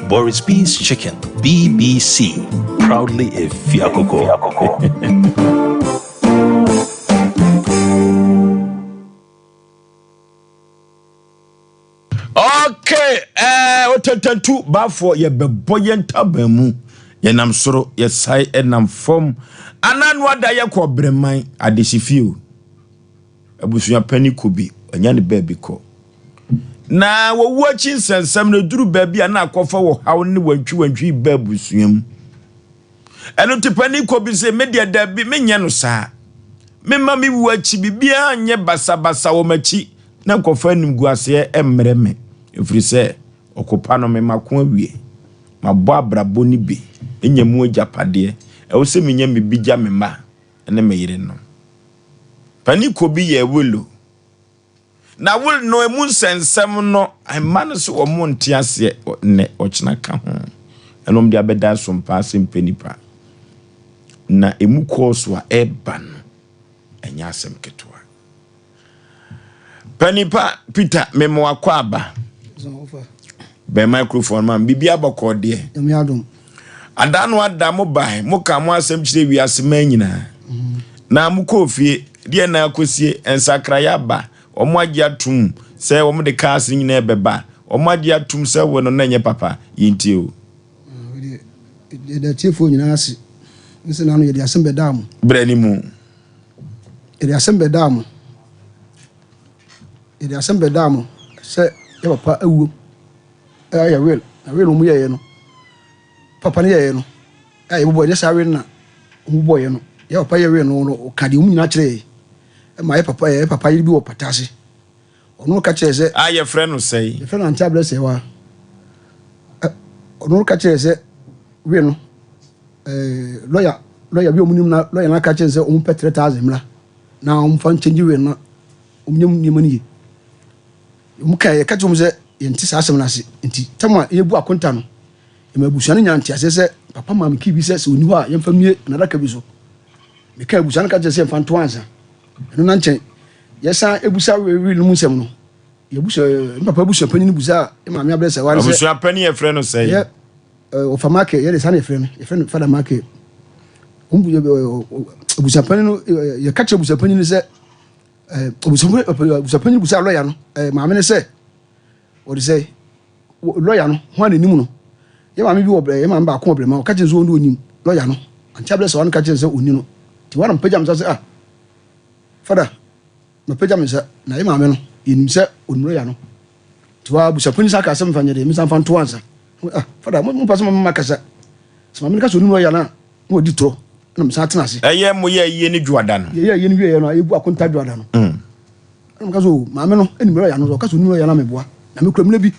Boris B's Chicken, BBC, proudly a Fiakoko. Okay, otetetu bafo ye beboyen tabemu ye nam soro ye sai enam fom ananwa da ye ko breman adesifio abusua pani kobi anya ne baby ko na wo wachi nsensem na duru baabi ana akofa wo haw ne wantwi babusuam eno te pani kobi se media da bi menye no saa memma mi wachi bibia anye basa wo machi na kofa nim guase emreme efiri se okopa no me mako awie mabɔ abrabɔ ni bi enyamu ajapade e wo se menya me bigya me ma ene me yire no pani kobi ye wolo na wol no emu nsensem no man so wo monte ase ne ochina ka ho enom dia beda Sompa Asem Mpe Nipa na emu course wa eba no enya asem ketwa Panipa Peter memo akwa aba be microphone man bibia bokode emiadom adano adamo bai moka mo asem kire wiase manyina na mukofie die na akosie ensakra ya ba omwaji atum se wo de cars nyina ebeba omwaji atum se wo no nanye papa yinti o de tiefo nyina ase nse na no ye de asem bedam brani mu de asem bedam ye de asem bedam se ye papa awu ya wel mu ye no papa ne ye no ai bo de sa wel na mu boy no ye papa ye wel no ka de mu nyina kire ma ye papa ye bi wo patase ono ka kire se aye friend no say ye friend anta bless ye wa ono ka kire se wel no lawyer bi omunim na lawyer na ka kire se o pe 3000 mla na o fa change wel na o nyem nyem ni mu ka ye ka tum se yenti sa asem na se enti tamwa ye bu akonta no e mabusuane nyanti ase se papa mam ki bi se oni ho a ye mfa mie na raka bi so me ka busuane ka se mfa nto ansa eno na nchen ye sa ebusa we no musem no ye busa papa busa panyi busa e ma me ablese wa se busa panyi ye frɛ no sɛ ye o fa market ye de sa na ye frɛ no fada market busa panyi no ye ka che busa panyi ni se busa panyi busa lawyer no ma me ne se o de say lawyer no ho ananim no ye ma me bi wo bre ye ma ba ko bre ma o ka che zo ndo onim lawyer no anti ablese wa no ka che se oni no ti wa no pagam so se fada no pagam se na ye ma me no yenim se oni lawyer no ti wa bu saponi sa ka se mfa nyede mi sa mfa nto ansa fada mo paso ma kasa se ma me ka so oni lawyer na mo di tro na mi sa tena se eye mo ye ni dwada no ye ni wie no ebu akonta dwada no na ka so ma me no eni lawyer no ka so oni lawyer na me boa na me kura me bi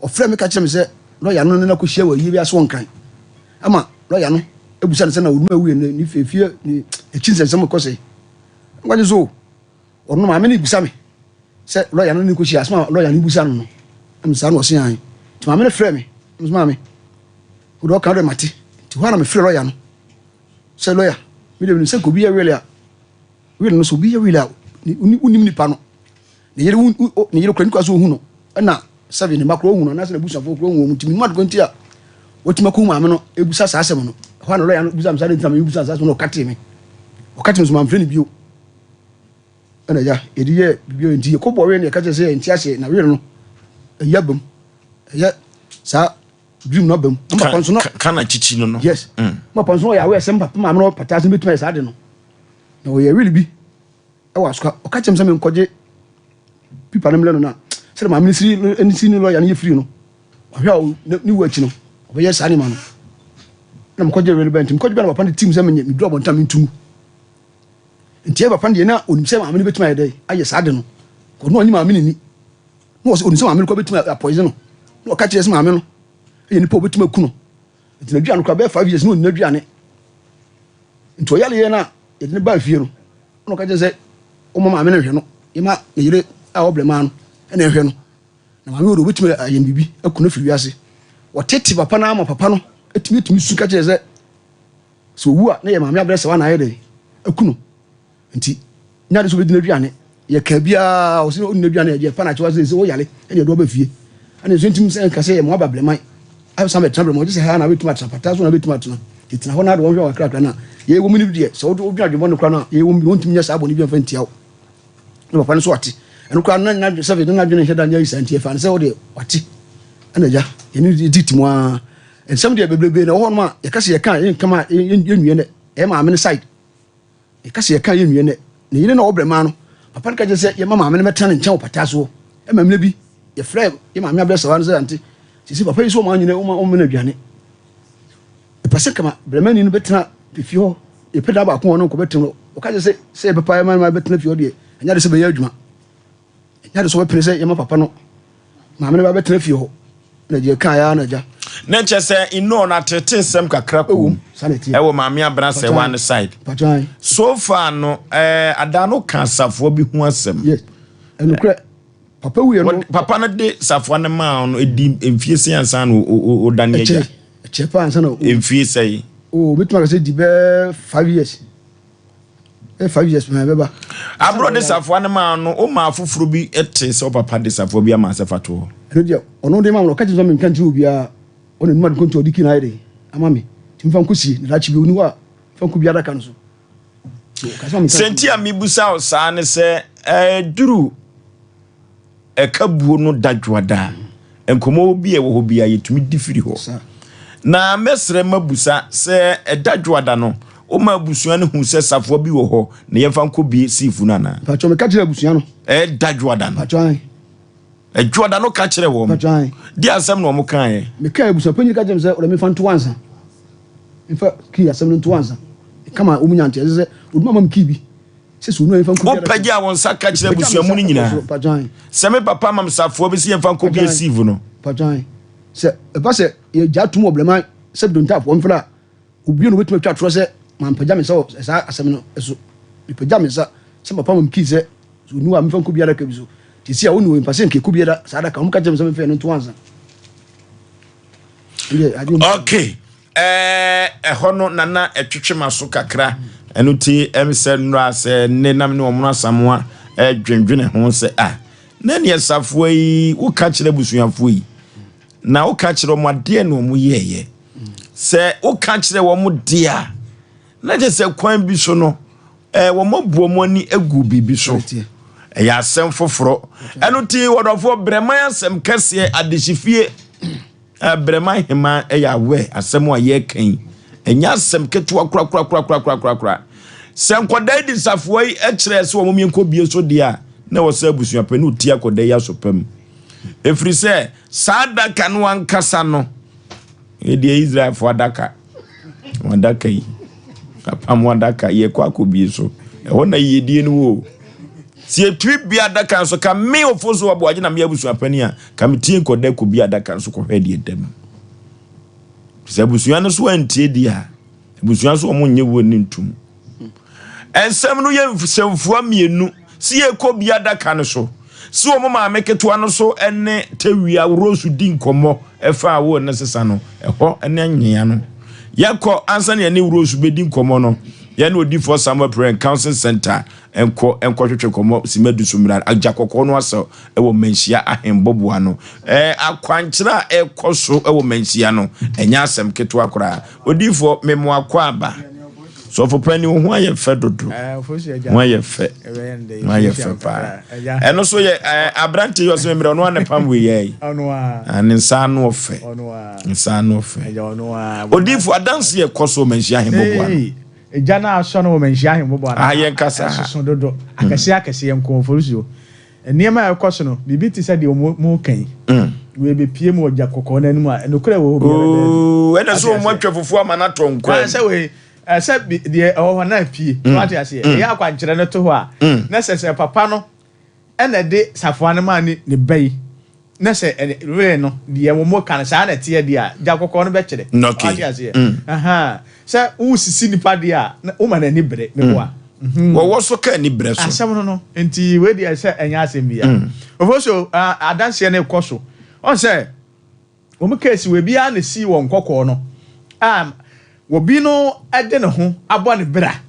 o frɛ me ka kire me se lawyer no na ko hia wa yie bi aso nkan ama lawyer no ebusa se na onu awie ni fefie ni echinsensem ko se ngwaje so onu ma me ni busa me se lawyer no ni ko hia asma lawyer ni busa no am sa no se an ti ma me frɛ me ma me o do ka do mate ti ho na me frɛ lawyer no se lawyer me de se ko bi ya wele no so bi ya wele unim nipa no ne yere kura ni kwa so hu no na 7 ni makro hu no na se na busa fo kro hu mutimi mat ko ntia wotima ko ma me no ebusa sa asem no ho na lawyer no busa am sa de ntama ebusa sa so no kate me o kate me so ma mfre ni bio ana ya ediye bio nti ko bo we ne ka che se nti ase na we no ya bam ya sa dream no bam ma ponso no kana chichi no yes ma ponso ya we sem papa ma me no patase betuma sa de no na o ye really bi e wa so o ka che me se me nkoje pipa na mle no na se ma ministry ni lawyer na ye free no ahwa ni wachi no o ye sa ni ma no na mkoje relevant mkoje ba na papa team se me do abontam ntumu ntie papa de na onim se ma me betuma ye dai aye sa de no ko no onima me ni no onim se ma me ko betuma poison no no ka kire se ma me no ye ni po betuma ku no nti na dua no ka be 5 years no na dua ne nti o yale ye na ye ne ba fie no ka kire se o ma me ne hwe no ye ma ye yire a oblema no na hwe no na ma me wo betuma aye bibi akuna firi wiase o tete papa na ama papa no etimi su ka kire se so wu a na ye ma me abrese wa na aye dai akuno nti nyaade so be dina duane ye ka bia o se o dina duane ye pa na che wa se o yale e de do ba fie ana so ntim se nka se mo abableman ayo sam betra mo je se ha na betuma trapata so na betuma tuna itina ho na de won hwe wakra na ye wo mini de se wo dwa dwemo no kra na ye wo ntim nya sa aboni bi fa ntia wo no papa no so wate eno kra na se ve na dwene heda nya isantie fa se wo de wate ana ja ye ni ditimo a ensam de beblebe na ho no ma ye ka se ye kan ye kama ye nwie ne e ma amene side ye ka se ye kan ye nwie ne ne yine na obrema no papa no ka je se ye mama amene metra ne nchen opata so e ma mene bi ye frɛ ye ma me ablesa wan se ante sisi papa yi so ma nyine o mena aduane e pase kama bremani no betena fifi ho e peda ba ko no ko betem o ka je se papa ye ma betena fi ho de anya de se be ya adwuma anya de so be pere se ye ma papa no ma me ba betena fi ho na je kan ya na ja na che se ino na tete sem kakra ko e wo ma me abra se one side patran so far no adano kan safo bi hu asem yes enu kre papa we no papa na de safo na ma no edi emfie se ansa no o dan eja che pa ansa no emfie sei o bituma ka se di be 5 years 5 years me beba abro de safo na ma no o ma afufuru bi ete se o papa de safo bi ama se fato eno dia ono de ma no ka je so me kan ti obi a ono numa ko nto diki na ide ama me timfa nkosi na chi bi oni wa fa nko bi ada kan so senti amibusa o sa ne se duru ekabuo no dadwada enkomo bi e wo bi a yetumi difiri ho na mesre mabusa se dadwada no o ma busuan ne hu se safo bi wo ho na yemfa nko bi sifu nana pacho me ka kire busuan no dadwada no pacho an dadwada no ka kire wo pacho an di asem no mo kan ye me ka busuan panyi ka jem se o me fa nto ansa infa ki asem no nto ansa kama o munya nte se o ma mam ki bi se so no yemfa nko bi o pagya won saka kire busuan mu ni nyina pacho an se me papa mam safo bi se yemfa nko bi sifu no pacho an se e ba se ye ja tumo blema se donta fo mfra obi no betuma twa tro se man pagya me so sa asem no eso mi pagya me sa se papa mam ki se so nuwa mi fa nko biara ka bi so ti si a wonu en pase nke ku biara sa da ka um ka jem se me fe no to ansa okay hono nana etwetwe maso kakra enu ti emse nra se nenam ne omo asamoa dwendwene ho se na ne safo yi wo ka kire busuafo yi na wo ka kire mo ade no mo yeye se wo ka kire wo mo de a na je se kwan bi so no wo mo buo mo ni egu bibi so ya asem foforo enu ti wodofo breman asem kase adehifie breman hema ya we asem wa ye kan enya asem ketu kra se nkoda di safo yi kire se wo mo mienko bie so dia na wo se abusuan panu ti akoda ya so pam efri se sada kanu ankasa no edi Israel fo adaka wadaka yi apam wadaka ye kwa akobie so wona yedie no wo si etwi bia adaka so ka me ofoso Aboagye na me abusuan pani a ka me tie koda ko bia adaka so ko hwede edam se abusuan no so antie dia abusuan so mo nye wo ni ntum ensem no ye semfua mienu si ye ko bia adaka no so si o mama ameketo ano so ene tewia rosu din komo efa wo nesesa no eho ene anwea no yakọ ansa ne rosu bedin komo no ye no di for Samuel Prayer Council Center enko hwehwe komo simedu sumira ajakoko no asa ewo menhia ahemboboa no akwankyera ekoso ewo menhia no enya asem keto akora odi for memo akwa aba so for penny who aye fe dodo who aye fe pa eno so ye abrante yo so memre no an pam we ye ono a aninsa no fe nsa no fe odifo adanse ye koso menhia hemboboa no eja na aso no menhia hemboboa no aye kasa so dodo akase yenko Oforisuo eniema e koso no bibi ti se de mo kan we be pie mo oja kokko na anu a enokura wo bi ena so mo atwafufu amana tonkwa se we se de o na pie what you say e akwankyere no to ho a na se papa no ena de safoa no ma ni ne bai na se we no de mo kan sa na tie de a ja kokko no be kire what you say se wo sisi nipa de a wo ma na ni bere me boa wo so ka ni bere so asem no enti we de se enya asem bia Oforisuo adanse ne koso on se wo me case we bia na si won kokko no wo bi no ade ne ho abo ne bra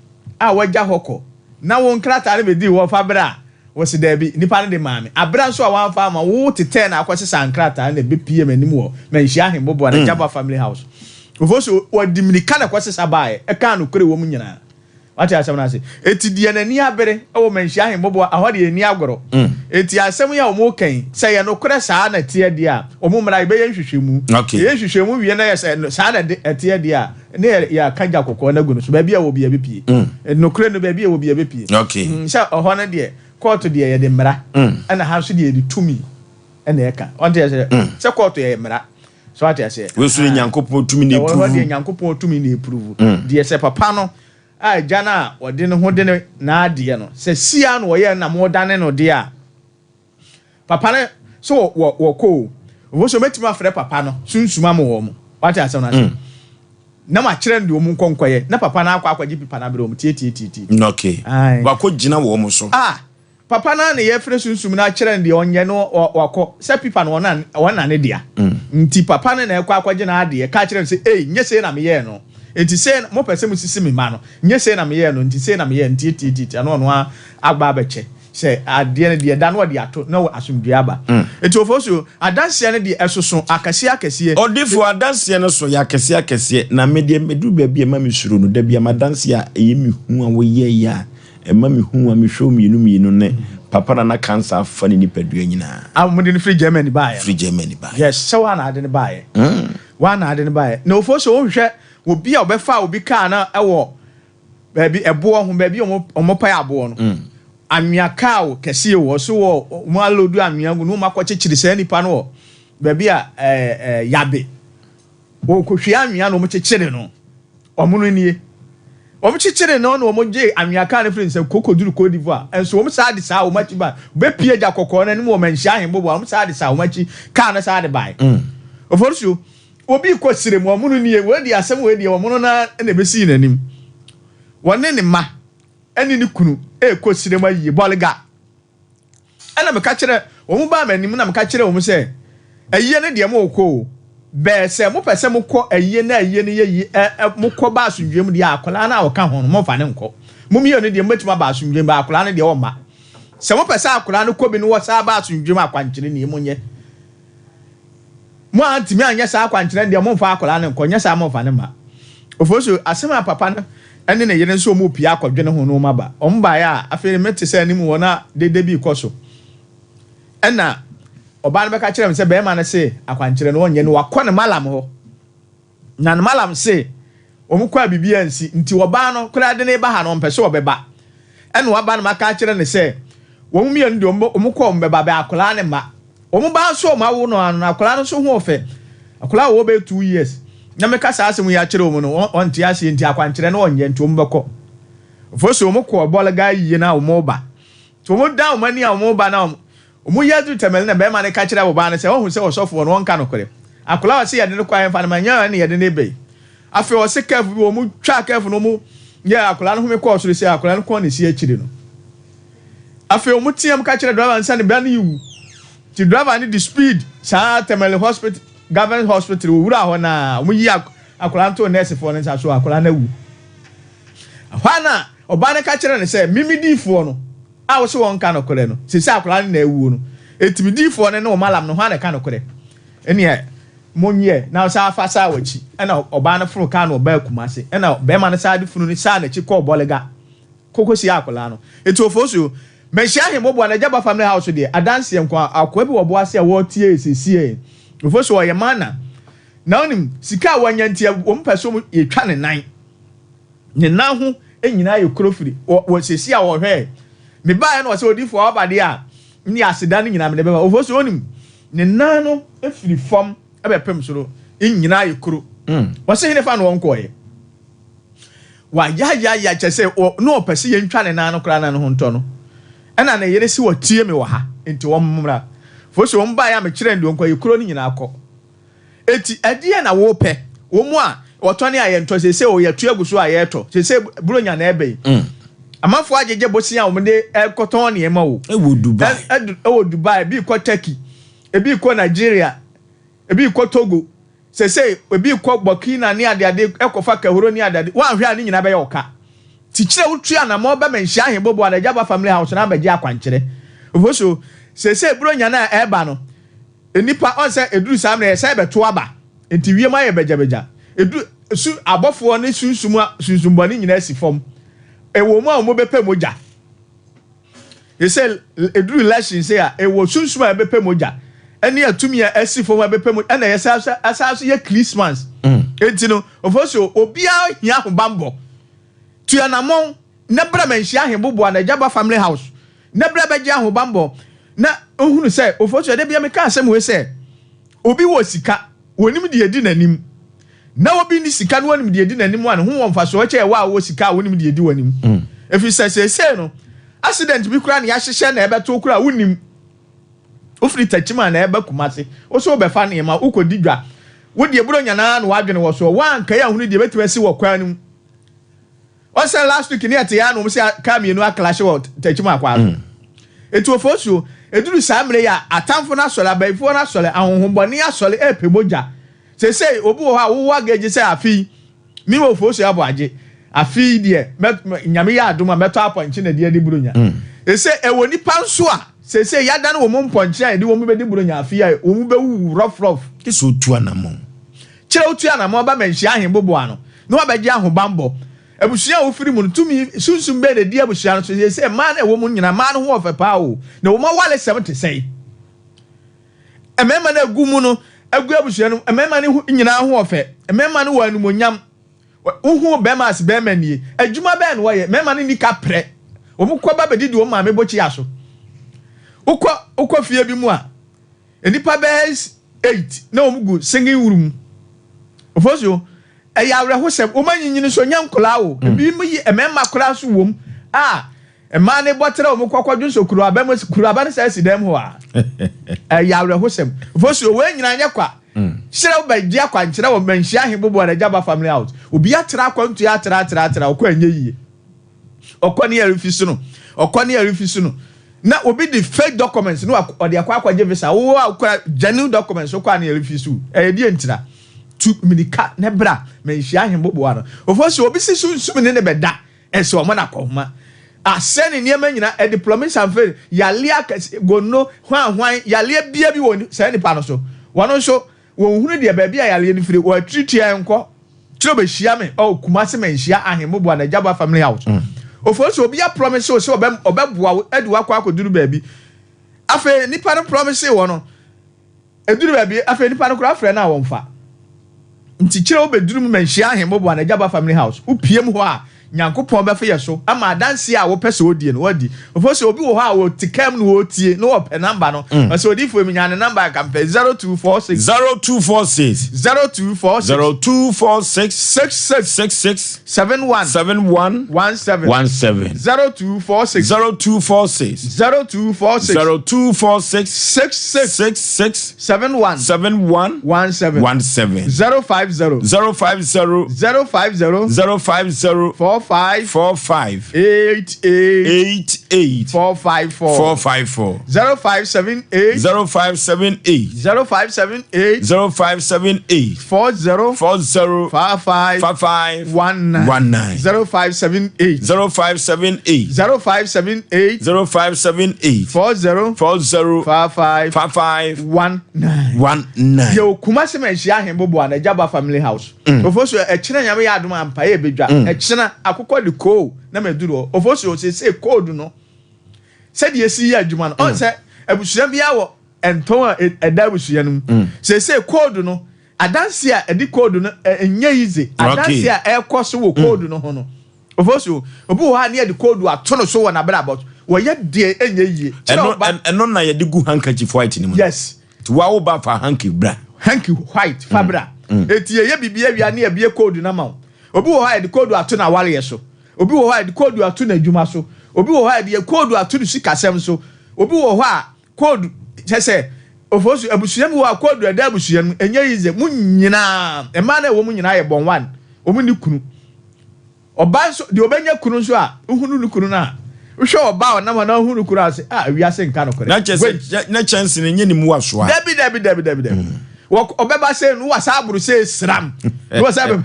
wagya hoko na won krata ne be di wo fa bra was there be nipa de mame abra so a wan fa ma wo tete na akwese sankrata na be pm anim wo menhia him bobo na Jaba family house ofoso o diminika na kwese sabae e ka no kore wo mu nyina wati asem na se eti die na ni abere e wo menhia him bobo ahode ni agoro eti asem ya wo mo kan se ye no kore saa na tie de a wo mu mra be ye nhwehwemu ye nhwehwemu wie na ye se saa na de tie de a ne ya kanja kokko na gu no so ba bia wo bia be pie no kore no ba bia wo bia be pie se oho na de court de ye de mra ana ha so de de tumi ana ye ka on de se court ye mra so ati ase we so nyankopon tumi na prove we nyankopon tumi na prove de se papa no a jana ode ne ho de na ade no se sia no ye na mo dane no de a papa ne so wo ko wo so metima frɛ papa no sunsuma mo wo mo ati ase na ase na ma kire ndi omu nkonkoye na papa na akwaji pipa na bere omu tie okay wa ko gina wo mo so papa na ye frɛ sunsum na kire ndi onye no wakɔ se pipa no wona ne dia nti papa na akwaji na ade ka kire se nye se na me ye no enti se mo pese mu sisi me ma no nye se na me ye no enti se na me ye tie ano no agba abeche se ade ne de da no de ato na asumdua aba enti ofoso adanse ne de esoso akase odifo adanse ne so ya akase na me de medu ba bia ma me suro no da bia madanse a eyemi hu a wo ye ya e ma me hu a me hwo mienu ne papa na cancer afa ni nipadua nyina amudi ne free Germany ba yes so wa na ade ne ba ye wa na ade ne ba ye na ofoso wo hwɛ obi a obefa obi ka na ɛwɔ baabi ɛbo ho baabi omo pa abo no amiakao kese wo so wo mo alodu amiagu no makɔ kyekyere sɛ nipa no baabi a yabe wo kohwe amia no mo kyekyere no omo no nie omo kyekyere no no omo gye amiaka ne friend sɛ kokoduru kodivo a enso omo sa de sa omo machi ba be pie gya kokɔ na ne mo manhia hembo omo sa de sa omo machi ka na sa de bai Oforisuo obi kwasire mu omo no nie we di asɛm we di omo no na be si nanim wone ne ma eni ni kunu kwasire ma yi bolga ana me ka kire omo ba manim na me ka kire omo sɛ ayiye ne de mo ko be se mo pese mo kɔ ayiye na ayiye ne yi mo kɔ ba asundwem de akola na woka ho no mo fa ne nkɔ mo mi ne de metima ba asundwem ba akola ne de wo ma se mo pese akola no kɔ bi no wo sa ba asundwem akwankyere ne mo nye mo antimi anya sa akwankyere de mo fa akola ne nkɔ nya sa mo fa ne ma Oforisuo asema papa no ene ne yere nso mo pia akɔdwene ho no ma ba omba ya afei mete se anim wona de bi kɔ ena oba no beka kire me se be ma ne se akwankyere no onye no wakɔ ne malam ho na ne malam se omukɔ bibia nsi nti oba no kura de ne ba ha no mpɛ se obeba ena oba no maka kire ne se wo mu mienu de omukɔ ombeba be akola ne ma omuba so ma wo no akola no so ho ofe akola wo be 2 years na meka sa asem ya kire omu no onti ase nti akwankyere no onye nti ombekɔ Oforisuo omukɔ bɔlega yiye na omoba to omu da omani a omoba na omu yadu temel na be ma ne ka kire oba ne se ohun se osofo no nka no kore akola wa se yade ne kwan fa na manya ne yade ne be afi o se kafu omu twa kafu no mu ye akola no home kɔ so se akola no kɔ ne si akire no afi omu tiam ka kire driver nsa ne be na yiwu ti driver ni the speed sa temel hospital government hospital wura ho na omu yi akola nto nurse fo ne nsa so akola na wu hwana oba ne ka kire ne se mimidi fo no a wo se won ka no kore no se akola na ewu no etimidi fo ne no malam no hwana ka no kore ene monye na sa afa sa wachi ena oba ne furu ka no ba kumase ena be ma ne sa de funu ni sa na chi ko bolega kokosi akola no etu Oforisuo menhia hembo na Jaba family house de adanse enko akwa bi wo bo ase wo tie esesie Oforisuo ye mana na onim sika wanya ntia wo mpɛso mu yetwa ne nan ne nan ho enyina ye krofiri wo sesi a wo hwɛ me ba na wo se odifo obade a ni aseda ne nyina me be ba Oforisuo onim ne nan no efiri fam ebe pem soro enyina ye kro wo se hine fa no wonko ye wa ya kyese no opese ye ntwa ne nan no kra nan ho nto no ɛna na yere si wo tie me wo ha enti wo mmra Oforisuo wo mba ya me kyerɛ ndi wonko ye kro ne nyina akɔ eti adie na wo pɛ wo mu a wotɔne a yɛntɔ sese o yɛtu aguso a yɛtɔ sese buronya na ebe amafo agege bosia wo mde ekɔtɔn ne ema wo ewo Dubai bi kɔ Turkey ebi kɔ Nigeria ebi kɔ Togo sese ebi kɔ Burkina ne ade ekɔfa kahoro ne ade wa hwɛ ani nyina bɛyɛ oka ti kyerɛ wotua na mo ba menhia hebobo a Jaba family house na ba gye akwankyere ofosuo sese bro nya na eba no enipa on say eduru samre say beto aba enti wie ma ye beja edu su abofo ne sunsumbani nyina si fom ewo mu a mo bepe moja yesel eduru election say a ewo sunsuma e bepe moja eni atumi a asi fom a bepe moja na yesa asaso ye Christmas enti no ofosuo obia hia ho bambo tuanamon na bra manhia ahembobo na Jaba family house na bra beja ho bambo na ohunu say ofosuo de bia me ka asem we say obi wo sika wonim de edi nanim na obi ni sika no wonim de edi nanim an ho wonfa so che wa wo sika wonim de edi wanim efi say no accident bi kura na ya hyehye na ebeto kura wonim ofri tachima na ebe kumase wo so be fa na ma ukodi dwa wo de eburo nyana na wadwene wo so wa nka ya hunu de betibasi wo kwanum o say last week ni ate ya no say ka mienu aklash wo tachima kwa etu ofosuo eduru samre ya atamfo na sole abaifo na sole ahonhomboni asole epeboja say obi wo ha wo wagaje say afi mi wo Osei Aboagye afi de nyame ya adoma meto aponche na de buronya say ewo nipa nso a say ya dan wo mo mponche a de wo mo be de buronya afi a wo mo be wu rough kiso tu anamon kire otu anamon ba manhia ahembobo ano no abaje ahobambo abusia wo firi mu tumi sunsum be de dia abusia no so say man e wo mu nyina man ho ofepa o na wo ma wale 70 say emema na agu no agu abusia no emema ne nyina ho ofe emema no wanu monyam uhu be mas be manie adwuma be no ye emema ne nika pre wo mu kwa ba bedidi wo ma me bochi aso ukwa fie bi mu a enipa be 8 na wo mu gu singing room ofosuo ayawre hosem o manyinyini so nyankola o bi mu yi emema kora so wom ema ne botere o mu kwakwadwo so kuru aba ne sai sidem ho a ayawre hosem ofosuo we nyina nya kwa sire wo bagye akwa nkyere wo manhia ahembobo na Jaba family house obi atra akwantu ya atra okwa anye yie okoni arifisu no na obi the fake documents no ode akwa visa wo akwa genuine documents okwa na arifisu die ntira tu minika ne bra manhia ahembobo ano ofosuo obi si sunsum ne beda ese o mo na kohoma asene niema nyina e diplomacy amfe yalia gono hwan yalia bia bi woni sai ni pa no so wono so wo hunu de ba bia yalia ni firi wo treat enko kiro be hia me o kumase manhia ahembobo na Jaba family house ofosuo obi a promise o se obeboa eduwa kwa akoduru ba bi afa nipa no promise wo no eduru ba bi afa nipa no kura afre na wonfa nti kire obeduru mu manhia ahembobo na Jaba family house upiem ho a nyankopon be fe yeso ama adanse a wo pese odie no wadi ofosuo obi wo ha wo tikam no otie no ope number no so odifo emi nya ne number ka 0246 66 71 17 66 71 050 45 88 454 0578 40 55 19 40 55 19 yo kumase manhia ahembobo na Jaba family house ofosuo echina nyame ya adoma ampa ye bedwa echina akokọ de ko na meduro ofosuo se code no se de esi ya adwuma no on se abusuya bia wo enton eda abusuya no se code no adanse a edi code no enye easy adanse a ekoso wo code no ho no ofosuo obi wo ha na ye de code ato no so wo na bra about wo ye de enye yie eno na ye de gu handkerchief white ni mu yes to wa wo ba fa hanky white fabra eti ye bibia wia na ye bie code na ma obi wo ha de code ato na wale so obi wo ha de code ato na adwuma so obi wo ha de code ato na sikasem so obi wo ha code se ofosu abusuya mu wa code da abusuya mu enye yize mu nyina ema na wo mu nyina ye bon one omu ni kunu oba so de obenya kunu so a uhunu ni kunu na uhwe oba na ma na uhunu kunu ase wi ase nka no kore na chance ne nye ni mu waso a dabi Obeba say no was abru say sram. No was abru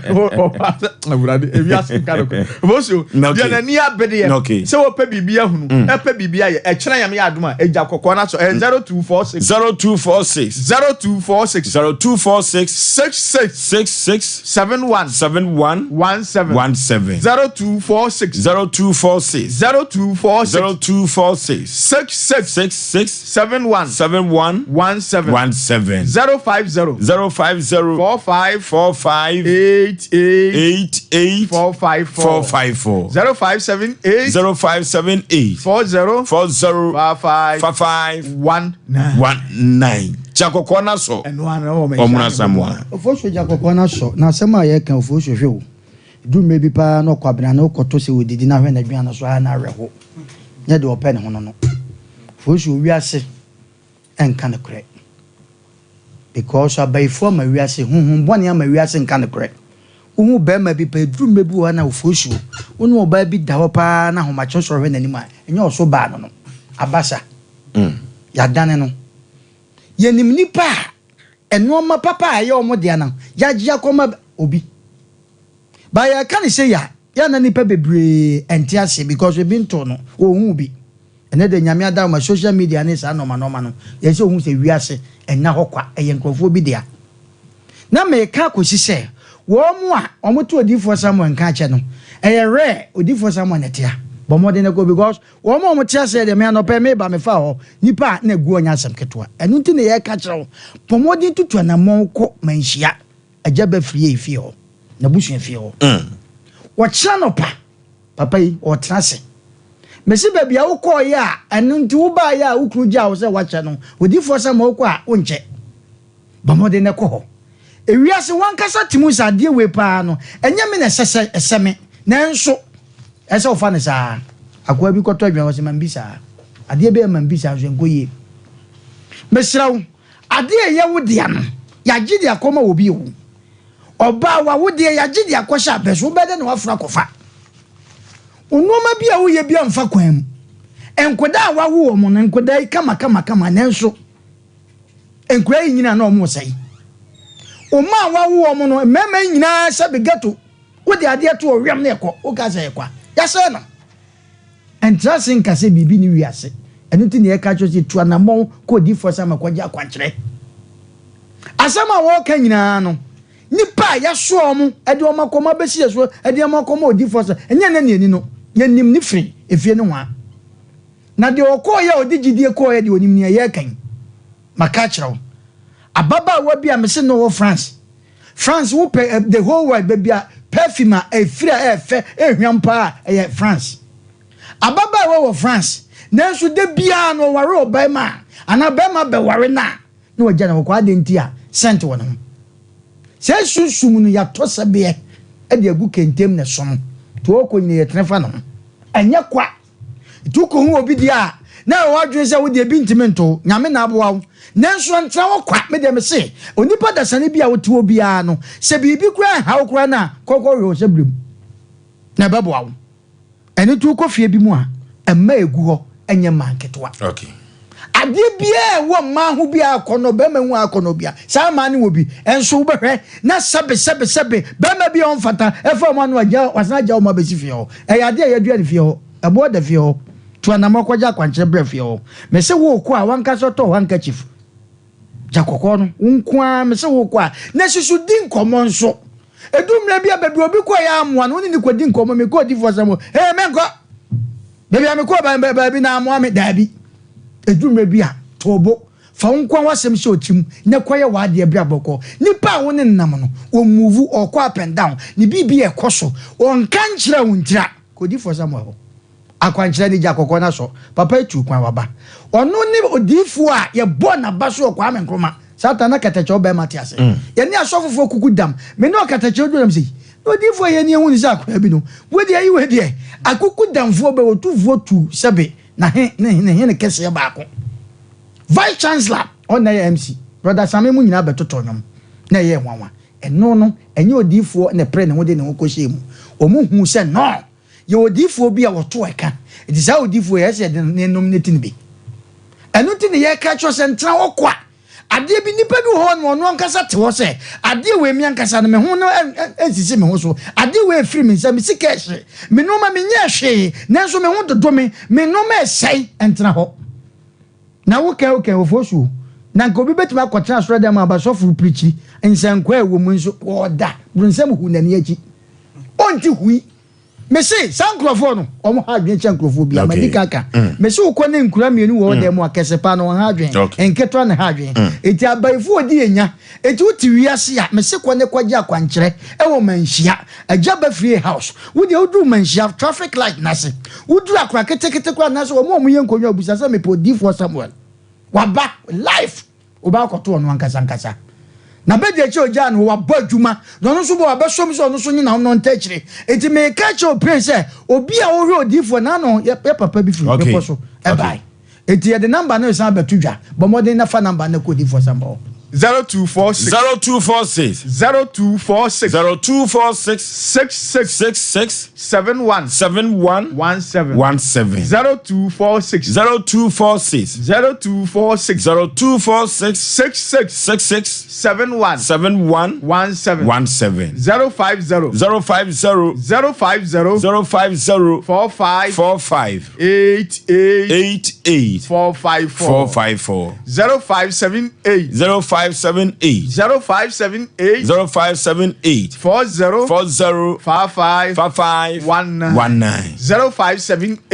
evias nkado. Ofosuo dia na ni abede say wo pa bibia hunu. E pa bibia ye e kyerɛ yam ya adoma agya kokɔ na so 0246 66 71 17 0246 66 71 17 050 45 88 454 0578 40 55 19 Jakokona so omuna Samoa Ofosuo Jakokona so na asema ye kan ofosuo hwe o du mebi pa na kwabena na okoto se odidi na hwe na aduan so na areho nya de open ho no ofosuo wiase enka ne kure because abaifo ma wiase hunhun bone ama wiase enka ne kure uhu be ma bi pa du mebi wo na ofosuo unu oba bi da ho pa na ho ma cho so hwe na ni ma enya oso ba no abasa ya dane no yenim nipa enoma papa aye omode anan yagya koma obi ba ya kan say ya na nipa bebre entiase because we been to no ohun bi ene de nyame ada ma social media ne sa no no ye say ohun say wiase enya hokwa eye nkrofo bi dia na me ka kosi say wo mu a omoto odifo Samuel nka che no eye re odifo Samuel netia bomode ne go because wo mo tia say de me anope me ba me fa ho nipa na gu onya asem ketoa enu nti ne ye ka kire bomode tutu na monko manhia agya ba fie fie ho na busu fie ho wo kira no papa yi o trase mesi ba bia wo ko ye a enu nti wo ba ye a wo kru gya wo say wa kye no odifo Samuel ko a wo nche bomode ne ko ho ewiase wankasa timu sa de we pa no enya me na sese eseme nanso esa ofa ne saa akwa bi koto adwan wose mambisa ade be mambisa so enkoye mesrawo ade ye wode ano ya gidi akoma obi o oba wa wode ya gidi akosha beso bede na wafra kofa onoma bi a wo ye bi amfa kwan enkoda wa wo mo na enkoda kama nanso enkoa nyina na omo sai oma wa wo mo no mema nyina sabe gato wode ade to owem na ekọ o ka sai ekwa yase no entrance nka se bibi ni wiase enu ti ne e ka chochi tu anamon ko di force ma kwaja kwankyere asama wo ka nyina no nipa ya so mu e de o makoma besi so e de makoma odi force enya na ni no yanim ni free efie no wa na de okoya odi gidie koya de onim ni ye kan maka kyerɛw ababa wa bia me se no wo France wo pe the whole world bia perfume e free e fe ehwam pa e France ababa wo France nanso de bia no ware obema ana bema be ware na wagya na kwa de ntia sent wo no se susum no ya tosabe e de agu kentem ne som to okonye ye trefa no anya kwa tu ko hu obi dia na wadwe se wo de bi ntimento nyame na aboa nanso ntra wo kwa me de me se onipa da sane bia wo ti obi a no se bibi kura ha wo kura na kokoro wo se blem na babo wo eni tu ko fie bi mu a emma egu ho enye manketwa okay ade bia wo ma ho bia akono be ma hu akono bia sa ma ne wo bi enso wo behwe na sebe be ma bia on fata e fa mo anu agya wasana agya wo ma be si fie ho e ya de ya dua ne fie ho ebo da fie ho tu anamokwaja kwanche bre fie ho me se wo ko a wanka so to wanka chief jakoko no nkoa me se wo ko a na susu din komo nso edumre bia bebi obi ko ya amoa no ni ko din komo me ko di fo samo menko bebi am ko ba bi na amoa me dabi edumre bia tobo fa nkoa wasem se otim na kwaye wa de bia boko nipa wo ne nam no o move o ko up and down ni bibi e koso on kan kira wuntira ko di fo samo akwankyere ni jakoko na so papa etu kwan waba ono ni odifu a ye bo na baso kwa amenkroma satana katache oba matiase ye ni asofofo kuku dam me no katache odum sei odifu ye ni ehun ni sa kwa bi no wedi ayi wedi akuku damfo be otuvo tu sebe na he kese ba ko vice chancellor on na MC brother Same mu nyina betoto nyom na ye nwanwa eno no enye odifu na pre ne wode ne hokohye mu omu hu se no ye odifu bi a woto eka it is how odifu ye se de nominate ni bi enu ti ne ye ka cho se ntra okwa ade bi nipa bi ho no no ankasa te ho se ade we mi ankasa no me ho no ensisi me ho so ade we free me se me sika hye me no ma me nya hye nanso me ho dodo me no ma sei entena ho na wo ka Oforisuo na nko bi betima kwotena asoro dem abasofuru preachi ensankwa ewo mu nso oda brunsem hu na ne achi onti hui me say sankrofo no omo ha adwen chankrofo bi amadika ka me say ukọ ne nkura mienu wo dem akesepa no ha adwen enketo na ha adwen eti abaifo odi enya eti uti wiase a me say kọ ne kwaje akwankyere ewo manhia ajaba free house wo de odu manhia traffic light na se udu akwa ketekete kwa na se omo ye nkonwa busa se me podi for Samuel waba life oba akoto no ankasa na bedi eche oja no waba adwuma no so bo abesom so no so nyina no ntachire enti me ka che opre se obi a wo hwe odifo na no ye papa bi firi be so e bai enti the number no is abetudwa but modern na fa number na ko odifo sambo 0246 66 71 17 66 71 17 050 45 88 454 0578 40 55 19 40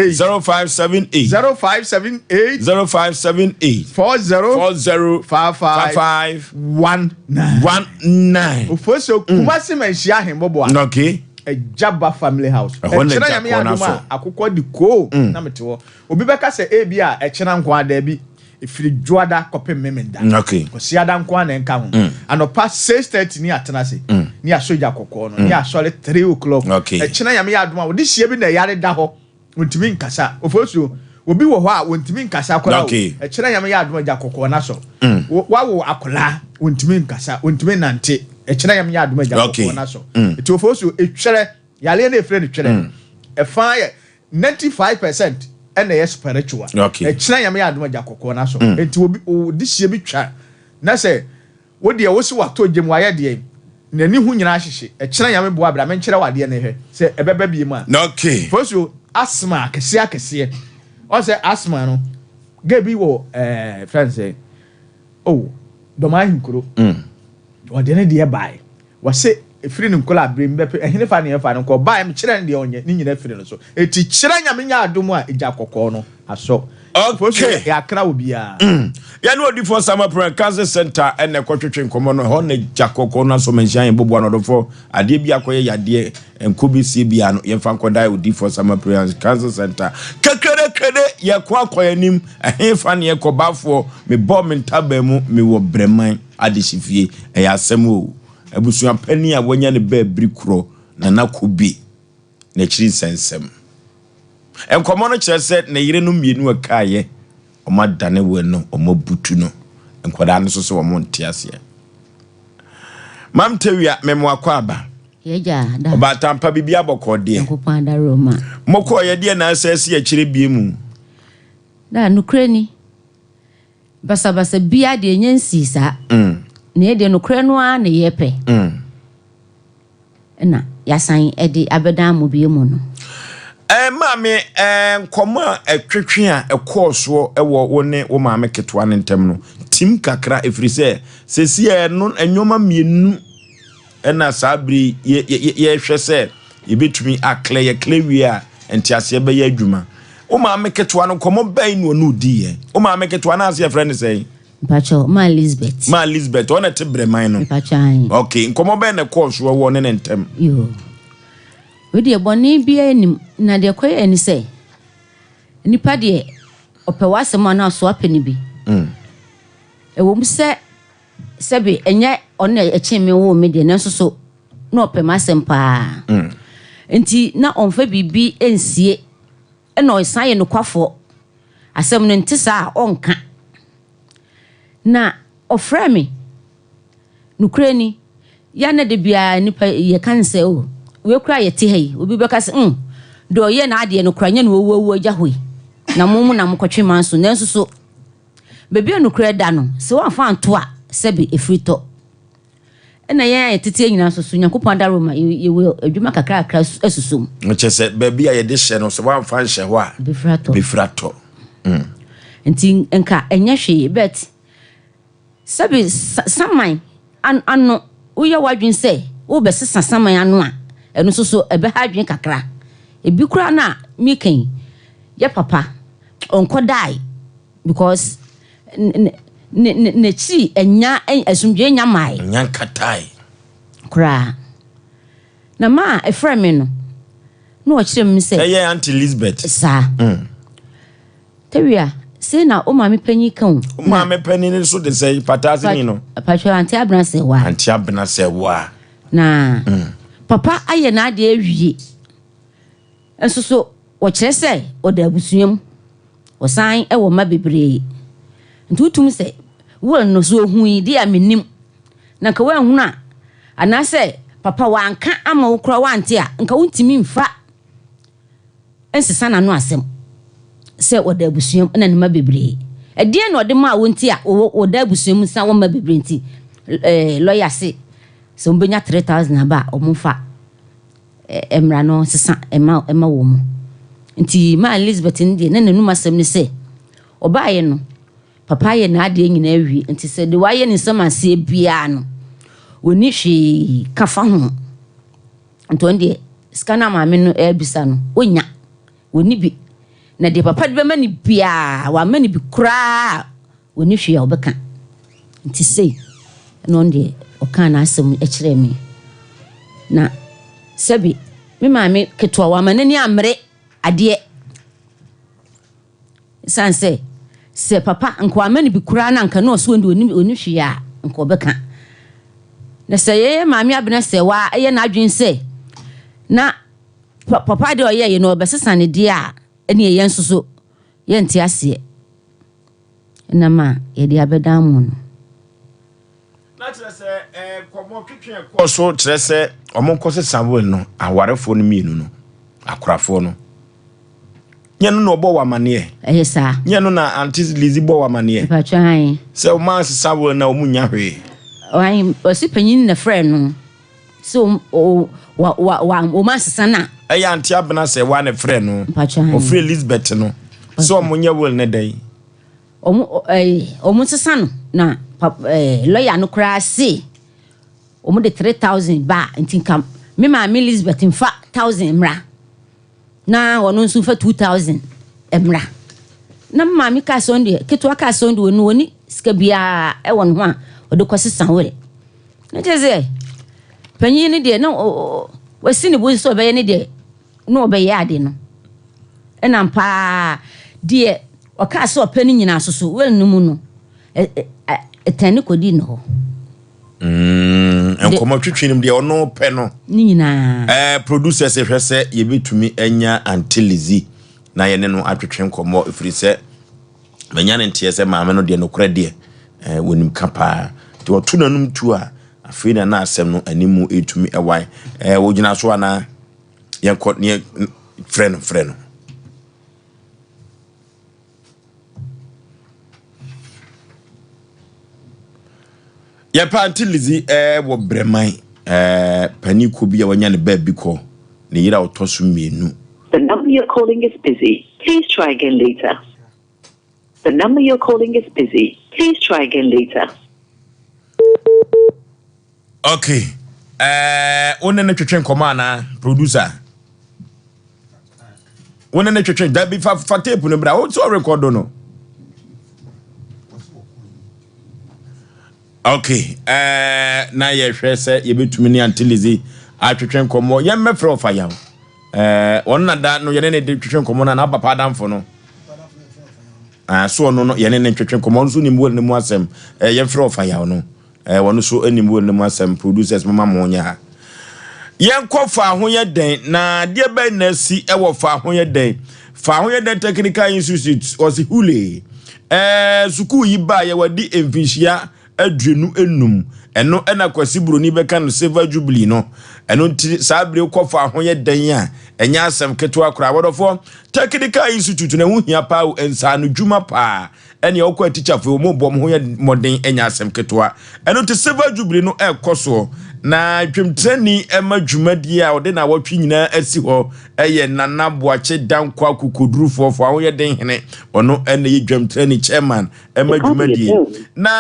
55 19 Oforisuo kumasi menhia hembobo a okay Ejaba family house echena yame aduma akokọ di ko na metewo obi beka se ebi a echena nko ada bi ifiri juada kopem memenda okay ko siada nko na nka ho anopa 6:30 ni atena se ni asoja kokọ no ni asole 3 o'clock echena yame aduma odi hie bi na yare da ho ontimi nkasa Oforisuo obi wo ho a ontimi nkasa kola o echena yame aduma ja kokọ na so wawo akola ontimi nkasa ontimi nante echena yam ya aduma ja ko na so eti Oforisuo etwere yale na efre ne twere e fa 95% na yes spiritual echena yam ya aduma ja ko na so eti obi odihie bi twa na se wo de wo si wato gem wa ye de nani hu nyina hyehye echena yam bo abra men kyere wade ne hwe se ebeba bi mu a Oforisuo asma akese o se asma no gebi wo friends oh doma hinkuro ode ne de bai wase efiri ne nkola abrem bepe ehene fa ne fa ne ko bai me kire ne de onye ni nyina efiri no so eti kire nyame nya adom a eja kokko no aso okay ya kra obia ya no odi for Sama Cancer Center ene kwotwetwe nkomo no ho ne jakokko na so menhia bobo no do for ade bi akoye yade enkobi sie bia no ye fa nkoda odi for Sama Cancer Center kekere ye kwa akoyanim ehefa ne ye kobafo me bom ntaba mu me wo breman adesifie ya asem o abusua pani a wonya ne ba brikro na nakobi na chiri sensem enkomo no kire se na yire no mienu akaye omadane we no omabutu no enkoda no so wo ntiase mam tewia memo akwaba yeja da obatampa bibia bokode enkopan da Roma moko ye de na asase ya chire biemu da nukreni basa bia de nyansi sa na de nukre no a na yepe na yasan ede abedan mu biemu no maame nkomo etwetwe a ekooso ewo wone wo maame ketwa ne ntem no tim kakra efrise sesi no enwoma mienu na sabri ye hwese ye betumi akle ye klewi a entiase be ye adwuma wo maame ketwa no nkomo ban no no di ye wo maame ketwa na ase friend say Pacho ma Elizabeth ona te breman no Pacho okay nkomo ban na kooso wo ne ntem yo we de boni bia enim na de koye eni se nipa de opewasema na so apeni bi ewom se sebe enye ona echeme wo me de na so na opemasem pa enti na onfa bibi ensie na osan ye no kwafo asem no ntisa onka na ofra me nukreni ya na de bia nipa ye kan se o we kura ye te hai obi beka se do ye na ade no kura nya no wo agya hoi na mumu na mkotwe manso nanso so Baby no kura da no. So wan fa anto a sebi efrito. Na ye tete nyina so so Nyankopɔn da Roma ye adwuma kakra kakra asusum. Nche se baby a ye de hye no so wan fa hye ho a befrato. Nti enka enye hwe bet sebi saman ano uye wadwin se wo be sesa saman ano a eno so ebe ha adwin kakra ebi kura na miken ye papa onko dai because ne chi enya asumdwe nya mai nya katai kura na ma efra me no o kire me se Auntie Elizabeth sa tewia se na o ma me panyi kan o ma me panyi ni so de say patasi ni no patwa anti abna se wa na papa aye na ade awie enso so wo kire se o da abusuam o san e wo ma bebre ntutum se wo no so hu yi dia menim na ka wa hu na ana se papa wa anka ama wo kura wa anti a nka wontimi mfa ensesa na no asem se wo da abusuam na ne ma bebre e die na ode ma wonti a wo da abusuam sa wo ma bebre nti lawyer se so mbenya 3000 aba o mfa emra no sesa ema wo mu nti ma Elizabeth ndie na nanu masem ne se obaye no papa ye na ade nyina awie nti se de waye ne samase bia no woni hwe kafa ho nto ndie skana maame no ebisa no onya woni bi na de papa de be mani bia wa mani bi kura woni hwe obeka nti se no ndie oka na asem ekire me na sebi me maame ketwa wa manani amre ade sanse se papa nko amani bi kura na nka no so ndi oni hwe a nko obeka na se ye maame abena se wa ye na adwen se na papa de oye no obesesa ne de a ene ye nsoso ye nti ase na ma ye de abeda mu no na tire se komo twetwe ko so tire se omonko se Samuel no awarefo no mienu no akorafo no nyeno no obo wamane sa nyeno na Auntie Lizzie bo wamane patwan se o man se Samuel na omunya hwe wan osipanyin na friend no so o man sesa na Auntie abena se wa ne friend no o free Elizabeth no so omunya wel ne dai omu sesa no na lawyer no kra se omu de 3000 ba ntinka me ma Elizabeth mfa 1000 mra na wono nso fa 2000 emra na ma mi ka sonde ketwa ka sonde woni sika bia e won ho a o de kwasesa wore na teze panyin ni de na wasi ni bo so be ne de no obe ya de no ena mpa de o ka so pani nyina soso wel numu no etani kodi no enkomo twetwenim de ono pe no ni nyina producers hwese ye betumi enya Auntie Lizzie na ye ne no atwetwe nkomo efiri se manya ne ntie se maame no de no kora de wonim kapa de otu nanum tu a afei na asem no animu etumi ewai wo gina so ana ye kɔ ne friend ya pa Auntie Lizzie wo breman pani ko bia wanya ne ba bi ko ne yira otoso mienu. The number you're calling is busy. Please try again later. The number you're calling is busy. Please try again later. Okay. One na twetwen koma na producer. One na twetwen da bi fa tape no bra. O so record no. Okay. Na ye hwe se ye betumi ni Auntie Lizzie atwetwen komo ye mefre ofa yaw. Onna da no ye ne de twetwen komo na papa damfo no. So no ye ne twetwen komo nso ni mu ne mu asem. Ye mfre ofa yaw no. Wono so animu ne mu asem producers mama monya. Ye nkofa ho ye den na de ba na si e wo fa ho ye den. Fa ho ye den technical institute osi hule. Suku yi ba ye wadi emfinhia adwenu enum eno ena kwasi broni beka no silver jubilee no eno nti sabre kofa ho ye dan a enya asem keto akora wodofo technical institute na hu hia pa ensa no dwuma pa ene okwa teacher fo mo bom ho ye modern enya asem ketwa eno te silver jubilee no ekoso na dwemtrani ema dwumadi a ode na wotwe nyina asi ho eye nana boache dankwa kukoduru fo awo ye den hene ono ene ye dwemtrani chairman ema dwumadi na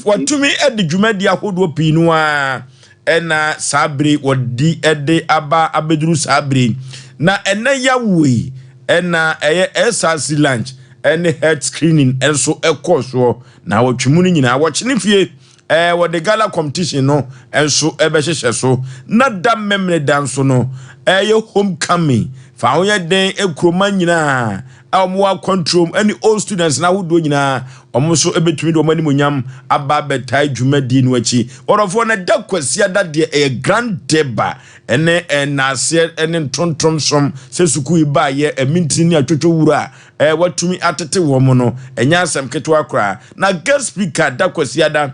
watumi ede dwumadi ahodo pinu a ena sabri wodi ede aba abeduru sabri na ena yawe ena eye SRC lunch ene health screening enso ekoso na wotwemu ni nyina wochene fie what the gala competition no enso ebehyehe so na da memre danso no ye homecoming fa wo ye den ekroma nyina amwa control any all students na wodo nyina omoso ebetumi do mani monyam aba betai dwumadi no achi orofo na da kwasia da de e grand deba ene enase ene tontom som se suku iba ye emintini atwotwo wura watumi atete wo mo no enya asem keto akra na guest speaker da kwasia da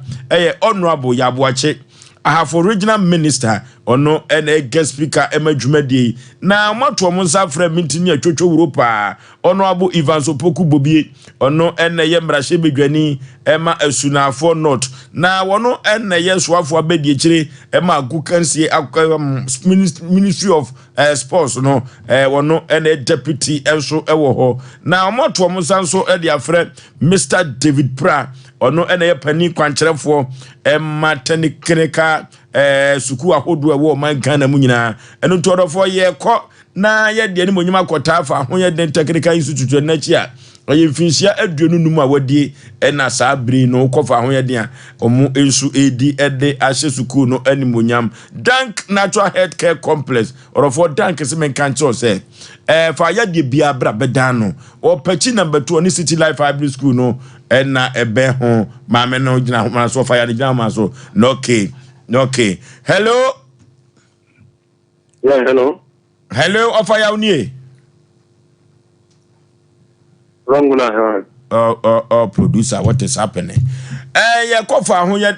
honorable Yaw Aboagye for regional minister ono ene guest speaker emadwumadi na mato mo nsafra mintini atwotwo Europa ono abo Ivan Sopoku Bobie ono ene ye mrahye bedwani ema asunafo north na wono ene ye soafo abedi kire ema agukansie ministry of sports no wono ene deputy enso ewo ho na mato mo sanso e dia frɛ Mr David Pra ono ene ye pani kwankyerefo ema tenikeka suku ahodo ewo man Ghana mu nyina eno todofo ye kɔ na ye de ni monyima kɔta fa ho ye den technical institute na chi a oye finsia aduonu num a wadie na sabri no kɔfa ho ye den a omu ensu edi ede ahye suku no animonyam Dank Natural Health Care Complex orofo Dank semen kancho se fa ya de bia bra bedan no o pachi number 2 ni City Life High School no na ebe ho ma me no gina ho so fa ya de gina ma so no okay hello yeah hello ofaya unie Rangula producer what is happening ya kofa ho ye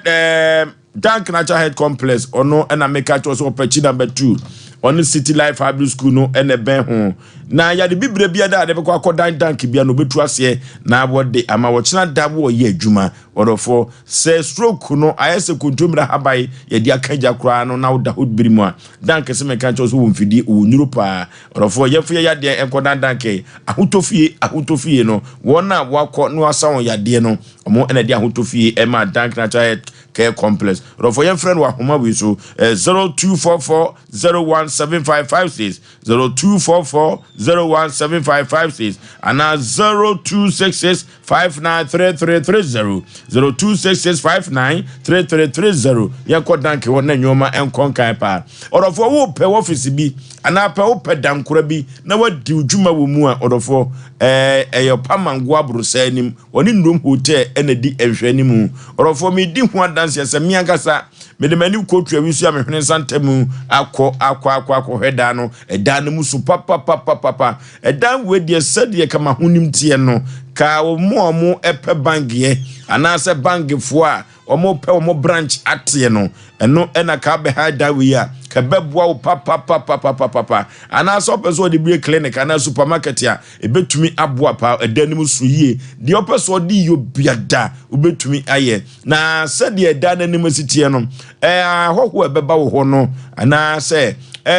Dank Natural Health Complex ono na make at so pachi number 2 on City Life High School no ene ben ho na ya de bibre bia da de be kwa dank bia no betu ase na wode ama wo china da wo ye adwuma orofo se stroke no ayese kontomira habai ye dia kanja kura no na woda hodbiri mu a dank se me kancho so wo mfidi wo nyuro pa orofo ye fie ya de enkoda dank ahutofie no wona wakọ no asawo ya de no omo ene de ahutofie e ma Dank Natural Health Care Complex orofo ye friend wa homa we so 0244017556 0244017556 and 0266593330 0266593330 yanko danke wona nyoma enkonkan pa orofo wo pe office bi ana pa wo pe dankora bi na wadi udwuma wo mu a orofo eyo pamango abrusa anim oni ndom hotel enadi ehwanimu orofo mi di ho adanse asemi agasa medemani kotu awisu amehwene santamu akọ heda no edan mu su papa edan we de sede kama honim tie no ka omo epe bangie anase bangefo a omo pe omo branch atie no eno ena ka be hada we a ka beboa wo papa anase opeso de bie clinic ana supermarket a ebetumi aboa pa edan mu su yie de opeso de yo biada obetumi aye na sede edan nanim sitie no hoho ebeba wo ho no anase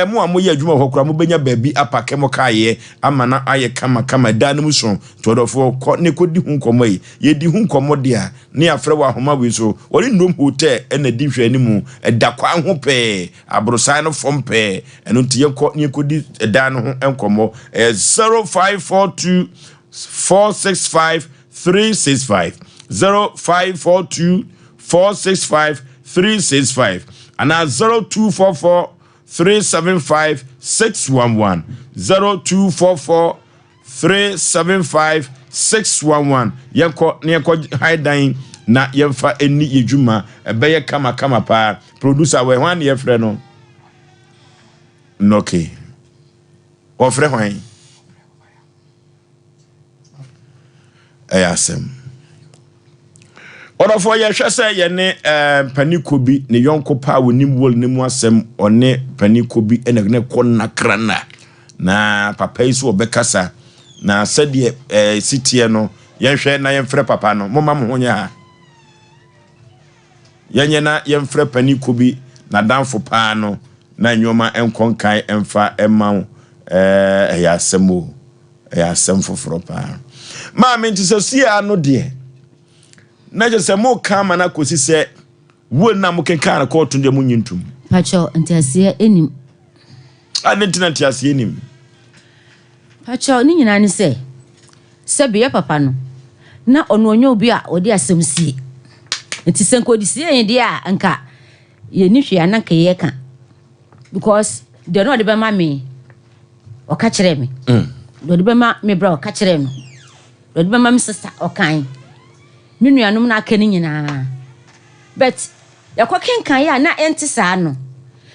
mo amoye adwuma hokura mo benya baabi apake mo kaaye amana aye kama danum so todofo ne kodi hu nkomo yi ye di hu nkomo dia ne afre wa homa we so wori ndom hotel na di hwani mu edakwa ho pe abrosan no fom pe eno tie ne kodi dan ho enkomo 0542 465 365 0542 465 365 and 0244 375 611 0244 375 611 yanko haidan na yemfa eni yejuma ebeye kama pa producer we hwan ye frɛ no noke o frɛ hwan Asem orofo ye hwese ye ne panikobi ne yonko pa wonim wol ne mu asem one panikobi ene konna krana na papa iso obekasa na sede sitie no Yenhwe na yemfre papa no moma mo honya ha yenye na yemfre pani kobi na danfo pa no na nyoma enkonkan emfa ema ya asemo ya asem foforo pa ma me ntisesia no de na je se mo kama na kosi se wo na mo kenkan na ko to de mo nyintum pacho ntiasia enim adentina ntiasia enim pacho ni nyina ni se biya papa no na ono onyo obi a odi asem sie enti senko di sie yin dia anka ye ni hwe ananka ye ka because de no de be ma me o ka kire me do de be ma me bra o ka kire no do de be ma me sister o kan me nuanom na aka ni nyina but yakwa kenkan ya na enti saa no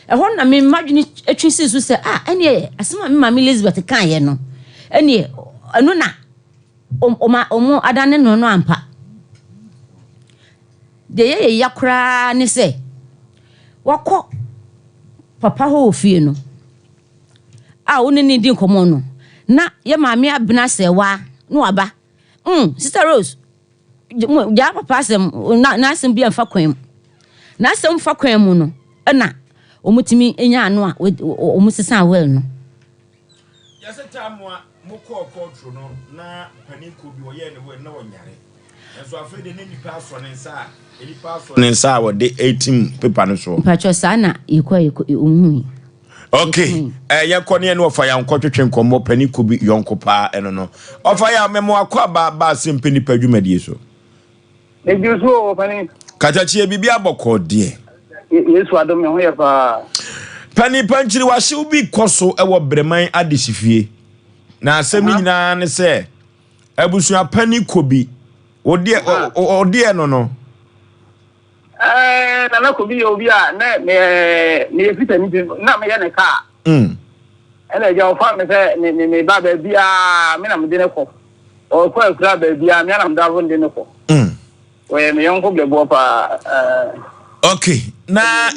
ehon na me madwini atwisi so se ene asema me ma me Elizabeth kan ye no ene anu na omo adane no ampa de ye yakura ni se wako papa ho ofie no woni ni di nkomo no na ye maami abena se wa no aba sister Rose ja papa asem na asem bi amfa kwan na asem fa kwan mu no na omutimi enya ano a omusisa well no yase tamwa moko control no na paniko bi wo ye ne wo na wonyare enso afede ne nipa aso ne nsa nipa aso ne nsa wo de 18 paper no so pacho sana ikwa omu okay yakone ne ofa ya nkotwetwe nkomo paniko bi yonko pa eno no ofa ya memo akwa ba Asem Mpe Nipa dwumadie so e juso pani kachachie bibia boko de Yesu adom ho ya pa pani panchiri wa hye ubi koso ewo breman adesifie na asem nyina ne se abusua paniko bi odie no na kobi obi a na me fita ni na me ya ne ka ene ja ofa me se me ba ba bia me na me de ne ko o ko akura ba bia me na me da vo de ne ko we me yon ko blebo pa okay na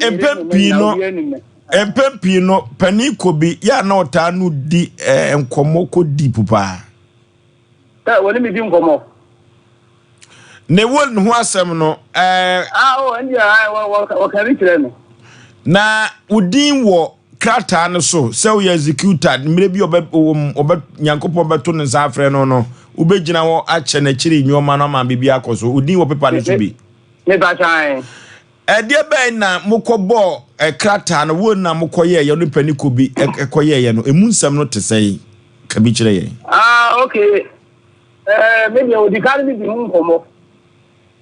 empempi no paniko bi ya na ota no di enkomo ko di pupa woni mi di nkomo ne won ho asem no wo kan kire no na udin wo krata no so se wo executed mire bi obe nyankopon beto ne safre no ubegina wo ache na kire nyoma no ma bibia akoso udin wo pepa no so bi me ba chan de ben na mokobo krata no won na mokoye ye no paniko bi ekoye ye no emunsam no tesai ka bi kire ye okay maybe o di kan bi nkomo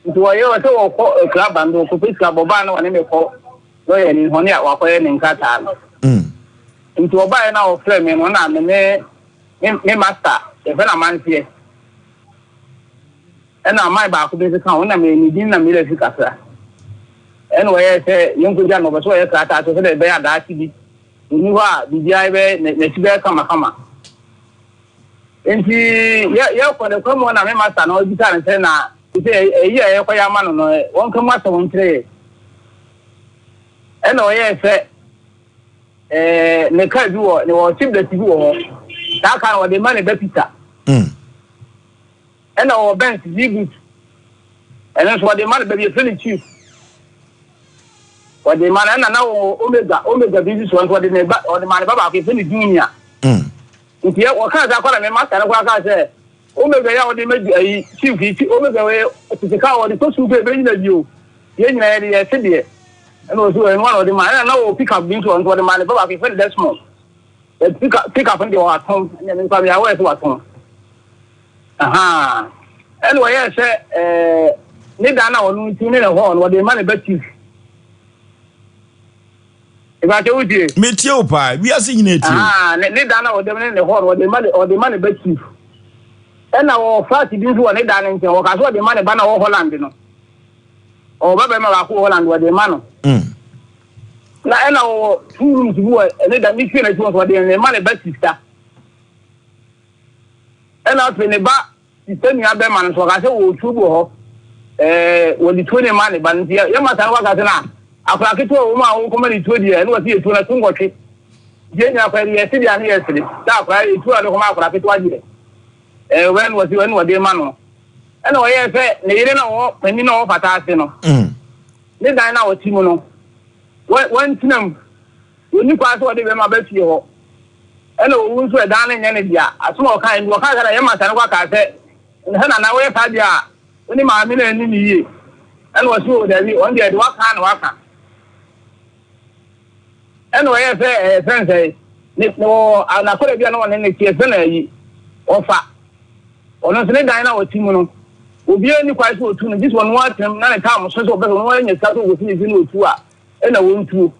nto ye o se wo ko club ando ko pis club ba na me ko no ye ni honi a wa ko ye ni nkata no nto ba na o frame me no na me master e fe na mantie ena mai ba ko be se kan na me ni din na me le fi kasa eno ye se yonko ja no be so ye krata to se be ya da ti bi ni wa bi dia be ne ti be kama enti ye ko ne ko mo na me master na o bi ta ne na se ye ko ya ma no won kan ma so won tre eno ye se ne ka bi wo ne wo tip da ti bi wo ta kan wo de ma ne be pita eno wo bench big eno so de ma ne be bi feel chief o de man na omega business one de ne ba o de man baba ke fini dunia nti o ka za kwala me master na kwa ka se omega ya o de meji ayi chief ki omega we ti ka o de to su be nyina bio ye nyina ye se de no so en one o de man na o pick up business one de man baba ke fini that small pick up ndi o aton ne me kwa ya we so aton anyway se ni da na o nu ti ne ho no de man be chief Iba te udie metie opa wi ase nyina etie ne da na o de ne ho o de man be chief ena o flat bi nso ne da ne nche o ka so de man ba na o Holland no o ba ma ba ko Holland o de man na ena o rooms bu ne da mi fie na so o de ne man be sister ena pe ne ba sister ni abe man so ka se o tubu ho o di 20 man ba nti ya ma tan wa ka se na akwa keto o ma wo koma ni to die no wasi eto na tungotwe je nya kwa ye sidi ani yesiri ta kwa eto na koma akwa keto agire when wasi when wade ma no ɛna ɔyɛ sɛ ne yere na wɔ pani na ɔfata ase no ne dan na wɔti mu no wɔntenam oni kwa sɛ ɔde bɛma bɛfie hɔ ɛna owu nso ɛdan ne nyɛ ne dia aso ɔkan na yɛ masa ne kwa ka sɛ na na wɔyɛ saa dia oni maame na ani ne yie ɛna wɔsi wɔ dabi ɔn deɛ de waka na waka ɛna ɔyɛ sɛ sɛnsɛ ne wɔ anakɔrɔ bi a na wɔne ne tie sɛ na ayi ɔfa ɔno nso ne dan na wɔti mu no obiara ni kwa sɛ otu no gye wɔn atem na ne kaa mo so sɛ ɔbɛsɛ wɔn anyɛ sika so wɔsi ne fi na otu a ɛna wɔntuo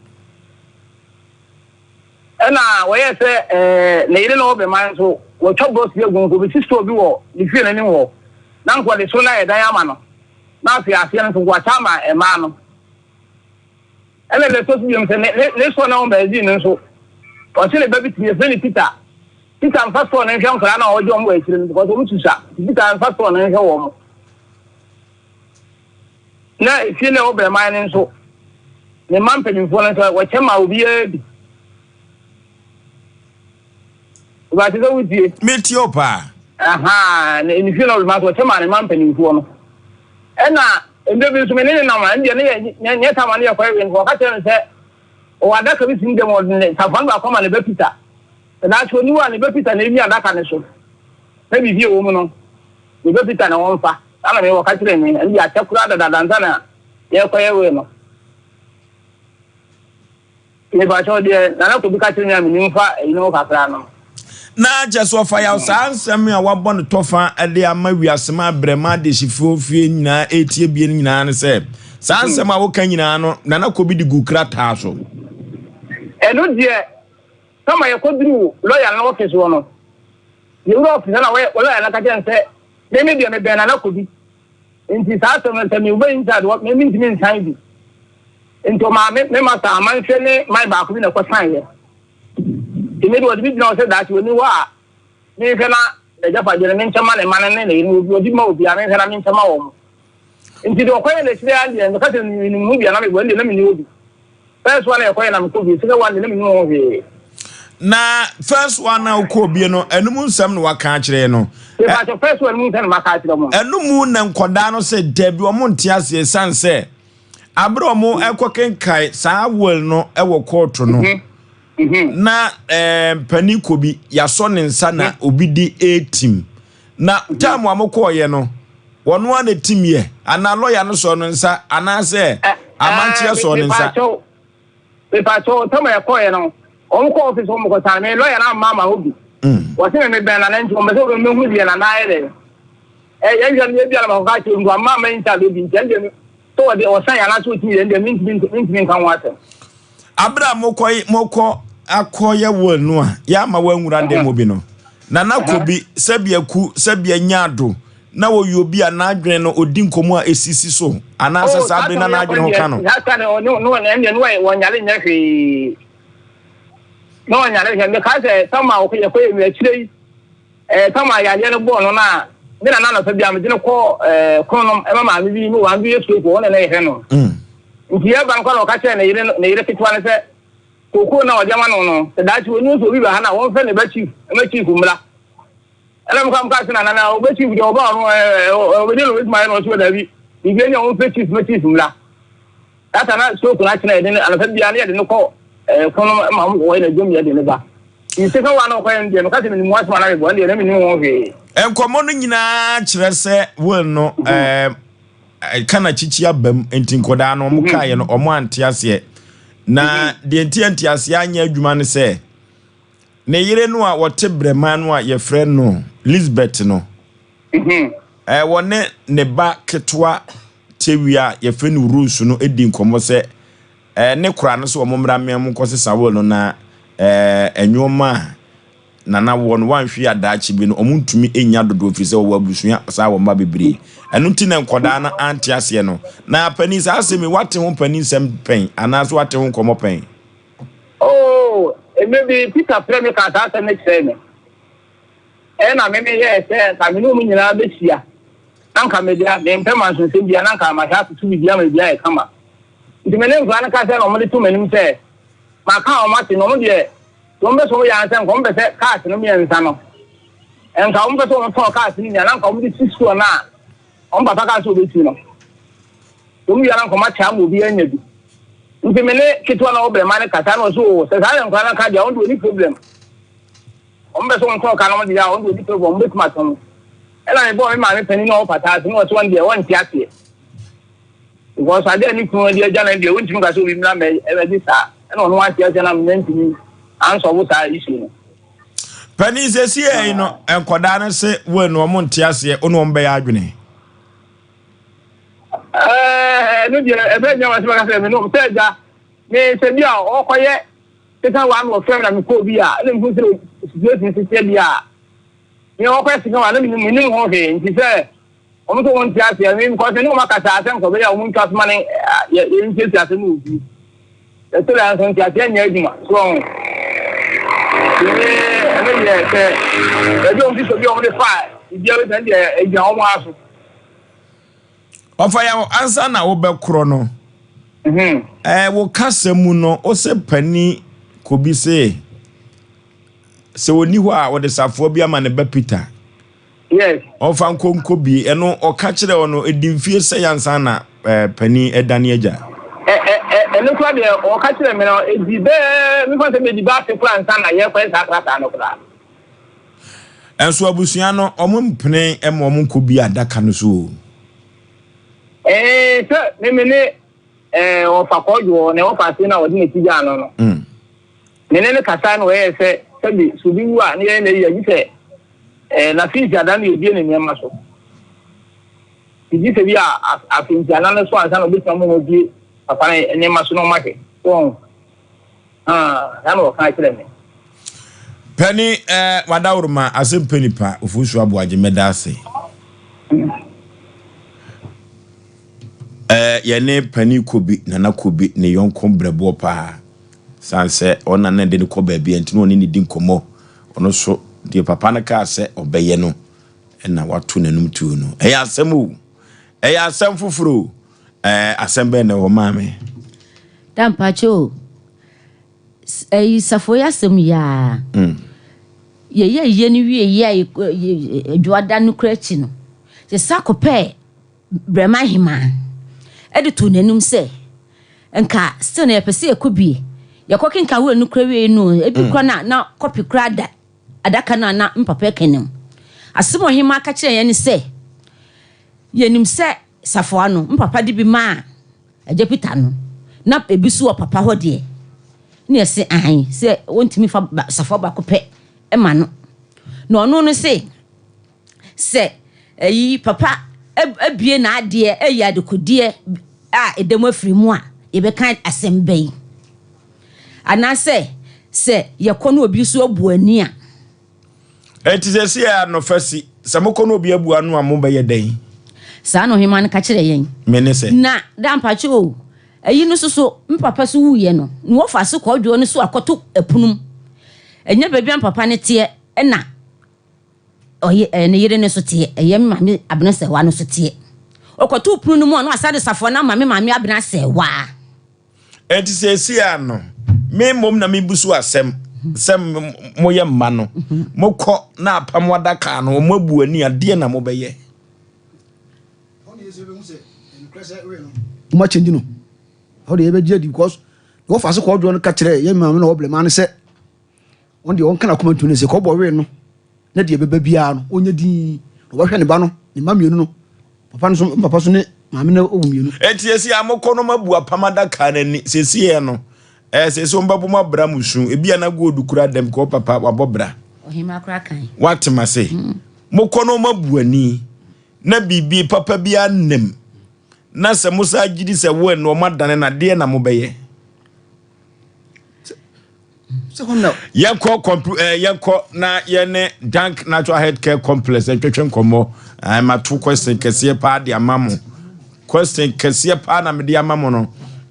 ɛna wɔyɛ sɛ ne yere na ɔbɛma nso wɔtwa bɔs bi agu nko bi sisto bi wɔ ne fie n'anim wɔ na nkɔ de so na yɛ dan ama no na afei aseɛ no nso wɔakyɛ ama ɛmaa no ɛna de to so biom sɛ ne so na wɔn baazi no nso ɔkyɛ ne ba bi tumi efɛ ne Peter mfa store ne nhwɛ nkɔla na ɔgye wɔn wɔ akyire no because wɔn tusa Peter mfa store ne nhwɛ wɔn na efie na ɔbɛma ne nso ne mma mpanyinfoɔ no nso wɔkyɛ ma obiara bi But it's always the Metiopa. Aha, and if you know, Master Taman and Mampany for no. And now, and there is many number, and yet I'm only acquiring for Catherine said, oh, I don't see them on the Savanga come on the Bepita. And that's when you are the Bepita, maybe a that kind of show. Maybe you, woman, the Bepita and one fa. I don't know Catherine, and you are Chapurada than Dana. Yeah, quite well. If I told you, I could be catching them in Infa, you know, Caprano. Na just offer ya sansem a wabɔ no tofa ade ama wiasema brema de shifo fie nyina etie bie nyina ne se sansem a woka nyina no na kobi di gukra taa so eno die kama ye kodru lawyer na office wo no ye office na we lawyer na ka jen se de me me be na kobi nti sansem na me we inside what me ntimi nsan bi nto ma me ma ta man hwe ne my ba ko bi na ko san ye Imedi wadi bi na say that we ni wa ni fe na e jafa jere ni nchama ne manane ne ni obi ma obi a me fe na me nchama wo nti do koye le sire ande no ka se ni mu bia na me wande na me ni obi first one e koye na me ko bi sika wande na me ni wo he na first one na ko bi no enum nsam no waka kire no e ba to first one mu nsam maka kire mo enum na nkoda no se debi o mo ntiase sanse abro mo ekokenkai saa wol no e wo court no na pani kobi ya so ne nsa na obi di team na time amokọ ye no wono ana team ye ana lawyer no so no nsa ana se amanche so ne nsa pe pacho to me ko ye no onko office mo ko sa me lawyer na mama obi wo se me be na nti mo be so me hu die na na ye ye ye bia na ma ka che ngwa mama nta do bi nje to de o san ya na so ti ye nde min kan wa se abra mokọ akoye wonu a ya ma wanwura de mo bi no na kobi sabia nyaado na wo yobi a na adwene no odi nkomo a esisi so ana asasa adwene na adwene ho ka no ya ka no no wonyale nyahwe no wonyale hwe me ka se tama o kye koye mi akire tama ya le no bo no na me na na sabia me de ko kono e ma bi mi wan bi yesu ko wona na hwe no nti ya ban ko no ka che na yire fitwa ne se koko na ojama no dachi wonu so bi ba na won fe ne ba chief mla ele mo kam ka se na o ba chief de o ba no o be no with my no so da bi ibe nya won fe chief mla ata na so ko na chena de na fa bia na de no ko kono ma mo wo na jom ya de ne ba nse ka wa no ko en de no ka se ni mo asma na be bo de na mi ni won fe enkomo no nyina kire se won no kana chichi abam entinkoda no mo ka ye no omo antiase na de ntiase anya adwuma ne se ne yire no a wote brema no a ye frɛ no Elizabeth no wone ne ba ketwa tewia ye frɛ no Rose no edi nkomo se ne kura no so omo mramem ko se sawo no na enwoma na won wanhwe adaachi bi no omuntumi enya dodo ofise wo abusua sa wo ma bebre enu nti na nkoda na antiase no na pani sa asemi wate ho pani sem pen anaso wate ho komo pen oh maybe Peter Premier ka ta ne kire na me ye se ka me no mu nyina be sia anka me dia me mpema so se bia na anka ma sha tu bia ma bia e kama nti me ne nfa na ka se no mo de tu manim se ma ka o ma ti no mo de Sombe so ya nsan ko mbe se card no mi nsa no enka mbe so to card ni na nka mbe sisu na on papa ka so be ti no omu ya na nkoma cha mo bi anya bi nti me ne kitwa na obre ma ne kata no so se sa ya nkwa na ka dia on do ni problem on be so nko ka no dia on do ni problem be kuma ton ela ne bo me ma ne tani no pata so no so on dia won ti ase because ade ni kun dia ja na dia won ti ka so bi na me e be sa na no wan ti ase na me ntimi answer wo sa issue no Penny says here, you know, and Kodana say, when no Montiasia, on by agony. No, dear, a very young as I said, no, said that. May say, yeah, or quiet. Take one more friend and go be and then go through situation. Yeah, you know, question, I don't mean, okay, he said, almost one Tiasia, I mean, because I know Macasa, and for their own cost money in case as a movie. That's the answer to 10 years. So, I don't think be on the fire. If you have a young one, of I answer now over chrono. Will Casamuno or say Penny could be say. So when you are what is a phobia man a bepita. Yes, Of Uncle could be and no or catch it on a diffuse science, Anna Penny Edanieja. And look at the or catch them, it's the bear because they made the back to plan, son, I have that. And so Abusiano, Pene, and Momon could be at that canoe. Sir, name or Facojo, never passing out in a Tijano. Nene Casano, where say, should be one near the year, you say, and I think that you been in your muscle. Did you say, yeah, I think Janana Swan, son of this woman will be a fine name as no market. So, I know, I tell me. Penny, Wadaurma, Asem Mpe Nipa, Osei Aboagye medase. Yene Penny Kobi, Nana Kobi, ne yon kombrebo pa. Sanse, ona ne de ko baabi enti no ni din komo. Ono so de papa na ka se obeye no. Na watu nanum tu no. Eya asem o. Eya asem fufuro. Asem be na wo mame. Dampacho. Safoya asem ya. Ye ni wie ye dwada no krachi no. Se sakope brema hima. Editu nanum se. Enka still na yepese ekobie. Yakokin ka we no krawe no ebi kra na copy kra da adaka na mpapa kenem. Asemo hima ka kire ye ni se. Yenim se safoa no mpapa de bi ma ajepita no. Na ebisu o papa ho de. Ne se an se wontimi fa safoa ba kopɛ ema no. No no se papa abie na ade eya de kodie a edem afiri mu a yebeka asem bɛyi ana se yekono obi so abuani a Etizesi ya no fasi samokono obi abu anu amobeye den sa no hima no ka kire yen mene se na dampache o ayi no so mpapa so wuye no no wofa so kodwo no so akoto apunum enya baabi mpapa ne te na oye ne yire ne so te eyem mame abena se wa no so te okoto punu mu no asade safo na mame abena se wa Etizesi ya no me mom na me busu asem sem moye mma no mokọ na apam wadaka no mo abu ani ade na mo beye Uma change no. How the ever did because no fast called one catcher, young man, no man said. On the one can come to say, Cobo, no. Let the baby on your D. What any banner, the mammy, no. Papa, some person, mammy, no, Etizesi amokono mabu apam adaka na ni sesi no se so mbabu mabra musu ebi ana go dukura dem ko papa wabobra ohima kra kan what ma say mokono mabu ani na bibi papa bia nem na se musa gidi se wo no madane na de na mobeye so now yeko na yene Dank Natural Health Care Complex twetwen komo ma two question kese pa de amamo question kese pa na me de amamo no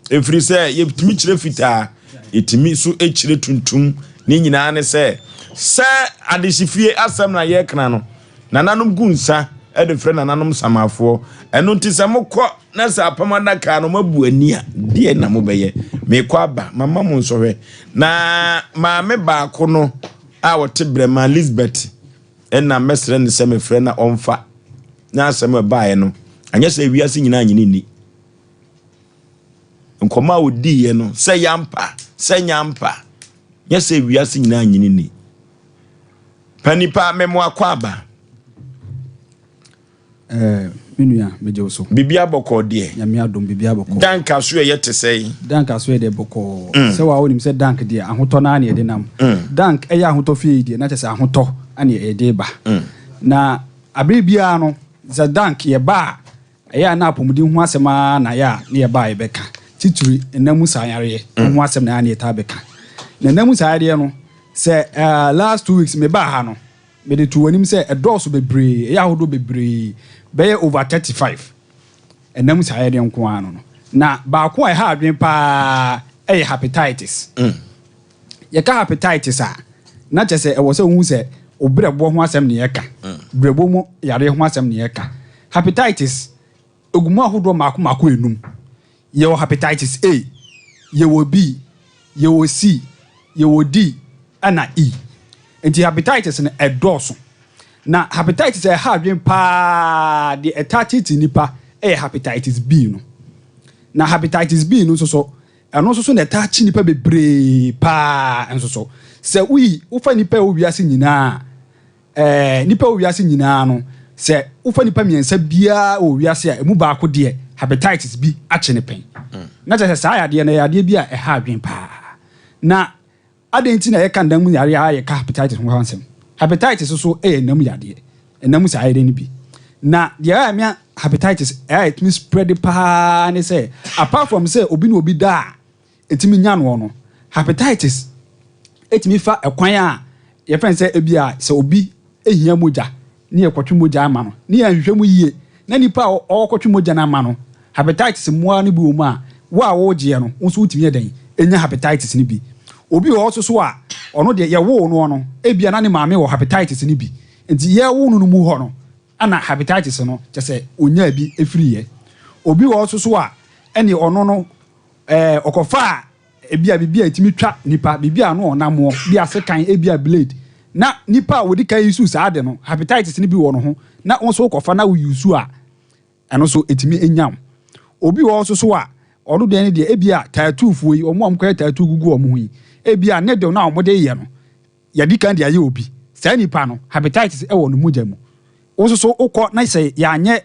efiri se yetimi kire fita etimi so ekire tuntum ni nyina ne se adesifie asem na ye kana no nananom gunsa e de frɛ nananom samafo eno ntise mokɔ na sa apamada ka no mabu ani a de na mobɛyɛ mekɔ aba mama mo nsohwe na maame baako no a wote brema Elizabeth na mesre ne se me frɛ na omfa na asem baaye no anya sɛ wiase nyina nyini ni nkoma odi ye no sɛ yampa sɛ nyampa nya sɛ wiase nyina nyini ni panipa memo akwaba minua meje so bibia bɔkɔ de nyame adom bibia bɔkɔ danka so ye te sɛ danka so ye de bɔkɔ sɛ wa wonim sɛ dank de ahotɔ na ye de nam dank ɛyɛ ahotɔ fie de na kyɛ sɛ ahotɔ ane ye de ba na abrebia no sɛ dank ye ba ɛyɛ na apomudi ho asɛm na ya ne ye ba ye bɛka tituri enamu sayare ho asɛm na ya ne ye ta bɛka na enamu sayare no sɛ last 2 weeks me ba ha no me de to wanim sɛ ɛdɔɔso bebree ɛyɛ ahodo bebree bɛyɛ over 35 ɛnam sayare nko ano no na baako a ɛha adwen pa ɛyɛ hepatitis yɛka hepatitis a na kyɛ sɛ ɛwɔ sɛ wohu sɛ obrɛbɔ ho asɛm ne yɛka brɛbɔ mu yare ho asɛm ne yɛka hepatitis ogumu ahodo mako enum yɛwɔ hepatitis A yɛwɔ B yɛwɔ C yɛwɔ D ana E enti hepatitis no ɛdɔɔso na hepatitis ɛha adwen pa de ɛtati nipa ɛyɛ hepatitis B no na hepatitis B no so ɛno so na ɛtati nipa bebree pa ɛnso so sɛ wofa nipa owiase nyinaa nipa owiase nyinaa no sɛ wofa nipa miɛnsa bia owiase a emu baako de hepatitis B akye ne pen na kyerɛ sɛ saa yadeɛ na yadeɛ bi a ɛha adwen pa na adenti na yɛka ndam yare a yɛka hepatitis ho hansem hepatitis so nam yade nam sa ayere ni bi na deɛ a me hepatitis it means spread pa ne say apart from say obi na obi da etimi nya no no hepatitis etimi fa ekwan a ye fen say ebi a sɛ obi ehia mogya ne yɛkɔtwe mogya ama no ne yɛhwehwɛ mu yie na nipa ɔkɔtwe mogya na ama no hepatitis moa ne bi wo mu a wo a wo gye no nso utimi yɛ den enya hepatitis ni bi obi wɔ so a ɔno de yɛwo no ebia na ne maame wɔ hepatitis ni bi enti yɛwo no mu hɔ no ana hepatitis no kyɛ sɛ onya bi efiri yɛ obi wɔ so a ɛne ɔno no ɔkɔfa ebia bibia etimi twa nipa bibia no ɔnamo bi asekan ebia blade na nipa a wodi kan yusu saa de no hepatitis ni bi wɔ no ho na ɔnso kɔfa na wo yusu a ɛno so etimi enyam obi wɔ so a ɔno de ne de ebia tattoo fuo yi ɔmo amkɔ tattoo gugu ɔmo ho yi ebia ne de na ɔmo de yɛ no yɛdi kan de ayɛ obi saa nipa no hepatitis ɛwɔ no mogya mu wo so ukɔ na sɛ yanyɛ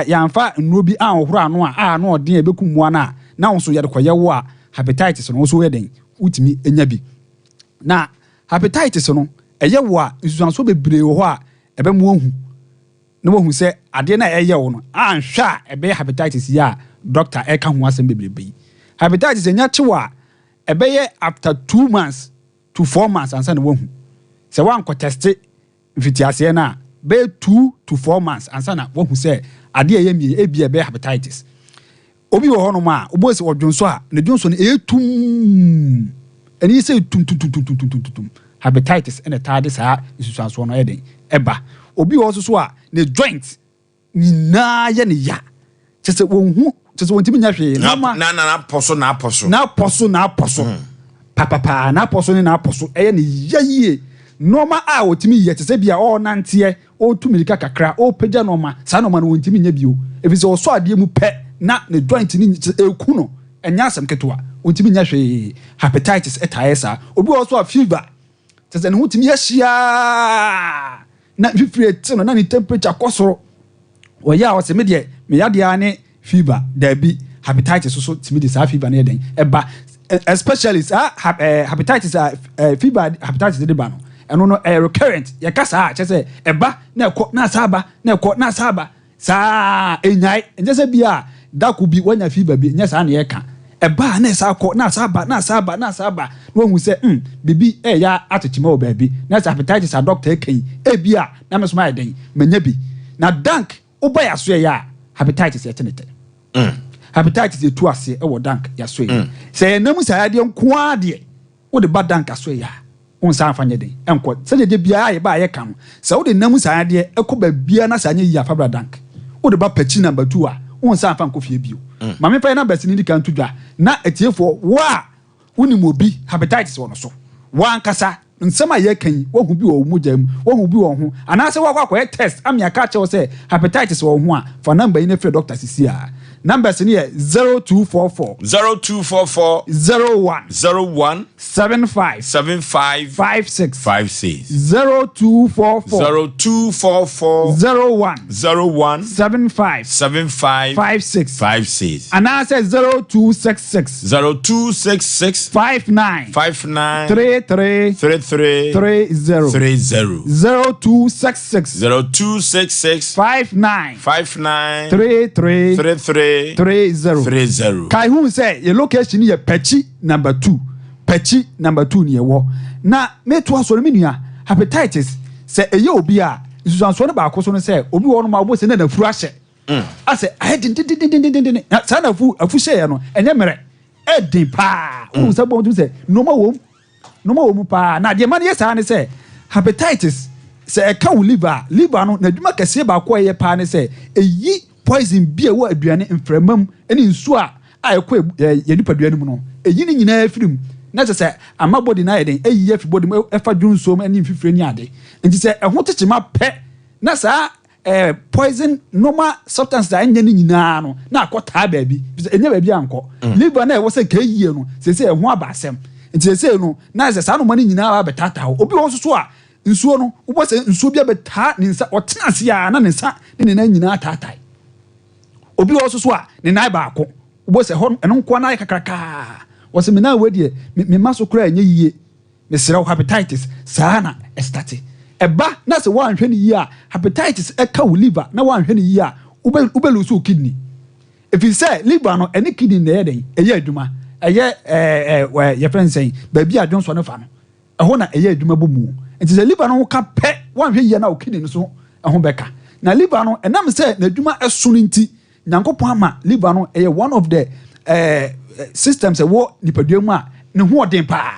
yamfa nnuro bi a ohoro ano a na ɔden ebekum mu ana na wo so yɛde kɔyɛ wo a hepatitis no wo so yɛ den utimi enya bi na hepatitis no ɛyɛ wo a nsusanso bebree wɔ hɔ a ɛbɛmo ohu na wo hu sɛ ade na ɛyɛ wo no anhwɛ a ɛbɛyɛ hepatitis ya doctor ɛka ho asɛm bebree hepatitis enya kyewa ɛbɛyɛ after 2 months to 4 months ansa na wo hu sɛ wankɔ test mfitiaseɛ na be 2 to 4 months ansa na wo hu sɛ ade ɛyɛ mie ebia ɛbɛyɛ hepatitis obi wɔ hɔ no ma obo sɛ ɔdwonso a ne dwonso no etum ɛni sɛ tum hepatitis ɛna taade saa nsusuanso no ɛyɛ den ɛba obi wɔ so a ne joint nyinaa yɛ ne ya kyɛ sɛ wɔn hu kyɛ sɛ wɔn timi nya hwee na poso papa na poso ɛyɛ ne ya yie normal a wɔtimi yɛ kyɛ sɛ bia ɔnanteɛ ɔtumilika kakra ɔpagya normal saa normal no wɔn timi nya bio ebi sɛ ɔsɔ adeɛ mu pɛ na ne joint ni eku no ɛnya asɛm ketewa wɔn timi nya hwee hepatitis ɛtaeɛ saa obi wɔ so a fever kyɛ sɛ ne ho timi ahyia na fifiri eti no na ne temperature kɔ soro wɔyɛ a ɔsɛ me deɛ me yadeɛ ne fever dabi hepatitis so timi de saa fever ne yɛ den ɛba especially hepatitis fever hepatitis de ba no ɛno no recurrent yɛka saa kyɛ sɛ ɛba na ɛkɔ na asaba na ɛkɔ na asaba saa enyai ɛnyɛ sɛ bia dako bi wanya fever bi nyɛ saa na yɛka ɛba na ɛsa akɔ na asaba na wɔhu sɛ bibi ɛyɛ atechima wɔ baabi na sɛ hepatitis a doctor ɛka yi ebia na me so ma yɛ den manya bi na dank woba yɛ aso yɛ a hepatitis yɛtenetɛ hepatitis etu ase ɛwɔ dank yaso yɛ sɛ ɛnam saa yadeɛ nko adeɛ wode ba dank aso yɛ a onsa afa nyɛ den ɛnkɔ sɛ de bia ayɛ ba ayɛ ka no sɛ wode nam saa yadeɛ ɛkɔ ba bia na saa nyɛ yi afa bra dank wode ba pachi number 2 a onsa afa nkɔ fie bio mame fa na bɛsi ni kan to dwa na etiefo wo a wonim obi hepatitis wɔ no so wankasa nsema ye kan wo hu bi wo mu jam wo hu bi wo ho anase wo akwa test am ya ka che say hepatitis wo ho a for number yi na free doctor sisi a numbers ni 0244 01 75 56 0244 01 75 56 anase 0266 59 33 0266 59 30 kai hu say your location ye Pechi number 2 ni ewo na meto aso me nua hepatitis say eye obi a isusanso ne ba akoso no say obi wo no ma obo se na furu ahye ase din sa na afu hye no enye mere edin pa wo se bo say no ma wo pa na de man ye sa ne say hepatitis say e ka wo liver no na dwuma kese ba ko ye pa ne say eyi poison bi ewo aduane mframam eni nsu a ekọ ye nipa aduane mu no eyi ni nyina afirim na se amabody na yeden eyi afi body efa dwunso eni mfifire ni ade nti se eho tetema pe na sa poison normal substance da enya ni nyina no na akota baabi enya baabi anko liver na ewo se ka yie no se eho abasem nti se no na se sa no mani nyina ba betata obi won so a nsuo no wo se nsuo bi abeta ni nsa otena se a na ne nsa ne na nyina tatai obi also so a ne nai ba ko wo se ho eno nko na kakraka wo se me na we me maso kura anya yie me sira hepatitis saa na estati eba na se wan hwe ne yie a hepatitis e ka wo liver na wan hwe ne yie a ube lose wo kidney if you say liver no any kidney na yeden eye aduma eye your friend saying baby adwon so no fa no eho na eye aduma bomu enti se liver no ka pe wan hwe yie na wo kidney no so eho beka na liver no enam se na aduma eso no nti nyankopon ama liver no one of the systems wo nipadua mu a ne ho odin pa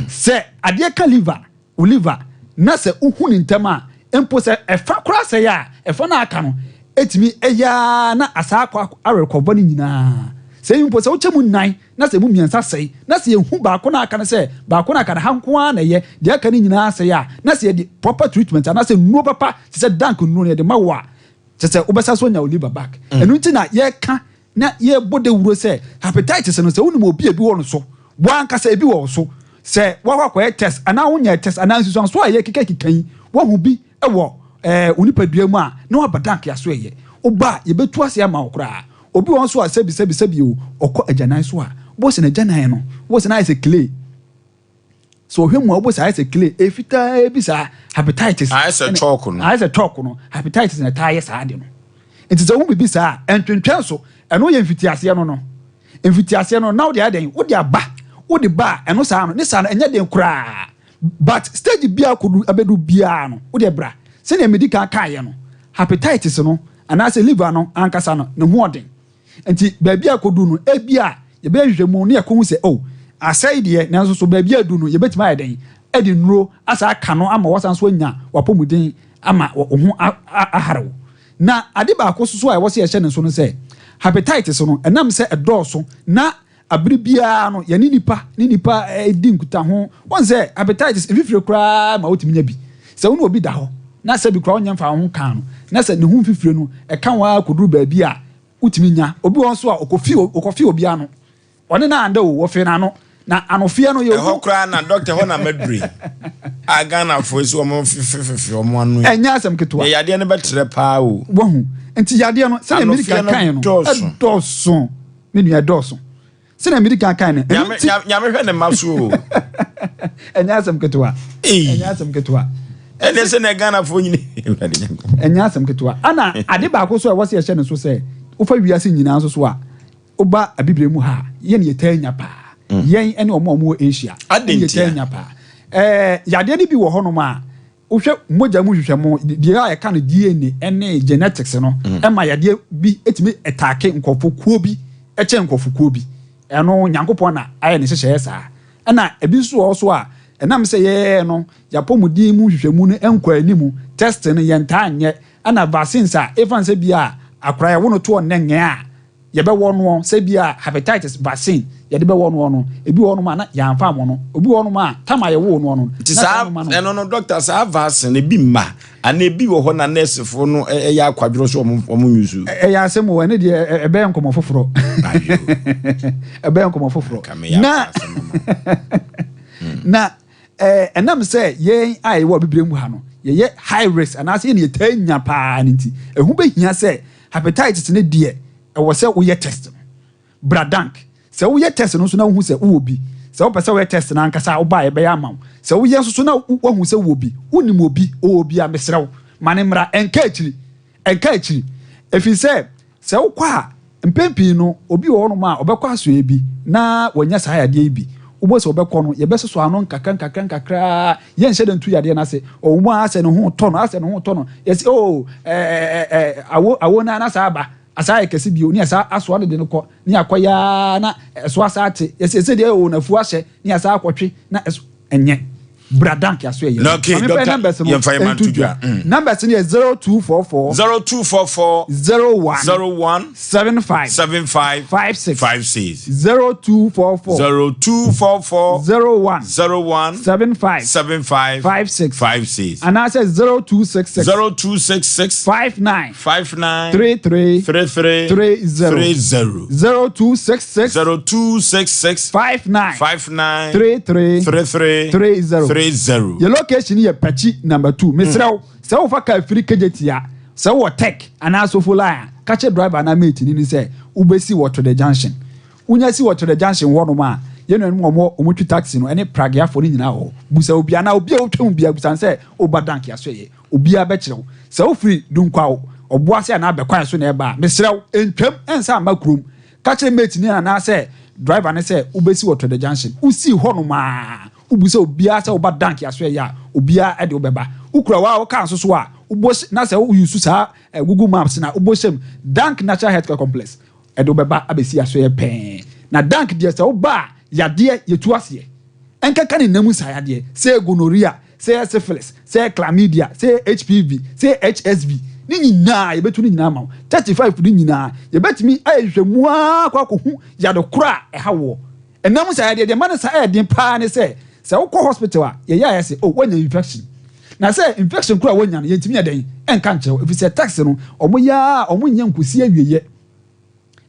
se ade ka liver na se uhu ni ntem a empo se efa kura se ya efa na aka no etimi eya na asakwa arekobo ni nyina se empo se uchemu nan na se mu miensa sei na se ehu ba ko na aka ne se ba ko na aka hanko a na ye de aka ni nyina se ya na se de proper treatment na se nuo papa se dank nuo ne de mawa se obesa so nya liver back enu nti na ye ka na ye bode wuro se hepatitis no se wonu obi ebi wo no so bo anka se ebi wo so se wa test ana wonya test ana nsusu so ye kikan wo hu bi ewo unipadua mu a na wa badank ya so ye oba ye betu ase ama okra obi won so a sebi o okọ ajanan so a bo se na ajanan no wo se na ise clay so hwemu obo se ise clay efita ebisa hepatitis ise talk no hepatitis na taye saade no enti so wo bi sa entwentwen so eno ye mfitiase no na wo de aden wo de aba wo de ba eno sa no ne sa no enya den kura but stage bia kodu abedu bia no wo de bra se na medical kaye no hepatitis no anase liver no ankasa no ne ho odin enti ba bia kodu no e bia ye be hwehwemu ne yakon se asai de nanso so ba bia du no ye betima aden edi nuro asa aka no ama wasan so anya wapomuden ama wo ho aharaw na ade ba ko so a wo se ye hye ne so no se hepatitis no enam se edoso na abribia no ye ni nipa edi nkuta ho won se hepatitis ififire kura ma wotiminya bi se wo no obi da ho na se bi kura onye mfa ho kan no na se ne hu fifire no e kan wa koduru ba bia wotiminya obi won so a okofi obi ano one na anda wo fe na no na anofia no ye ho kura na doctor ho na medbury agana fo esi o fifi o mo anu enya asem ketwa yade ne betre pa o wo hu enti yade no se na medical kan no doso me nua doso se na medical kan no nyame hwe ne maso o enya asem ketwa ene se na gana fo nyine enya asem ketwa ana ade ba ko so a wo se ye ne so se wo fa wiase nyina so a oba abibre mu ha ye ne yetanya pa yen ene omo Asia yetanya pa yade ne bi wo hono ma wohwe moja mu hwehwemo de ya ka no DNA ene genetics no ema yade bi etimi etake nkofokuo bi eche nkofokuo bi eno nyankopon na aye ne hyehye saa na ebi so so a enam se ye no yapomudi mu hwehwemu no enkwa animu test no yenta anye ana vaccines a efan se bia akora ye wono to onenye a ye be wono se bia hepatitis vaccine yɛde bɛ wɔ no ebi wɔ no ma na yɛamfa mo no obi wɔ no ma tama yɛ wo no ti sa no doctor sa vaccine ebi ma ana ebi wɔ hɔ na nurse fo no ɛyɛ akwadworo so ɔmo nyusu ɛyɛ asɛm wɔ ne deɛ ɛbɛyɛ nkɔmɔ foforɔ ɛbɛyɛ nkɔmɔ foforɔ na ɛnam sɛ yɛn a yɛwɔ bibire mu ha no yɛyɛ high risk anaasɛ yɛn yɛ nya paa ne nti ɛho bɛhia sɛ hepatitis ne deɛ ɛwɔ sɛ woyɛ test no bradank sɛ woyɛ test no so na wohu sɛ wowɔ bi sɛ wopɛ sɛ woyɛ test na ankasa wobaa yɛbɛyɛ ama wo sɛ woyɛ nso so na woahu sɛ wowɔ bi wonim obi ɔwɔ bi a mesrɛ wo ma ne mmara ɛnka akyiri ɛfiri sɛ wokɔ a mpɛmpii no obi wɔ hɔnom a ɔbɛkɔ asoɛ bi na wanya saa yadeɛ bi wobɔ sɛ wobɛkɔ no yɛbɛsoso ano nkakra yɛnhyɛ dɛ ntu yadeɛ no ase ɔwɔ mu a asɛ ne ho tɔ no yɛsɛ awo na saa aba asa yɛkɛse bio ne asa asoa no de no kɔ ne akɔyaa na ɛso asa ate yɛsɛ deɛ ɛwɔ nafu ahyɛ ne asa akɔtwe na ɛnyɛ bradank aso yɛ okay doctor yɛmfa yɛma ntudwa numbers ne yɛ 0244 01 75 56 0244 01 75 56 anaasɛ 0266 59 33 30 0266 59 33 30 your location here Pachi number 2 Mr. Sɛ wo fa ka free kejetia sɛ wo tech ana so follow catch driver na mate ni sɛ ubesi wo to the junction unya si wo to the junction wo ma ye no mo omotwi taxi no ene pragya for ni nyina ho busa obi ana obi a wotwem bia busa sɛ obadank ya so ye obi a be kyerɛw sɛ wo free dunkwa oboa sɛ na abekwan so na eba mesrɛw entwam ensa makrom catch mate ni ana sɛ driver ne sɛ ubesi wo to the junction usi ho no ma ubuse obia sɛ oba dank aso ya obia ede obeba ukura wa wo kan so a ubo na sɛ wo use saa Google Maps na ubo shem dank natural health care complex ede obeba abesi aso ye pen na dank de sɛ oba yade yetu ase enkaka ne namu sa yade sɛ gonorrhea sɛ syphilis sɛ chlamydia sɛ HPV sɛ HSV ni nyina yebetu ni nyina ma 35 ni nyina yebetimi ayehwemu akwakohu yade kora ɛhawo enam sa yade de man sa ayede pa ne sɛ sɛ wokɔ hospital a yɛyɛ ayɛ sɛ wanya infection na sɛ infection kura wanya no yɛntimi yɛdɛn ɛnka nkyerɛw ɛfiri sɛ tax no ɔmo nya nkosi awieyɛ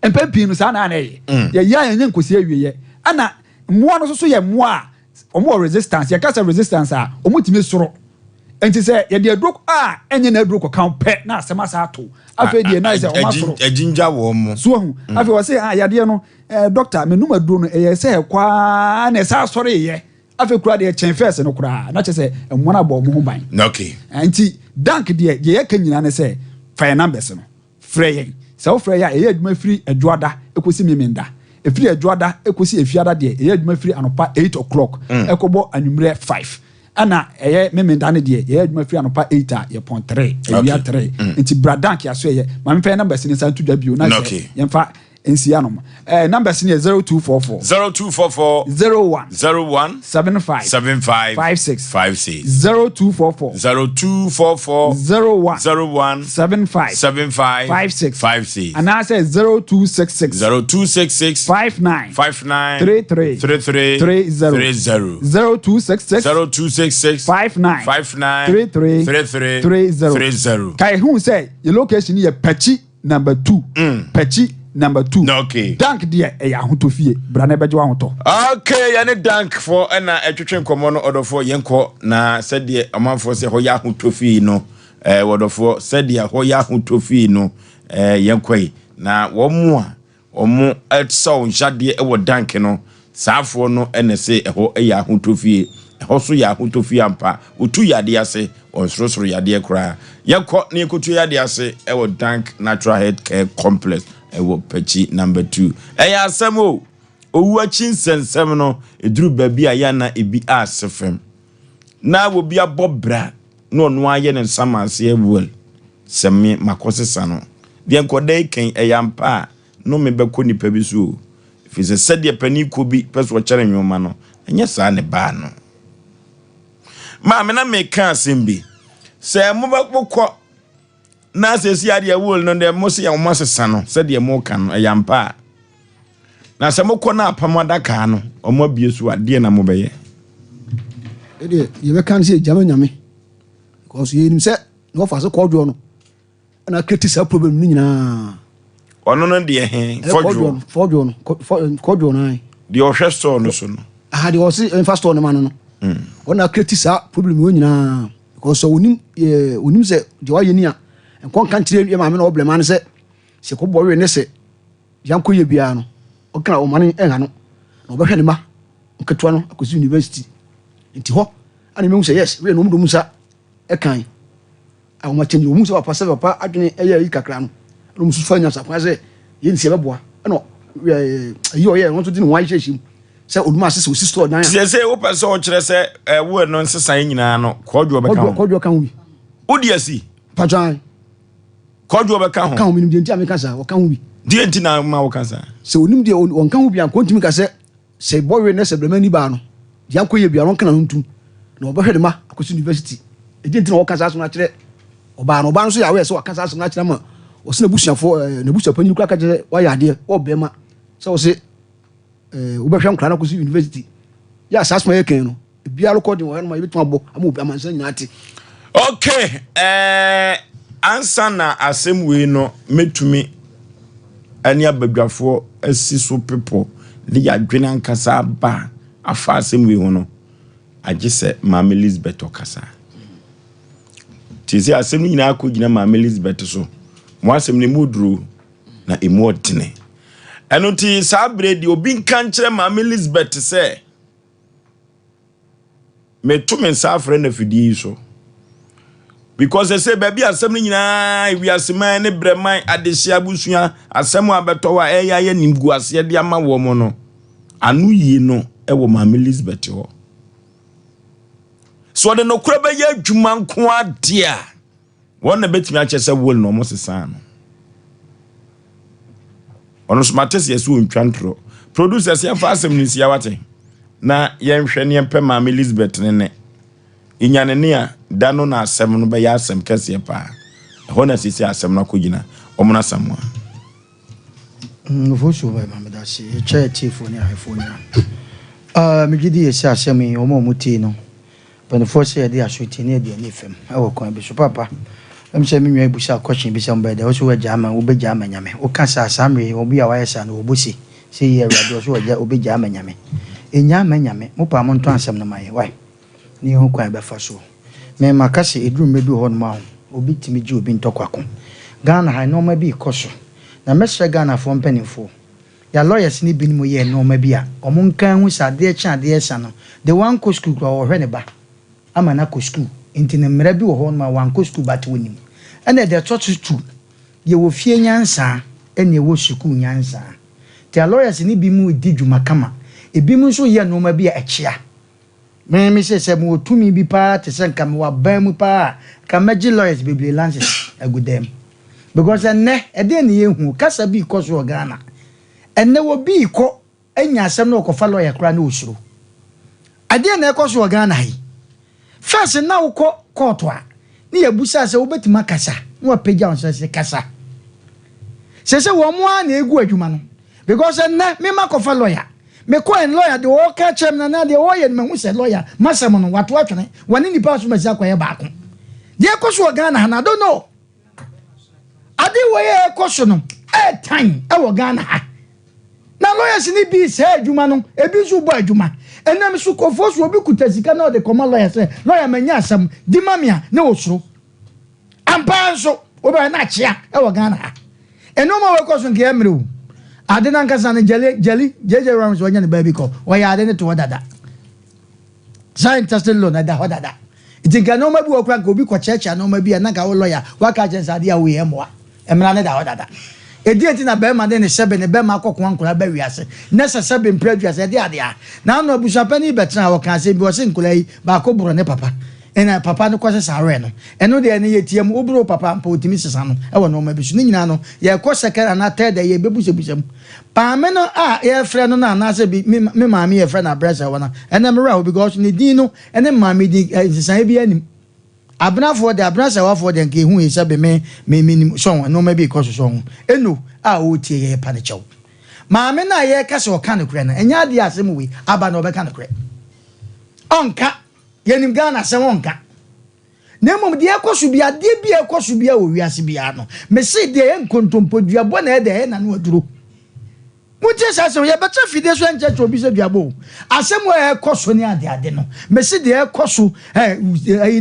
mpɛmpii no saa na ɛyɛ yɛyɛ nya nkosi awieyɛ ana mmoa no so yɛ mmoa a ɔmo wɔ resistance yɛka sɛ resistance a ɔmo tumi soro enti sɛ yɛde aduro a ɛnyɛ na aduro kɔka pɛ na asɛm asa ato afei deɛ na sɛ ɔmo asoro aginja wɔ mo so hu afei wɔ sɛ yadeɛ no doctor menum aduro no ɛyɛ sɛ kwa na ɛsa asɔre yɛ afi kura de chen first no kura na che se emwana abo mo ho ban okay anti dank de ye ka nyina ne se fire numbers no frɛ yen se wo frɛ ya ye adwuma firi adwoada ekosi memenda efiri adwoada ekosi efiada de ye adwuma firi anopa 8 o'clock ekobo anwumre 5 ana eye memenda ne de ye adwuma firi anopa 8 a ye point 3 ewia 3 nti bradank ya so ye ma mfɛ numbers ne san tudwa bio na se yemfa Ensianum. Numbers in 0244 01 75 56 0244 01 75 56 and I say 0266 59 33 30 0266 59 33 30 Kai who say your location here Pachi number 2 Pachi number 2 okay dank dia e ya hotofie bra na beje wa hoto okay ya ne dank for na etwetwe nkomo no odofo yenko na sede amanfo se ho ya hotofie no wodofo sede ho ya hotofie no yenkoi na wo mu etso nhade e wo dank no saafo no ene se ho ya hotofie ho so ya hotofie ampa otu yade ase onsorosoro yade kra yenko ne kotu yade ase e wo dank natural health care complex ewo Pachi number 2 eya asem owu achi nsensem no eduru baby aya na ebi asefem na wo bia bobra no no aye ne nsamase ewol semi makosesa no de enkodai ken eyampa no mebekɔ nipa bi so fi se sede pani ko bi peso kyere nwoma no enye saa ne ba no ma me na me ka asem bi se mo bakɔ na sesi ade wol no de mo se ya mo sesa no se de mo kan no yampa na sɛ mokɔ na apam adaka no ɔmo abie so adeɛ na mobɛyɛ ede yɛbɛka no sɛ gyama nyame because yɛnim sɛ na ɔfa so kɔdwoɔ no ana kreti saa problem no nyinaa ɔno no deɛ he kɔdwoɔ no deɛ ɔhwɛ store no so no deɛ ɔse ɛmfa store no ma no no ɔna kreti saa problem wɔ nyinaa because onim sɛ deɛ wayɛ ni a nkɔnka nkyerɛ yɛ maame na ɔblɛma no sɛ kɔbɔwe ne sɛ yankɔ yɛ biara no ɔkra ɔmane ɛha no na ɔbɛhwɛ ne ma nketewa no akɔsi university nti hɔ ana mehu sɛ yes wei na ɔmdɔ mu sa ɛkan a ɔmakyɛnyi ɔmu sɛ papa adwene ɛyɛ yi kakra no na ɔmu sufa nya sakwa sɛ yɛnsi ɛbɛboa ɛna ayi ɔyɛ ɛno nso de ne ho ahyɛhyɛ mu sɛ ɔduma asesɛ ɔsi store dan sɛ wopɛ sɛ ɔkyerɛ sɛ wo no nsesan nyinaa no kɔdwo bɛka ka ho bi wodi asi patwan kɔdwo bɛka ho ka ho menim deɛ nti a meka saa ɔka ho bi deɛ nti na ma woka saa sɛ onim deɛ ɔnka ho bi a nkɔntumi ka sɛ bɔwe ne sɛ brɛmani baa no deɛ ankɔ yɛ bia no ɔnkana no ntum na ɔbɛhwɛ de ma akɔsi university ɛdi nti na wɔka saa so no akyerɛ ɔbaa no ɔbaa no so yɛ awɛ sɛ wɔka saa so no akyerɛ ma ɔse n'abusuafoɔ n'abusuafoɔ nyini kora ka kyerɛ wɔayɛ adeɛ wɔbɛma sɛ ɔse wobɛhwɛ nkora no akɔsi university yɛ asase ma yɛ kan no biara kɔ de wɔ hɔ no ma yɛbɛtumi abɔ ama obi amansa nyinaa te okay ansa na asɛm wei no metumi ani abadwafoɔ asi so pepo de yɛadwene ankasa ba afa asɛm wei ho no agye sɛ Maame Elizabeth ɔkasa tisi asɛm no nyinaa akɔ gyina Maame Elizabeth so mo asɛm ne mu duro na emu ɔtene ɛno ti saa bere di obi nka nkyerɛ Maame Elizabeth sɛ meto me nsa afrɛ na fidie so because they say baby asɛm no nyinaa wi asɛman ne breman adehyia busua asɛm abɛtɔ wa ɛyɛ yɛ nimgu asɛ de ama wɔ mo no anu yie no ɛwɔ Maame Elizabeth hɔ so de no kura bɛyɛ adwuma nko ade a wɔn na betumi akyɛ sɛ wol no mo sesa no ɔno so mates yɛ so ntwa ntro producers yɛ fa asɛm no sia wate na yɛnhwɛ ne yɛmpɛ Maame Elizabeth ne inyanene a dano na asɛm no bɛyɛ asɛm kɛseɛ paa ɛhɔ na sisi asɛm no akɔgyina ɔmo na samoa Oforisuo ba Maame Dashi che chiefo ni ahefo ni megidi yesi asɛm yi ɔmo tie no panefo se yɛde asɔti ne de ani fam ɛwɔ kwan bi so papa ɛmsɛ me nwa busa question bi sɛ mbɛ de wo so wagya ama wo begya ama nyame wo ka sa asamre obi a wayɛ sa no wo bosi se yɛ awurade wo so wagya obegya ama nyame enya ama nyame mo pa mo nto asɛm no maye why ni ho kwan bɛfa so me makase eduru mebi hɔ no ma ho obi timi gye obi ntɔkwako Ghana ha no ma bi koso na mesre Ghana fo mpanimfo ya lawyers ni bi ni mo ye no ma bi a omo nkan hu sade kya ade ɛsa no the one ko school ko hwɛ ne ba ama na ko school nti ne mmara bi wɔ hɔ no ma one ko school bat wonim ɛna de tɔto tu ye wo fie nyansa ɛna wo school nyansa ti lawyers ni bi mu di dwuma kama ebi mu nso ye no ma bi a ɛkyea me se mo tumi bi pa te se nka me wa ban mu pa ka magi lawyers bibli lances agudem because enne ede ne yehu kasa bi ko so Ghana enne wo bi ko anya asem na okofa lawyer kra na osuro ade na ko so Ghana hi first na wo ko court a ne yabusa se wo betima kasa na wo pagya on se kasa se wo mo a na egu adwuma no because enne me makofa lawyer me ko en lawyer de wo ka chem na de wo ye me hu se lawyer masem no wato atwene wani nipa so masi akoye baako de ekoso Ghana na don't know ade wo ye ekoso no time e wo Ghana ha na lawyers ni bi se adwuma no ebi so bo adwuma enam so kofo so obi kutasika na de koma lawyer se lawyer manya asem di mamia na osuro ampa so obi na chia e wo Ghana ha eno ma we koso nke emre ade na nkasa ne jeli jeje rams wanya ne baby ko wa ya ade ne to dada scientist lo na da ho dada itinga no ma bi okra ko bi ko cheche no ma bi na ga wo lawyer wa ka je sade ya we emoa emra ne da ho dada edi enti na be ma de ne sebe ne be ma akoko ankora ba wiase na sebe mpradwiase de ade a na no abusapani betra wo ka se bi wo se nkola yi ba ko buro ne papa ena papa no kwase sare no eno de ne yetiem oburo papa mpa otimi sesa no e wo no ma bi so ni nyina no ye ko sekara na ted ye bebusebusem pa me no a ye frɛ no na na se bi me maame ye frɛ na brasa wona ena me ra because ni din no ene maame di sesa bi anim abnafo de abrasa wafo de nke hu yesa be me so no ma bi ko so eno a o tie ye pa ne chew maame na ye ka se o ka ne kure na enya de asem we aba na obeka ne kure onka yenim Ghana asem onka na mom de ekosu bia de bia ekosu bia wo wiase bia no me se de enkontompodua bo na e de na no aduro mutie asem ye beta fide so enche obi se duabo asem we ekosu ni ade no me se de ekosu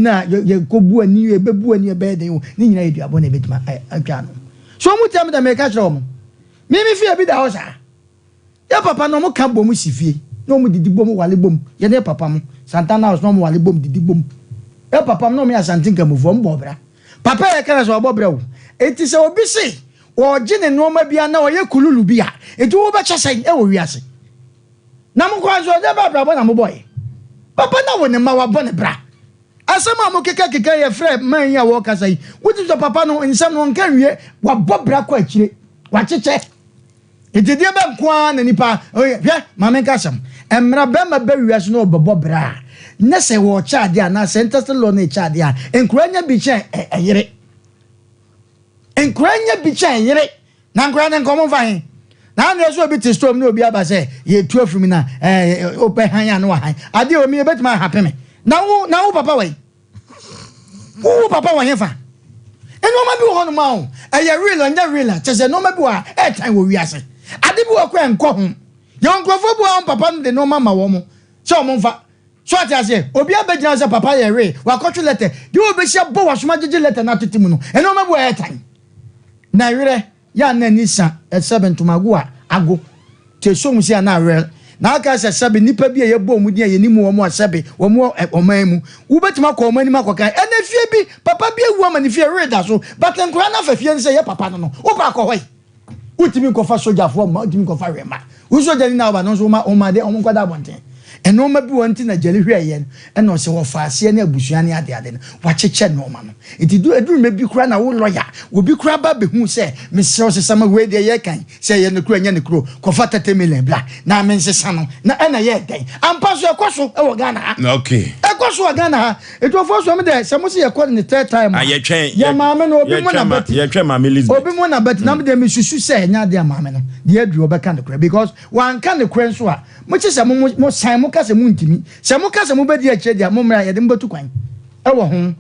na ye kobu ani ye bebu ani e be de ni nyina ye duabo na betima atwa no so mutie me da me ka kire omo mimi fie bi da ho sa ya papa no mo ka bom si fie no mo didi bom wale bom ye ne papa mo Santana House no mo wale bom didi bom ya papa no me asantinka mo vom bobra papa ye kana so bobra wo enti se obi si o gine no ma bia na o ye kululu bia enti wo be chese e wo wiase na mo kwa so de ba bra bo na mo boy papa na wo ne ma wa bo ne bra asema mo keka ye frɛ man ya wo kasa yi wuti so papa no nsam no nka wie wa bobra kwa akire wa cheche enti de ba nkoa na nipa hwɛ ma men ka sam emra ba ma ba wiase no bobɔ bra na se wo cha de ana sentence law na cha de a enkuranya bi chen eyere enkuranya bi chen yere na nkuranya nkomo fa hin na na so bi ti storm na obi aba se ye tu afumi na open han ya no han ade o mi e betima happen me na wo papa wai wo papa wa hefa eno ma bi wo no ma o eye real anya real chese no ma bi wa e tan wo wiase ade bi wo kwa enko ho yon krofo bu on papa no de no ma ma wo mo se o mo mfa so atiase obi abegina se papa ye re wa kotwe letter de obi hye bo wa soma gege letter na tetimu no eno ma bi wa e tan na were ya na nisa e 7 tumago ago te so mu se na real na aka se sebe nipa bi ye bo mu dia ye nimu wo mo sebe wo mo oman mu wo betima ko oman ni makokan ene fie bi papa bi ewu ama ni fie reda so but nkura na fa fie nse ye papa no wo ba ko hoi utimi ko fa soja fo ma utimi ko fa rema wo soja ni na ba no so o ma de o mo kwada bonten eno ma bi wonti na jeli hwe ye eno se wo fa ase na abusua ni ade no wa cheche no ma no enti du eduru me bi kura na wo lawyer wo bi kura ba be hu se me se o se sama we de ye kan se ye ne kura nya ne kuro ko fa 30 million bla na me se sa no na ena ye den ampa so ekoso e wo Ghana okay ekoso wo Ghana eto fo so me de se mo se ye ko ne third time ye twen ye ma me no obi mo na bet ye twen ma me Elizabeth obi mo na bet na me de me susu se nya de ma me no de aduru obeka ne kura because wan kan ne kura so a mo che se mo san mo kase mu ntimi se mo kase mo bedi ache dia mo mra ye de mbatu kwan e wo ho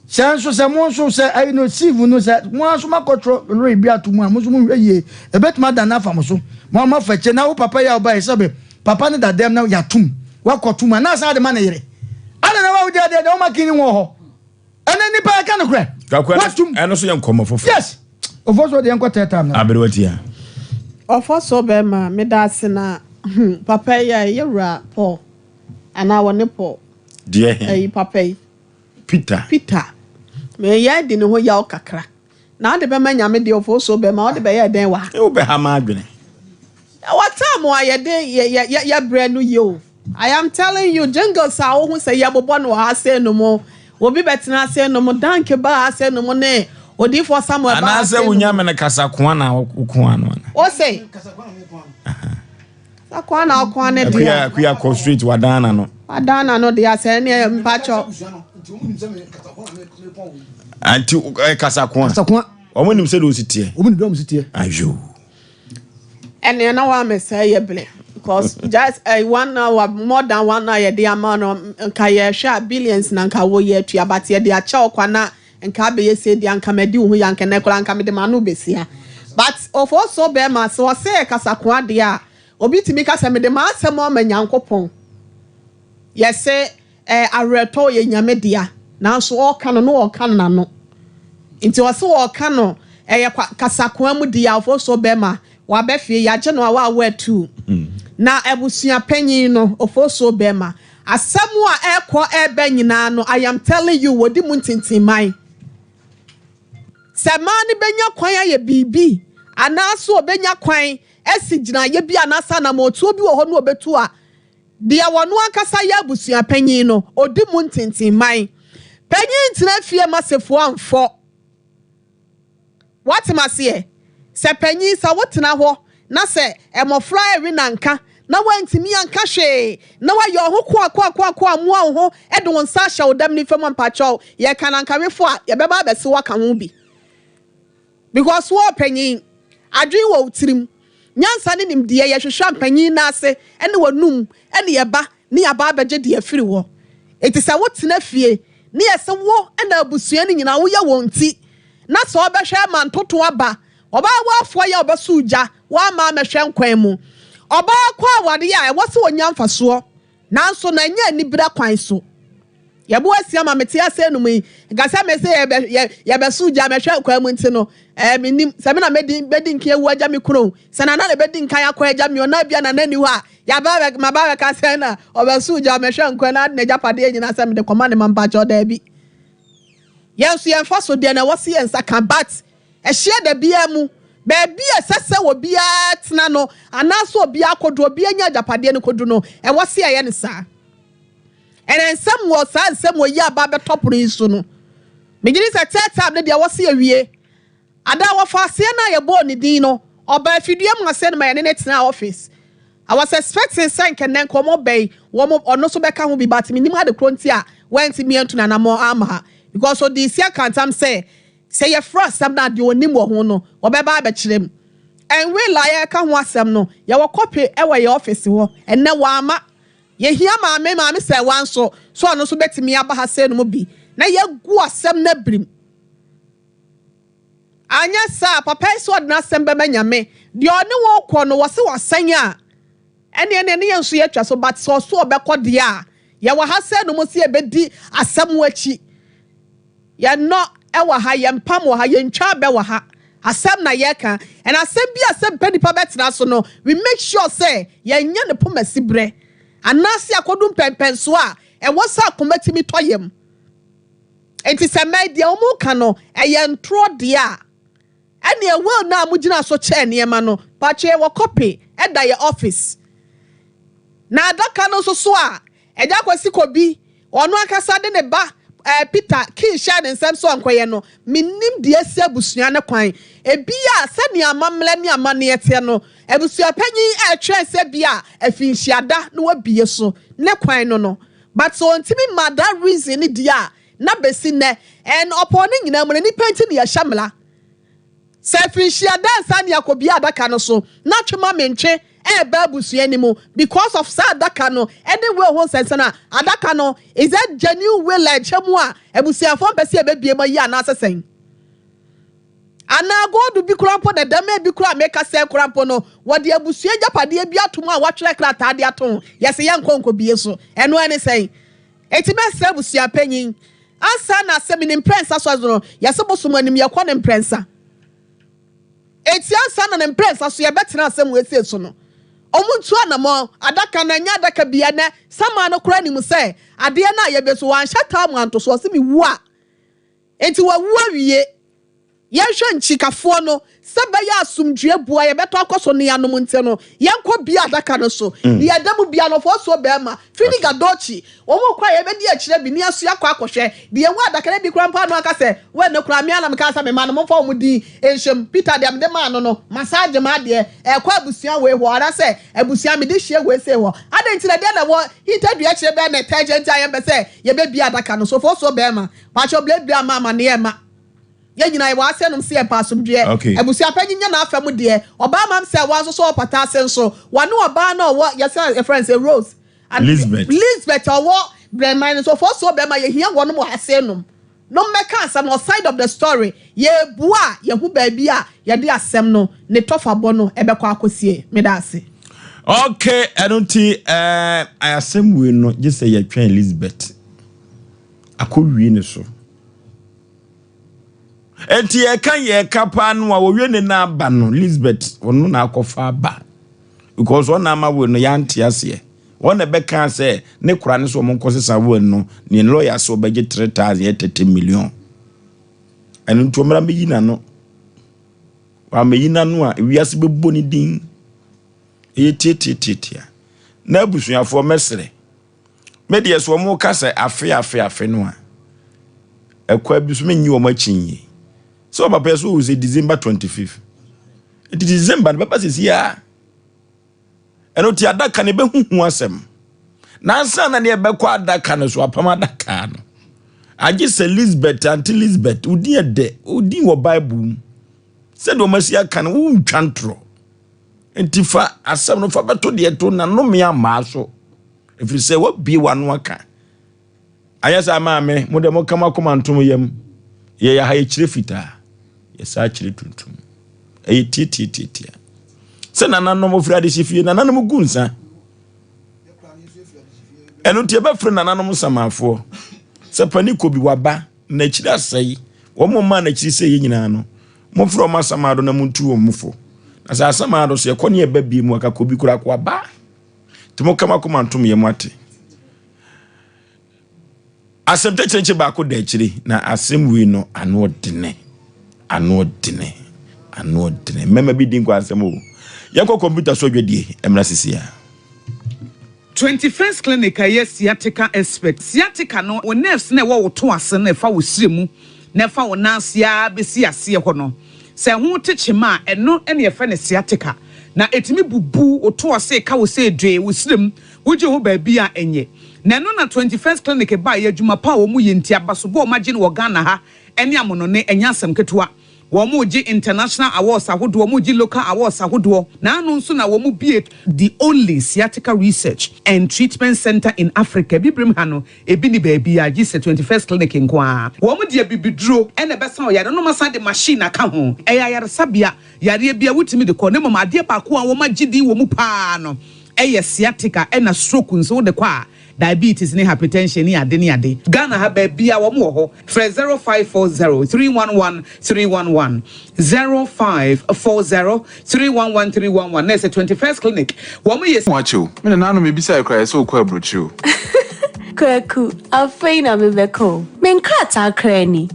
sanso se mo so se ai no sieve no se mo aso makotro re bia to mu a mo so mo hweye e betuma da na fa mo so mo ma fa che na wo papa ya oba sebe papa ne da dem na ya tum wa kotum na sa de ma na yere ana na wa wo de o makini wo ho ana ni pa ka no kre kakwa eno so ye nkomo fofo yes ofo so de enko tetam na aberewatia ofo so be ma me da se na papa ya yewra Paul ana woni Paul de papa Peter me ya di ne ho ya okakra na de be ma nyame de ofo so be ma o de be ya den wa e wo be ha ma adwene what time ya de ya brand new yo I am telling you jingles a wo hu say ya bobo no ha say no mo obi betena say no mo dank ba say no mo ne odi for Samuel ba ana say wunya me ne kasa ko na ko ano na o say akwa na akwa ne dia kuya ko street wadana no dia say ne mpacho anti kasa ko omo nim se do sitie omo nim do sitie ayo ene na wa me say ye ble because just 1 hour more than 1 hour the amount nka ye hwa billions na nka wo ye atua but ye de a cha okwa na nka be ye say dia nka medi hu ya nka na kola nka me de ma no besia but of also be ma so say kasa ko ade a obi timi kasa me de ma asem o manyankopon ye say areto ye nyame dia na so o ka no o ka na no nti o so o ka no ye kasa ko amu dia of also be ma wa be fie ya je no wa wa tu na ebusua panyin no of also be ma asem a ekọ ebe nyina no I am telling you wodi mu ntintinman semani benya kwan aye bibi anaso obenya kwan esi gina ye bi anasa na motu obi wo ho no obetu a de wono akasa ya abusua panyin no odi mu ntintinman panyin tina fie masefo amfo what mase se panyin sa wotina ho na se emofra ewi nanka na wantimi anka hwe na wa yo ho kwa mu ho edo wonsa hya odam ni fam ampacho ye kananka wefo a ye beba bese waka ho bi because wo panyin adwen wo utirim nyansa ne nimdeɛ yɛhwehwɛ mpanyin na ase ɛne wɔnum ɛne yɛba ne yɛba abɛgye de afiri wɔ enti sɛ wotena fie ne yɛsɛ wo ɛna abusua ne nyina woyɛ wɔn ti na sɛ ɔbɛhwɛ ma ntoto aba ɔbaa wɔafoɔ yɛ ɔbɛso gya wɔama amɛhwɛ nkwan mu ɔbaa kɔ awade a ɛwɔ sɛ wɔnya mfasoɔ nanso na nyɛ anibra kwan so yɛbo asia ma mete ase no mu yi gasa me sɛ yɛbɛso gya mɛhwɛ nkwan mu nti no menim sɛ me na bedi nkan ewu agya me kuro sɛ na na bedi nkan akɔ agya me ona bia na nani hɔ a yaba maba ka sɛ na ɔbɛso gya mɛhwɛ nkwan na na agya pade nyina sɛ me de kɔma ne mamba kyɔ da bi yɛnso yɛmfa so deɛ na wɔse yɛnsa ka bat ɛhyɛ da bia mu baabi a sɛsɛ wɔ bia tena no anaasɛ obia akɔdo obia nya agyapadeɛ no kɔdo no ɛwɔ se ɛyɛ ne saa ɛnɛ nsɛm wɔ saa nsɛm wɔ yi aba bɛtɔporo yi so no megye sɛ tɛɛtɛɛ ne deɛ wɔse awie ada wɔfa aseɛ no a yɛbɔɔ ne din no ɔba afidua mu asɛ no ma yɛne ne tena office I was expecting sɛ nkɛnɛ nkɔmmɔ bɛyi wɔn ɔno so bɛka ho bi but menim ade koro nti a wɔnti miɛnto na namɔ ama ha because so the sia kantam say yɛ fra asɛm na de onim wɔ ho no ɔbɛba abɛkyerɛ mu ɛnwe la yɛ ka ho asɛm no yɛ wɔ copy ɛwɔ yɛ office hɔ ɛnɛ wɔama yɛ hia maame sɛ wanso so ɔno so betimi aba ha sɛ no mu bi na yɛ gu asɛm na brim anya sa papa so ɔdena asɛm bɛma nyame deɛ ɔne wɔ kɔ no wɔ se wɔsɛn a ɛne ne yɛnso yɛtwa so but so ɔbɛkɔ deɛ a yɛwɔ ha sɛ no mu se yɛbɛdi asɛm wɔ akyi yɛnɔ ɛwɔ ha yɛmpam wɔ ha yɛntwa bɛwɔ ha asɛm na yɛka and asɛm bi Asem Mpe Nipa bɛtena so no we make sure say yɛnyɛ ne pomasi brɛ anaase akɔdum pɛmpɛn so a ɛwɔ sɛ akomatimi tɔyɛm enti sɛ mɛ deɛ ɔmo ka no ɛyɛ ntoro deɛ a ɛne ɛwɔ na mo gyina so kyɛ nneɛma no patwe wɔ copy ɛda yɛ office na adaka no so a ɛgya kwasi kobi ɔno akasa de ne ba Peter Kinsha ne nsɛm so ankoyɛ no minim de esi abusua ne kwan ebi a sɛ ne amamle ne amane ete no abusua panyin ɛtwɛn sɛ bia afinhyiada no wabie so ne kwan no but so ntimi mada reason ne dia na besi ne en opon ne nyina mu ne nipa nti ne yɛhyamla sɛ afinhyiada nsa ne akobia adaka no so na twema mentwe abusua ni mu because of sa adaka no anyway ho sense na adaka no is that genuine way like chemu a abusua fo pese ebebie ma yi ana asesen ana godu bi kurampo na dama bi kura meka se kurampo no wode abusua japade bi atom a watwere krata de atom yese yankonko bie so eno ene sen etime se abusua panyin ansa na asem ni imprensa so no yese bosom anim ye kɔ ne imprensa eti ansa na ne imprensa so ye betena asem wese so no omuntu anamo adaka na nya adaka bia na sama no kura ni mu se ade na ye beso wan hyata mu anto so se mi wu a enti wa wu awie ye hwe nchikafo no se ba ya asumdue bua ye beto akoso ne yanom nte no ye nkɔ bia adaka no so ye adamu bia no fo so be ma fini gadochi omo kwa ye be di akire bi ni aso akɔ akɔhwɛ de ye wu adaka na bi kura mpa no aka se we no kura me ala me ka sa me ma no mo fa mo din enhwem Peter dem de ma no massage ma de ekɔ abusua we ho ara se abusua me de hye we se ho ade ntire de na wo interview akire be na tangent aye be se ye be bia adaka no so fo so be ma pa cho ble bia ma ne ye ma ye nyina wa asenum se pasomdue abusua panyinya na afam de oba mam se wa so pata asen so wa no oba na wo yesa friends a Rose and Elizabeth owo brand so for so be ma ye hia wono mo asenum no meka asam no side of the story ye bua ye hu ba bia ye de asem no ne tofabo no ebekọ akosie me da ase okay enunti asem we no je say ye twen Elizabeth akowie ne so enti ye kan ye kapa no a wowie ne na aba no Elizabeth wono na akofa aba because one ama we no yanti ase one be kan say ne kura ne so mo nkosesa we no ne lawyer so be 330 million enu nto mra meyi na no wa meyi na no a wiase be boni din e tititia na abusuafo mesre media so mo ka say afe no a ekwa bi so menyi wo machinyi so papa so was December 25th. It is December, papa says here. And oti adaka ne be huhu asem. Na ansa na ne be kwa adaka no so apama adaka no. Agi se Elizabeth anti Elizabeth udi wo Bible. Said wo masi aka no wo ntwantro. entifa asem no fa beto de to na no me ama so efiri se wo bi wano aka ayesa maame mo de mo kama komantom yam ye ya ha ye kire fita ye sa kire tuntum e titi se nananom ofira de sifie nananom gunsa eno tie ba fre nananom samafo se pani ko bi waba na kire asai wo mo ma na kire se ye nyina no mo fro ma samado na muntu wo mufo na sa samado se ko ne e ba bi mu aka ko bi kura ko aba timo kama komantom yam ate asem techenche ba ko da kire na asem wi no ano dene mema bi din ko asem o yakọ computer so dwedie emra sisia 21st clinic yes sciatica expert sciatica no o nerves na wo to ase na fa wo siremu na fa wo nansia besi ase ho no se ho techema eno ene ye fa ne sciatica na etimi bubu o to ase ka wo se dwe wo sirem wo je ho ba bi a enye na no na 21st clinic ba ye adwuma pa wo mu ye ntia baso bo ma gine wo Ghana ha ene amono ne enya asem ketewa Womuji international awards ahodo womuji local awards ahodo na anu nso na womu be the only sciatica research and treatment center in Africa bibrim hano ebi ni baby a gise 21st clinic nkoa womu de bibidro ene besa o yare no masa de machine aka ho eya yare sabia yare bia wutimi de ko ne mama ade pa ko a woma gidi womu pa no eye sciatica ena stroke nso de kwa diabetes ni hypertension ni ade Ghana ha ba bia wo mo ho 0540311311 0540311311 na 21st clinic wo mo yes wacho me na no me bisa ekra so kwa brochu Kwaku, afeina mebeko. Menkrata krani.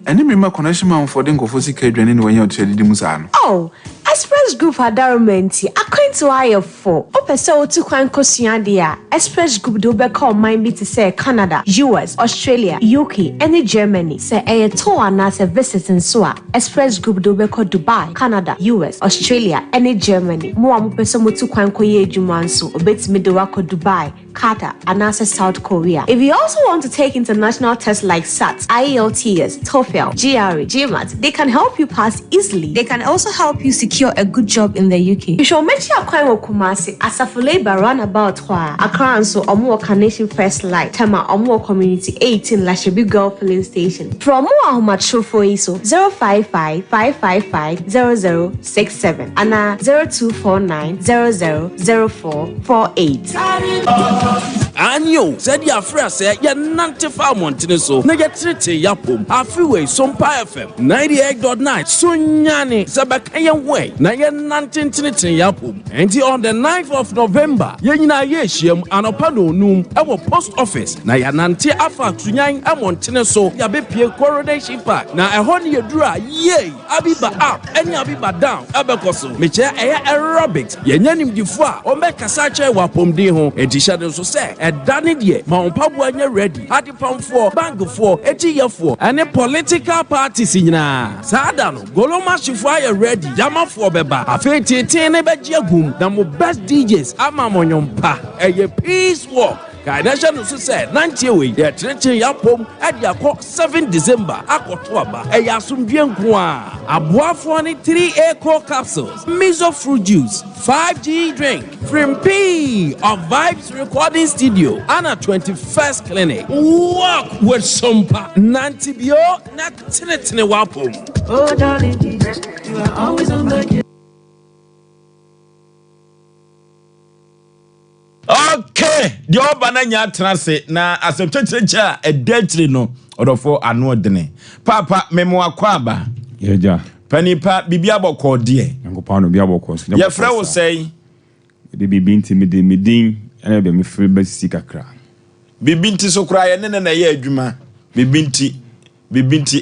Eni me ma connection man for den kofo sika adwane ne wanya otredidi musa no. Oh, Express Group adarumenti akwanto ayefo. Opese otu kwan kosua dia. Express Group do be call mind to say Canada, US, Australia, UK, and Germany. Say a tour na se visiting so Express Group do be call Dubai, Canada, US, Australia, and Germany. Mo amopese motu kwan koye adwuma nso obetimi de wako Dubai, Qatar, and South Korea. If you also want to take international tests like SAT, IELTS, TOEFL, GRE, GMAT, they can help you pass easily. They can also help you secure a good job in the UK. You should make sure you Kumasi Asafo Labor roundabout Accra and so Omo Carnation First Light, Tema Omo Community 18 Lashebi Girl Filling Station. From Omo Macho for ISO 055-555-0067 and 0249-000448. Anyo, said ya frase, ya nante fa montine so, na ya trete ya pom, a freeway Sompa FM, 98.9, Sunyani, Sabakaya way, na ya nante tinite ya pom, and on the 9th of November, yenina yeshiem, anopano num, our post office, na ya nante afa tunyan, a montine so, ya bepie coronation park, na a honey dra, yay, abiba up, any abiba down, abekoso, meche aya aerobics, yenyanim difwa, o me kasache wa pom de ho, and tishade so say, Danny dear, Mount Pabuanya ready, Adi Pound for, Bank for, Etia for, and a political parties in Sadano, Goloma Shifaya ready, Yama for Beba, a fete Tenebajagum, the best DJs, Amamonyon Pa, a peace walk. Kaidasha no say 90 we ya trenche ya pom adia ko 7 December akotoaba e ya sumdwe nkoa aboafo ni 3A core capsules miso fruit juice 5G drink Frimp of Vibes Recording Studio and a 21st clinic walk with Sompa Nantibio na tinetine wapom. Oh darling Jesus, you are always on my Okay, the obana nya trase na asepchechecha e detri no odofo anu dene. Papa memo akwaba. Yeja. Panipa bibia boko de. Yankopa no bia boko. Ye frɛ wo sei. De bibinti medin ene be me frɛ basisi kakra. Bibinti so kra ye ne na ye adwuma. Bibinti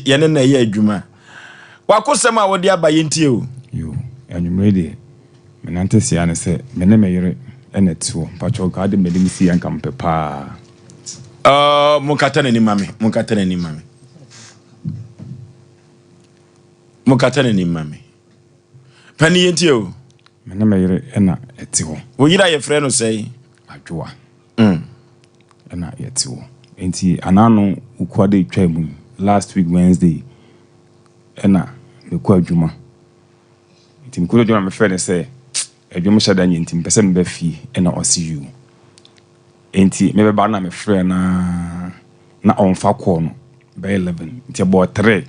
ye ne na ye adwuma. Wakosem a wode abayenti o. Yo, anwumre de. Menante sia ne se mene meyere enetwo pacho ka de medin si yanka mpepa. Mukata ni mami. Pani yenti o. Mene meyere ena etiwo. Wo yira ye frɛ no sei adwoa. Ena yetiwo. Enti anano ukwade twa mu last week Wednesday ena me kwa adwuma. Enti mkodo adwuma me frɛ ne say adwom hyɛ da nyenti mpɛsɛ mbe fie ɛna ɔsi you enti me ba na me frɛ na ɔmfa call no by 11 enti bo 3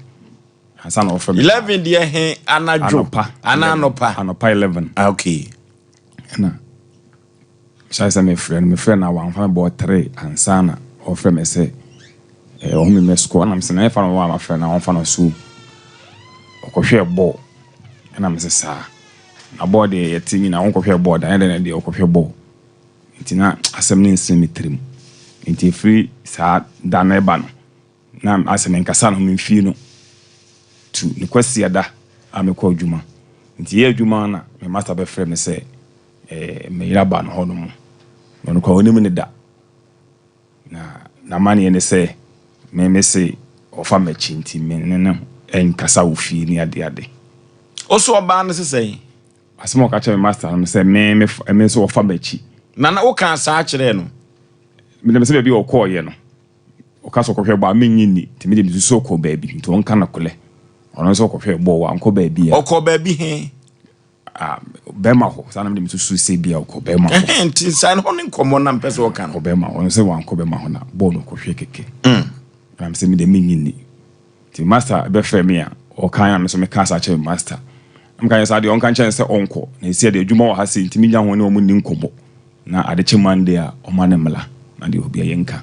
Hasan offer 11 dear he anadwo anopa 11 okay na shall say my friend na wan fa bo 3 ansana offer me say o me mesko na me say na fa no wa ma friend na wan fa no so okohwe ball na me say sa na ball de yeti ni na won kohwe ball da na de okohwe ball nti na asem ne nsin metrim nti free sa da na eba no na asem nkasa no me fie no tu ni kwasi ada amekọ adwuma nti ye adwuma na me master be frɛ me sɛ me yira ba no hono mo no kwa onim ne da na mane ne sɛ me sɛ ofa machi nti me ne nkasa wo fie ni ade oso oba no sɛ asemo ka kyerɛ me master no sɛ me so ofa machi na wo kan sa kyerɛ no me dem sɛ be bi okɔ ye no o ka so kɔhwɛ ba menyi ni nti me dem so kɔ ba bi nti on ka na kole ono so kɔhwɛ bɔ wa nkɔ ba bi ɔkɔ ba bi he bema ho sana me dem so se bia okɔ bema ho nti san ho ne nkɔmɔ na mpɛ sɛ ɔka no bema ono sɛ wa nkɔ bema ho na bɔ no kɔhwɛ keke na me sɛ me dem menyi ni nti master be frɛ me a ɔkan am so me ka sa kyerɛ master am kan sa de on kan kyerɛ sɛ ɔnkɔ na esi de adwuma wɔ ha sɛ nti me nya ho ne ɔmo ni nkɔmɔ na ade che Monday a ɔma ne mla na de obi ayenka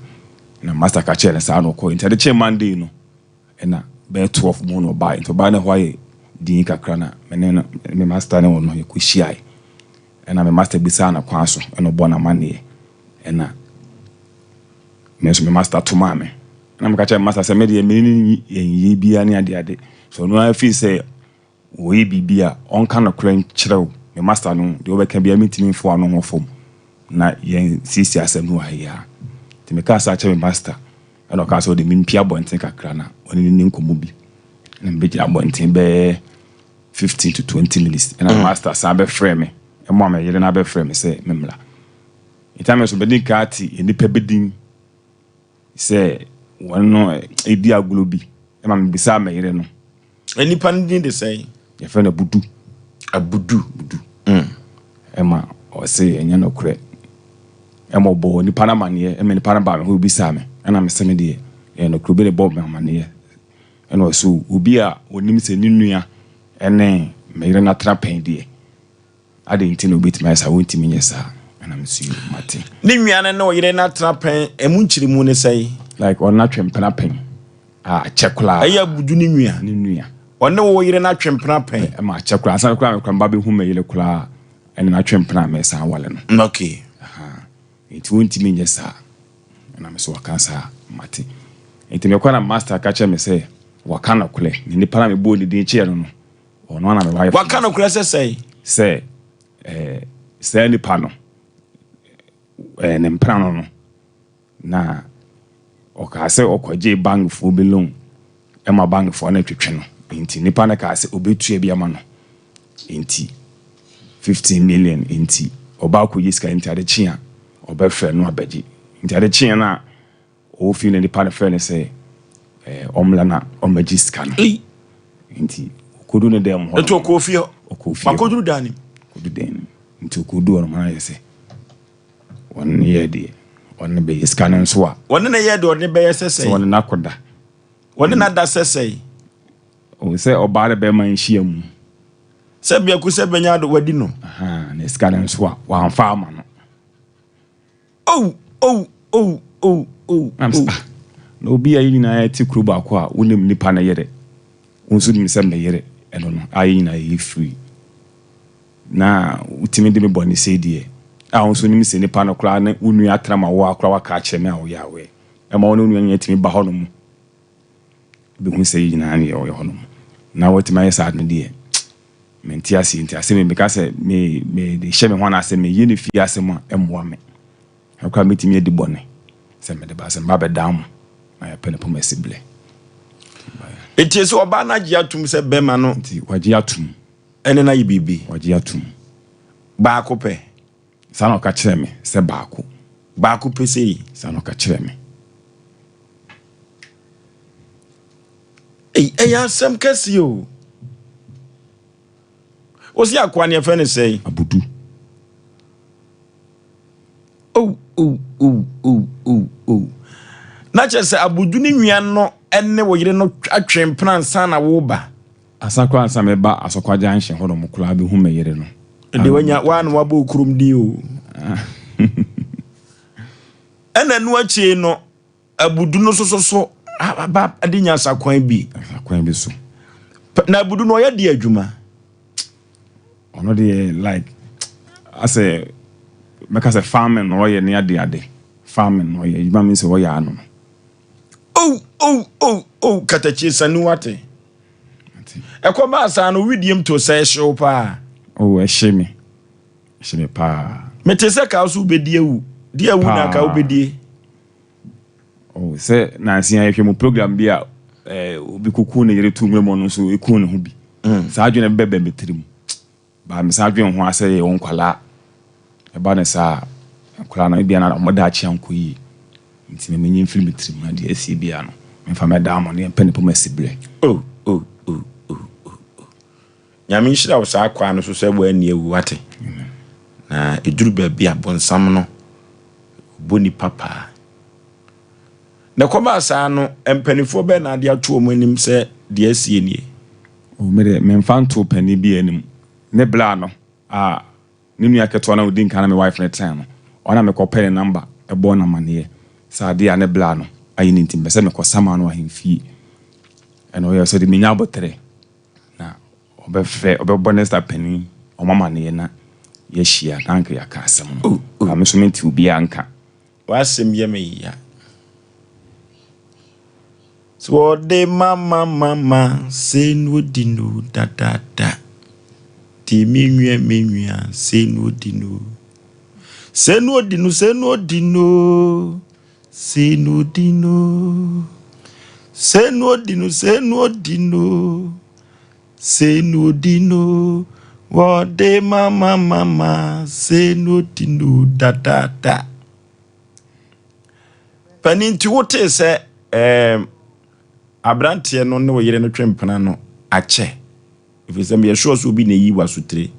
na master ka kyerɛ sa no kɔ nti ade che Monday no na be 12 mo no buy to buy na why din kakra na me master ne wono ye kuhia na me master bisa na kwa so no bo na mane na me so me master to ma me na me ka kyerɛ master sɛ me de me ni ye bia ne ade so no afi sɛ wo ye bibia on ka no kran kyerɛw me master no de obɛka bia metimi fo ano ho fom na yen sisi asɛm no ahia ti me ka sa kyerɛ me master and of course the min pia bonten kakra na oni ni nkomo bi na mbe gira bonten be 15 to 20 minutes and master sa be frame me e mo am yele na be frame me say memla itame so be din kati eni pe bedin say wono edi aglo bi e ma me bisa me yele no eni pan din de say ye fe na budu budu e ma o say enya no kure e mo bo ni panamane e me ni panaba me ho bisa me ana me seme de no kuro be bob me amane ena o so obi a onim se ninua ene me yire na trapen de ade ntino bit my sa wonti me nyesa ana me su mate ninua ne no yire na trapen emu nchirimu ne sai like on na twempena pen chekula aya budu ninua one wo yire na twempena pen e ma chekula asan kula me kwamba be hu me yire kula ene na twempena me sa wale no okay it wonti me nyesa na me so wakansa mate enti me kwa na master ka che me say wakana kule ni para me bo ni din che no ono na me wife wakana kule say say ni pano ne mprano no na oka say okwaje bank fo bi loan e ma bank fo na twetwe no enti ni pana ka say obetua bi ama no enti 15 million enti oba ko yiska enti ade chia obefre no abaji nti ade kye na o fi ne nipa ne frɛ ne sɛ omla na omaji ska no nti kodu ne dem ho eto ko fi makodu dani kodu den nti kodu no ma yɛ sɛ won ye de won be ska no so a won ne ye de won be yɛ sɛ won na koda won na da sɛ o sɛ oba de be man hia mu sɛ bia ku sɛ benya do wadi no ne ska no so a wa amfa ama no no obi ayi na ya ti kuro ba ko a wonim nipa na yere wonso nim se me yere eno no ayi na yi free na utimi de me boni se die a wonso nim se nipa no kura na unu atrama wo akura wa ka kyerɛ me a wo ya we e ma wono unu timi ba ho no mu bi hu se yi na ne yo ho no na wotima yesa adme die menti ase me ka se me de hye me ho na ase me yi ne fi ase mo emboa me akwa metimi edi bone se me de ba se mba be dam na ya pene po mesible etie so oba na gye atum se bema no nti wagye atum ene na yibibi wagye atum ba ko pe sa no ka kyerɛ me se ba ko pe sei sa no ka kyerɛ me ya Asem kesi o osi akwa ne fe ne sei abudu na kyerɛ sɛ abudu ne nwia no ɛne wo yere no atwem plan sana wo ba asakwa ansa meba asokwaja anhye ho no mukura bi hu meyere no de wanya wa no waba okurum di o ɛna no akyie no abudu no so aba adinya sakwan bi so na abudu no yɛ de adwuma ono de like ase meka se farming no yɛ ne ade farming no yɛ adwuma mi se wo yɛ ano katachi sanu wate ekoma asa no widiem to say show pa ehye me pa metese ka so bedi ewu di ewu na ka obedi se na asia ehwe mo program bi a obi kuku ne yere tu nwemo no so eku ne ho bi sa adwene bebe metirim ba me sa adwene ho ase ye wonkwala e ba ne sa kwala na bia na mo da achi anko yi nti me menyin film metirim na de asie bia no me fa me da mo ne pen po masibre nyame nhyira wo saa kwa no so sɛ bo ani ewu wate na eduru ba bia bonsam no boni papa na kɔba saa no empanifo bɛ na ade ato mo anim sɛ de asie nie o mere me mfanto pani bi anim ne bla no ne nua keto na odin kana me wife ne tan no ona me kɔpɛ number ɛbɔ na mane sa de ne bla no ayi ne ntim bɛ sɛ me kɔsama no ahemfie ɛna o yɛ sɛ de menya botere obɛ nesta pani o mama ne na ye hia nanka ya ka asem no am so menti obi anka wasem ye me ya so de mama say no dino da ti menua say no dino say no dino say no dino say no dino say no dino say no dino say no dino what de mama say no dino da paninti wote se abrante no ne wo yere no twempana no ache if say me sure so bi na yi wasutire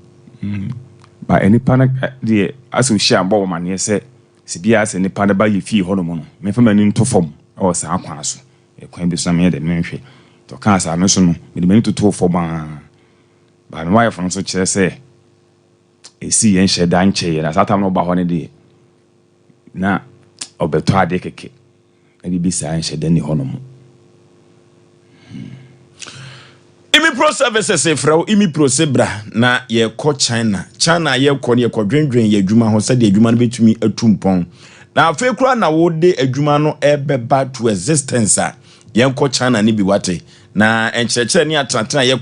ba enipa na de aso hia mbo mane se sibia se nipa na ba ye fi ho no mo no me fa mani nto fom o sa akwan so e kwan bi so me de menhwe to kan sa me so no me de mani to fom ba me wife no so kire se esi yen hyeda nche na satam no ba ho ne de na obeto ade keke e bi sa hyeda ni ho no mo Imi Pro Services efrao Imi Pro Sebra na ye ko China ye ko ne ye ko dwendwen ye adwuma ho se de adwuma no betumi atumpon na afa kura na wo de adwuma no ebeba to existence a ye ko China ni bi wate na enkyerɛkyerɛ ni atantana ye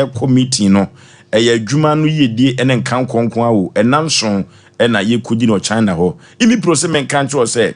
ko meeting no ye adwuma no ye die ene nkan konkon awo enanso na ye kodi no China ho Imi Pro se men kan tro se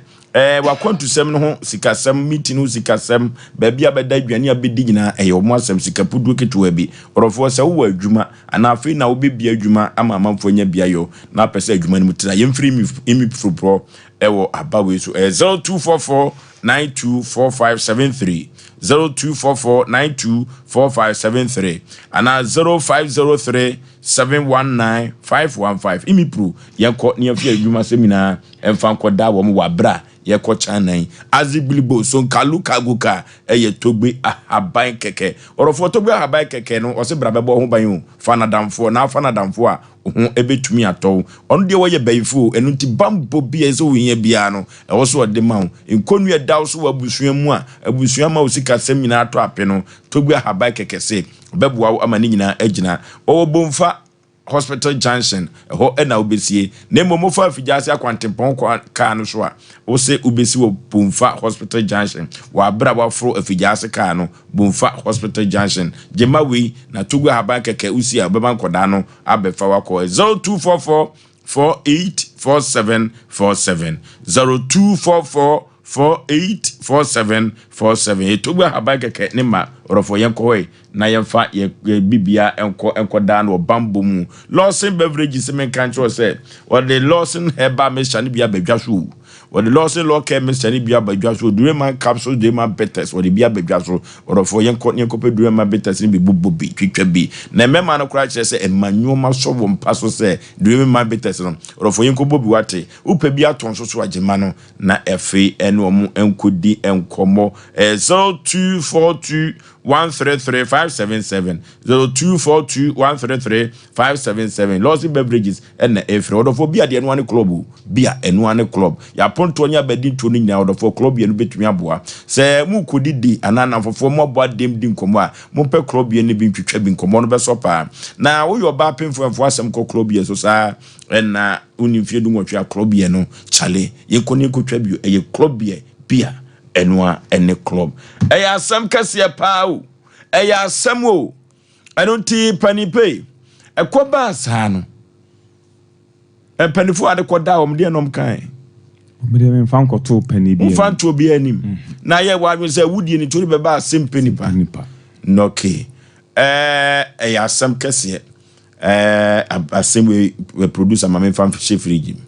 wakwantu sem no ho sikasem meeting no sikasem baabi abeda adwane abedi nyina omo asem sikapudu ketewa bi orofo se wo adwuma ana afi na wo bebia adwuma ama amanfo nya bia yo na pese adwuma no mutira yemfiri Imi Pro ewo abawe so 0244924573 0244924573 ana 0503719515 Imi Pro yakọ ne afi adwuma semina emfa nkoda wo mo wabra ye ko China azibilibo so nkaluka guka eye togbe ahaban keke orofo togbe ahaban keke no o se bra bebo ho ban o fanadamfo na fanadamfo a ho ebetumi ato ono de wo ye bayifo enu ti bambo bia so wiye bia no e wo so de ma ho nkonu e daw so wabusua mu a abusua ma osika semina ato ape no togbe ahaban keke se beboa amani nyina agina o bomfa Hospital Junction ho na obesie na momo fa afijase akwantempon ka no so a wo se obesi wo Bomfa Hospital Junction wa bra wa fro afijase ka no Bomfa Hospital Junction jema wi na tugwa haban keke usi a beba nkoda no abefa wa ko 0244 484747 0244484747 etogba habakeke ne ma orofo yenko na yemfa ye bibia enko da no bambo mu Lawson Beverage semen kan tro se or the Lawson Heba Mesha ne bia badwa so the law chemist and be about so Durema capsules, Dema betters, or the Bia Bejaso, or for young Copy Durema betters in Bubu, Twitcher B. Nemema no crash say, and Manuma Sovum Passo say, Durema betters, or for young Kobo Buate, Upebia Tonso Swajimano, na FA and Nkudi and Como, 0242 133 577 0242 133 577 Lossy beverages and the F order for beer and one club beer and one club ya pontonya bedi tuni nya order for club yen betumi aboa se mu kodidi anana for more board dem din komo a mu pe club yen bi twetwa bi komo no be so pa na wo yo ba pemfo asem ko club yen so sa na unimfie du nwotwa club yen no chale ye koni ko twa bi e club beer enwa ene club eya asem kase pa o eya asem o enonti panipe ekoba sa no empanifu ade koda o mde enom kan omde me fan ko to pani bi fan to bi anim na ye wa nwe se wudie ni tori beba Asem Mpe Nipa noke eya asem kase asem we producer ma me fan chef regime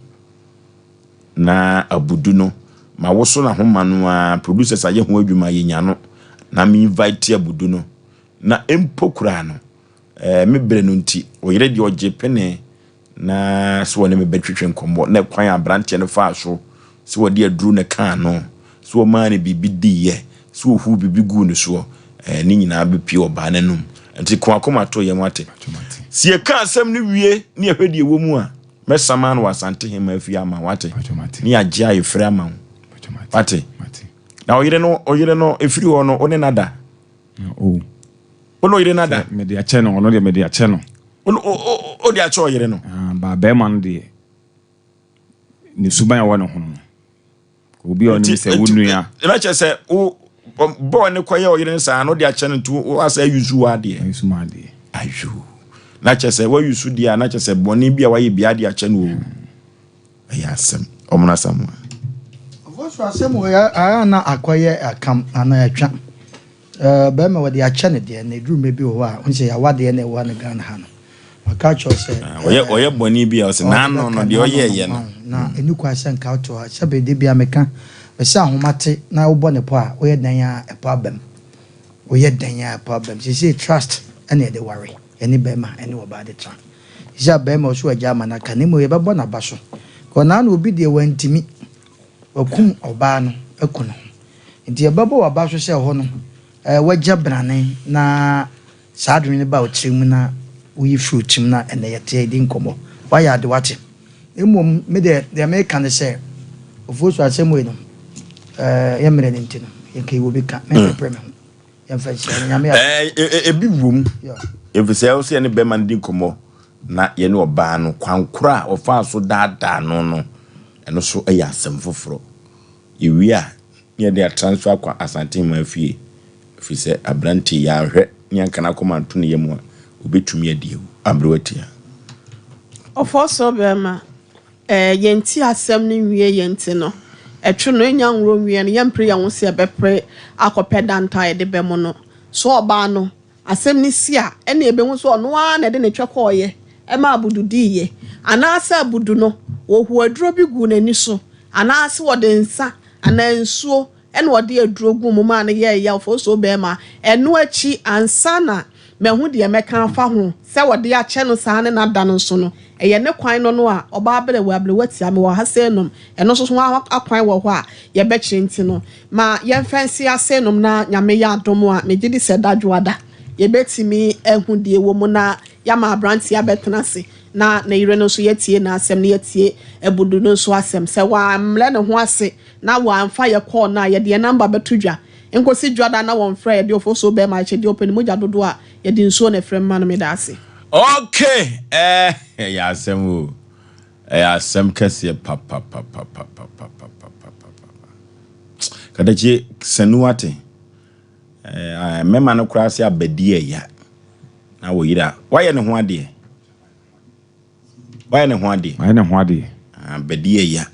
na abudu no ma woso na homa no a producers aye ho adwuma ye nya no na me invite abudu no na empokura no me bre no nti oyere de oje pene na so wona me betwetwe nkombo na kwan abrante no fa so so wodi aduru na kan no so ma ne bibi di ye so hu bibi gu no so ni nyina be pie oba nanum nti kwa koma to ye mate sie ka asem ni wie ni ehwedi ewo mu a mesama no wasante hema afia ma wate ni agya efra ma wate na oyire no efiri ho no one nada ono oyire nada me de ache no ono de me de ache no o de ache oyire no ba be man de ni suban ya wono ho obi oni se wunua e ma che se o bo ne kwaye oyire sa no de ache no tu o asa yuzu ade ayu na che se wa yuzu dia na che se boni bia wa ye bia de ache no ya asem omna samu so asem ya na akwaye akam ana atwa be me wode ache ne de na duru mebi ho a onse ya wade na wa na Ghana ha no maka cho se oye boni bia o se na no de oye ye no na enu kwa se nka to a se be de bia meka be se ahomate na wo bo ne po a oye dan ya e problem oye dan ya problem se trust and the worry any be ma any wo ba de tra se be ma so agya ma na ka ne mo ye be bo na ba so ko na na obi de wantimi wakum oba no akuno nti e babo oba so se ho no wagya brane na sadwene ba o chimu na uyi fruit mu na ene yete di nkomo wa ya de wate emom me de American ne se ofosu asem we no ye mere ne ntino ye kai wo bika me preme ye fa shi nyame ebi wom efese o se ne be man di nkomo na ye ne oba no kwankora ofa so dada no eno so eya asem foforo yewi a ye de transfer kwa Asante ma fie fise abranti ya hwe nyanka na koma to ne yemu a obetumi adie abrowatia ofoso bema yenti asem ne wie yenti no etwe no nya nwro wie no yempre ya wo se bepre akopedanta de bemo no so oba no asem ni sia ene ebe hu so no a na de ne twekɔɔye ma abudu diye anasa abudu no wo hu aduro bi gu n'ani so anasa wode nsa anansuo ene wode aduro gu mu ma na ye ya ofoso bema eno achi ansana mehu de meka fa ho se wode ya che no saa ne na da no so no eye ne kwan no a oba abere wati ame wo hasenom eno so so akwan wo ho a ye be kyenti no ma ye mfansi asenom na nyame ya adomo a megidi se dadwoada ye betimi ehu de wo mu na ya ma branti ya betena se na ire no so yetie na asem na yetie ebudu no so asem se wa mle ne ho ase na wa amfa ye call na ye de number betudwa enkosi dwada na won frɛ de ofoso be ma che de open moja dodo a ye de nsuo na frɛ ma no me da ase okay ya asem asem kase pa kadachi senuate mema no kura se abadie ya na wo yira waye ne ho ade abadie ya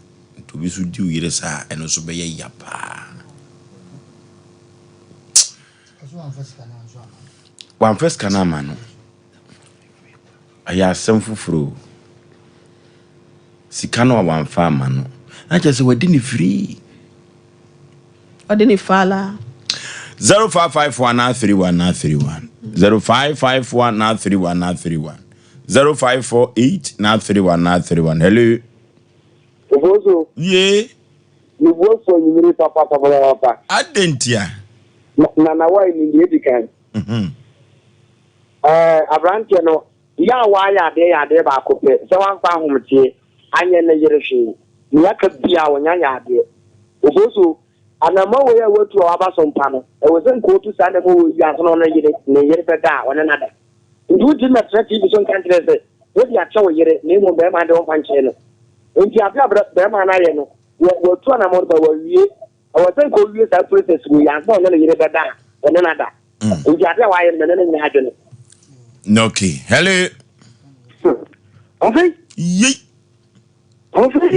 to bi su di yire sa eno so be ya pa wan first kana ma no aya asem fufuro sika no wan fa ma no I just say we didn't free. Or didn't fall. 0551 0551 0548 931 Hello. Obozo. Yeah. You work for you papa. Adentia. Na why in the edikan. Abrante no ya wa ya de ba ko pe. Se wan fa humtie anye na yere hwe. Ni aka bia wonya ya de. Obozo anama wo ya watu wa ba Sompa no. E wo se nko tu sa na mo ya so no yere pe da wona nada. Ndu di na trati bi son kan trese. Wo di acha wo yere na mo be ma de won fanche no. Nti abia be ma na ye no. Wo tu na mo ba wo wie. I was saying, go use that process. We are not going to get that and another. We are why I'm not going to. Okay. Hello. Okay. Yee. Okay.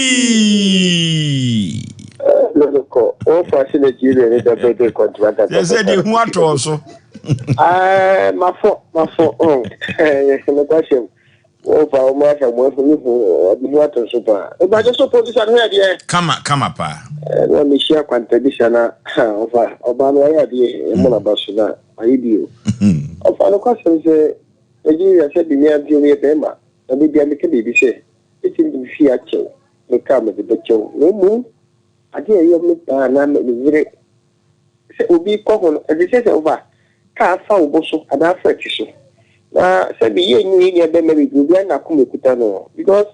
Yee. Look, all fascinating. You need a better contract. They said you want also. My fault. Oh, no question. Oh, for my family, what to super. But just suppose I'm here. Come up, let me share contribution of Obama idea in Monabasuna. I do. Of other questions, a year said the near Julia Bema, and maybe I'm a baby say, it's in the Fiat, the come with the butcher. No moon. I hear you, very. Will be common, and it says over. Car found Bosso and our fetish. Said the year you be married, you are not coming to because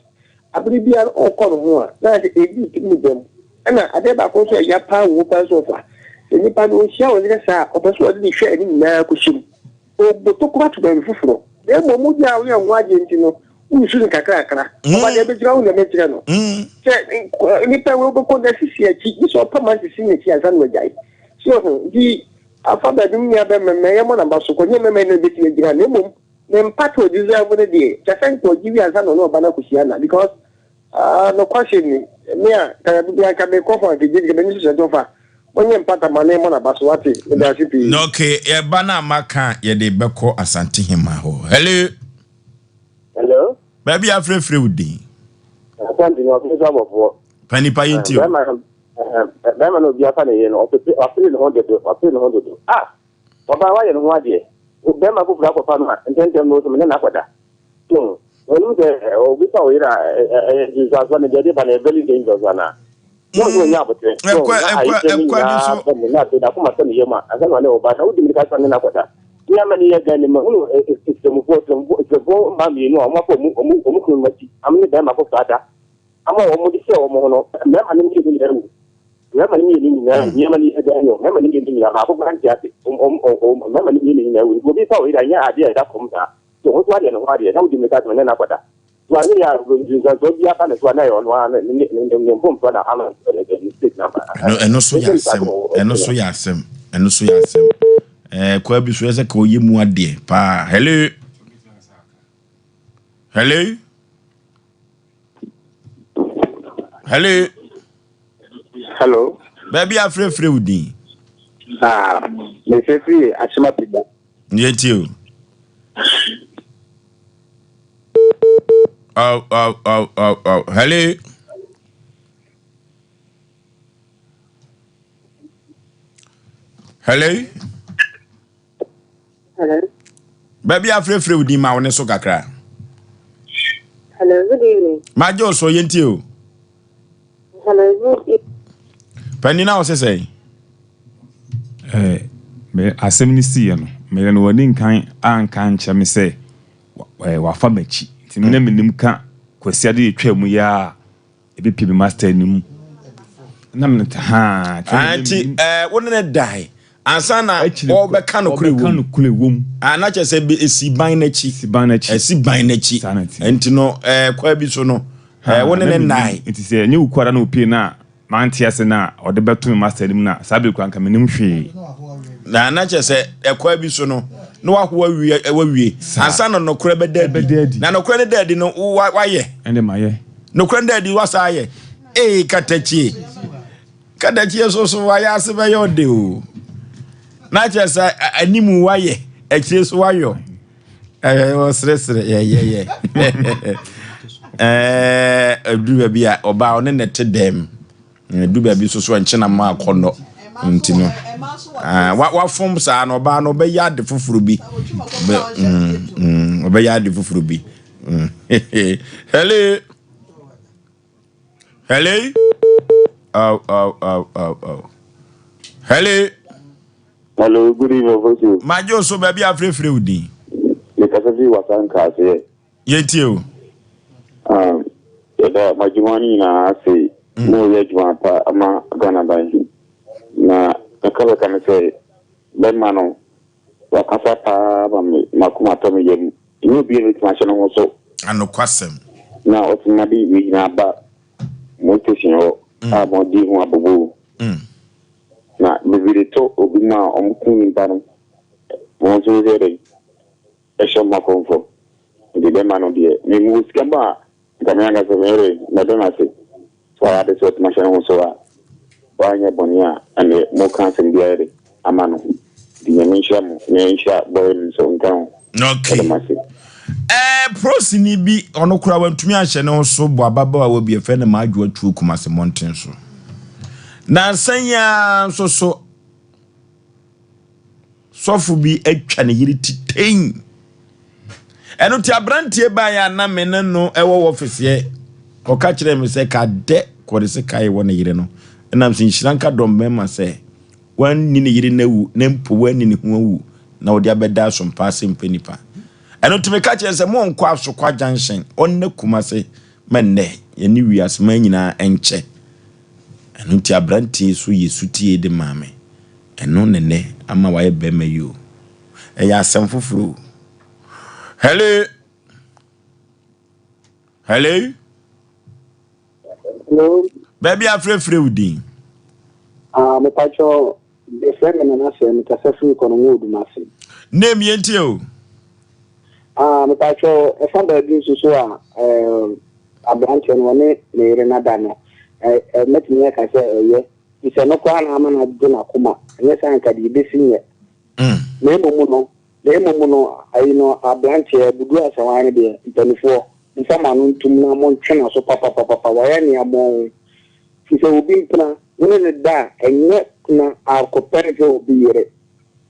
I believe you are all called that is a good them. And I did back also a yapa whoopers over. The Nipa will show the sir of us what they share in Nakushim. Oh, but talk about to be full. There were more young wagons, you know, who shouldn't a cracker. But they be drowned the Metrano. Nipa will go the CC, this or permanent senior as Anway. So the Alpha Dunia Mayaman about so can you remember the name? Then part will deserve one day. Japan will give you a son or no Banakusiana because no question. Mia can be covered the minister over. When you part of my name on a baswati, no, okay, a banner maka ye de beko asante hima ho. Hello? Baby, I'm free with thee. I can't do no job of work. Penny pay into you. Diamond will be a funny, or feeling 100. Ah, Papa, why and what dear? Bema go for farmer and then them know some Nakada. So, when you say, oh, we saw it, Jesus one of the very dangerous one. No, no, but I don't know, but I would be that one in Nakada. Yamani again, it's the more mammy, you know, I'm not I'm the Bema for Tata. I'm almost the show, Mono, and then I'm in the Yamani again, Yamani in the Abu Yamani will be so idea that comes out. So, what and what is how do you make that one? Well, we are going to kind of one in the home for the Alan number. And also, Yasem, and also Yasem. Kwabi Sueza ko ye mu ade pa. Hello. Baby afre udi. Me free Asem Mpe. Yet you. Oh. Hello. Baby afre udi ma woni so kakra. Hello, good evening. Ma jo so yenti o. Hello, good evening. Pani na o say. Me asem ni si no. Me no wani nkan anka nche me say wa fa machi. Ti me na menim ka kwasiade etwa mu ya ebepi be master ni mu. Na me ha. Anti woni na dai. Ansa na o be ka no kure wom. Na che se be esiban na chi. Esiban na chi. Enti no kwa bi so no woni na nai. Enti se nyi ukwara na opie na mantia se na o de beto me master ni mu na sabe kwa nka menim hwe. Na che se kwa bi so no no wa wie ansa no kure be dadi. Na no kure ne dadi no wa ye. Ende ma ye. No kure dadi wa sa ye. Katachi so wa ya se be yo de o. Na just animu waye ekire so wayo was resre Edu baby oba one nete dem. Edu baby so nchena ma akono. Ntino. Wa form sa na oba no be yard fufuru bi. Obe yard fufuru bi. Hello. Hello. Oh. Hello. Hello, good evening, Oforisuo. Majo so baby afrefre udi. Le kasafi wasanka se. Yetio. Yada majumani na ase no yejuma pa ama Ghana bai. Na kala kana se bemano wakasa pa makuma to me yem. Inu bi ni tmashana ho so. Anokwasem. Na otina bi wi na ba motivation ho abodi ho abobo. Na bibiri to obina omkuni bano. Won so zere. Esho makonfo. The demano de me muskamba kamyanga semere madonna se so ade so machine so wanya bonia ane mo kanse biare amano di nyamisha mo nyamisha boy so nkan okay prosi ni bi ono kura wantumi ahye ne so bo ababa wa bi efe ne maadwo atu kumase mountain so na sanya so sofu bi atwa ne yiri titen eno ti abrantie ba ya na mene no ewo office ye o ka kire me se ka de ko de se kai wona yire no enam sin shiranka dom mema se wan ni ne yire na wu na mpo wan ni hu wu na odi abeda Sompa Asem Mpe Nipa eno ti me ka kire se mo nkwa asokwa junction onna kuma se menne ye ni wias ma nyina enche eno ti abrantie so yesutie de mame eno nene ama wa ebe mayo ya asem fufuru. Hello. Hello. Hello. Baby afrefre udi. Me pacho the friend na se me kasafu ko no wodu mase. Name yenti o. Me pacho e fa ba bi so a abranche no ne ire na da no. Metime ka se eye. Ise no kwa na ama na do na kuma. Nye san ka di be sinye. Me mo no. The mono I know a branch budu asawani de ntanifo nsama no ntum na mo ntwena so papa wa ni amo fi se obi mpna woni da enye na akopere fe obi yere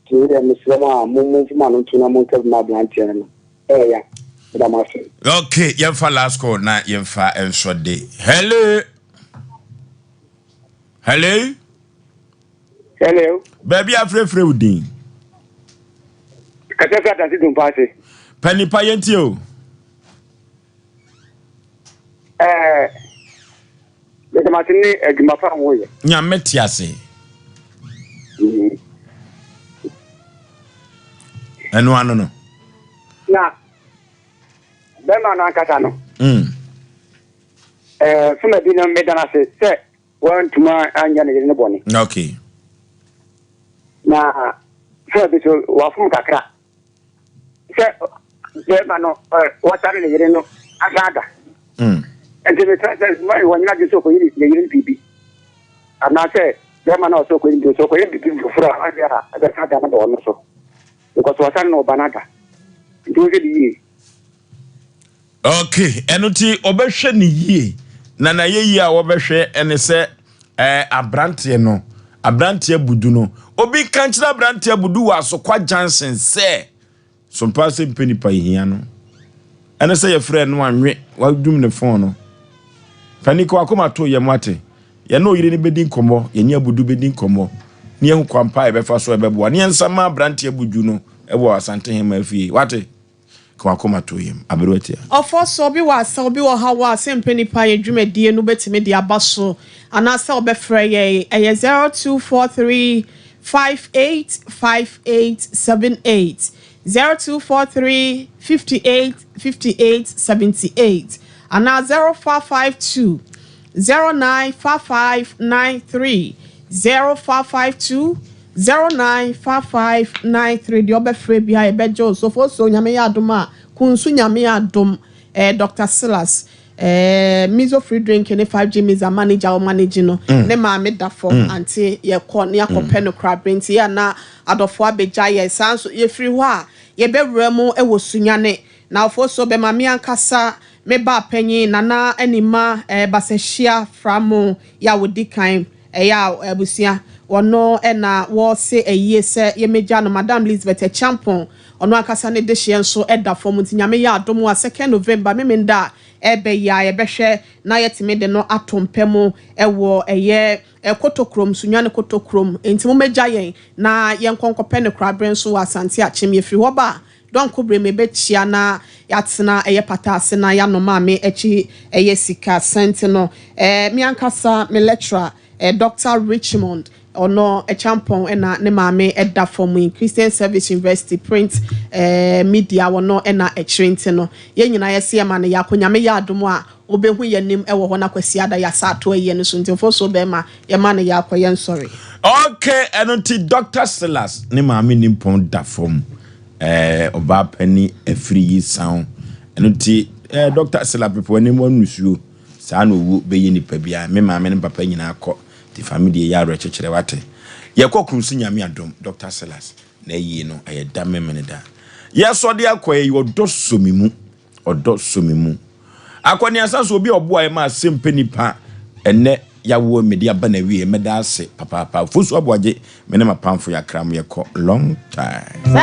ti de mislama mo fuma no ntuna mo nka na branch no ya da ma fe okay yemfa last call na yemfa ensode. Hello baby afrefre udin Kataka tanti dumpase. Penipa yenti o. Le matini egmafa moye. Nya metiase. Enu anu no. Na. Bema na kata no. Funa bina medana se wan tuma anya ne boni. Okay. Na so biso wafu kakra. Bema no watare ne yire no asada. Enti me try mai wanya de so ko yiri yire bibi. Ana se bema no so ko yiri so ko yiri bibi fura aja asada na do no so. Because watare no banata. Ndoje di. Okay, enuti obehwe ni yie. Na yeyi a obehwe ene se abrante no. Abrante budu no. Obi kanchira abrante budu wa Asokwa Johnson se Sompa Asem Mpe Nipa hia no. Ene se ye frɛ no anwe wa dum ne phone no. Fani ko akoma to ye mwate. Ye no yire ni bedi nkomo, ye nya budu bedi nkomo. Ni ehu kwampa e befa so e bebo. Ni ensama abrante budu no e wo asante hema afie. Wate kwa akoma to yem aberotia. Oforisuo bi wa sa obi wo ha wa Asem Mpe Nipa ye dwumadie no betime de abaso. Anasa obefrɛ ye 0243 585878 0243 585878 and now 0552 095593 0552 095593 the obefrɛ bi ha ebejo so for so nyame ya adom kunsu nyame ya adom Dr. Silas miso free drink ne 5G miza manager or managing no ne ma me da form anti ye kon ya kopɛ no crab nti ya na adofo abeja ye sanso ye free ho a ye bewura mu e wo sunyane na Oforisuo be ma me ankasa me ba panyin nana anima basehia framo ya wodi kan ya abusia wono na wo se eyie se ye meja no Madam Elizabeth Champon ono akasa ne de hye nso eda fom ntinyame ya adom a 2 November memenda ebe ya yebehwe na yetime de no atompemu ewo eye kotokrom sunwane kotokrom ntimo meja yen na yenkonkopɛ ne krabren so asante achim yefri hoba don kobre me bechia na yatsena eye patase na ya no ma me echi eye sika sentino mi ankasa me lecturer Dr. Richmond ono Champon ena ne maame edda from in Christian Service University print media wono ena echirenti no ye nyina yesi ya mane yakonyame ya adomo a obehu yanim ewo ho na kwasi ada ya sato ye no so ntimfo so be ma ye mane yakoye sorry. Okay, enoti Dr. Silas ne maame nimpon da from oba pani afri sound enoti Dr. Silas people ne mo nusuo sa na owu be ye nipa bia me maame ne papa nyina akọ the family ya re chekere wate ye kokunsu nyame adom Dr. Silas na yi no aye da memene da ye so de akoye odo somimu akoni asaso obi obo aye ma Asem Mpe Nipa ene yawo media ba na wie meda ase papa Osei Aboagye me ne mapamfo ya kram ye ko long time.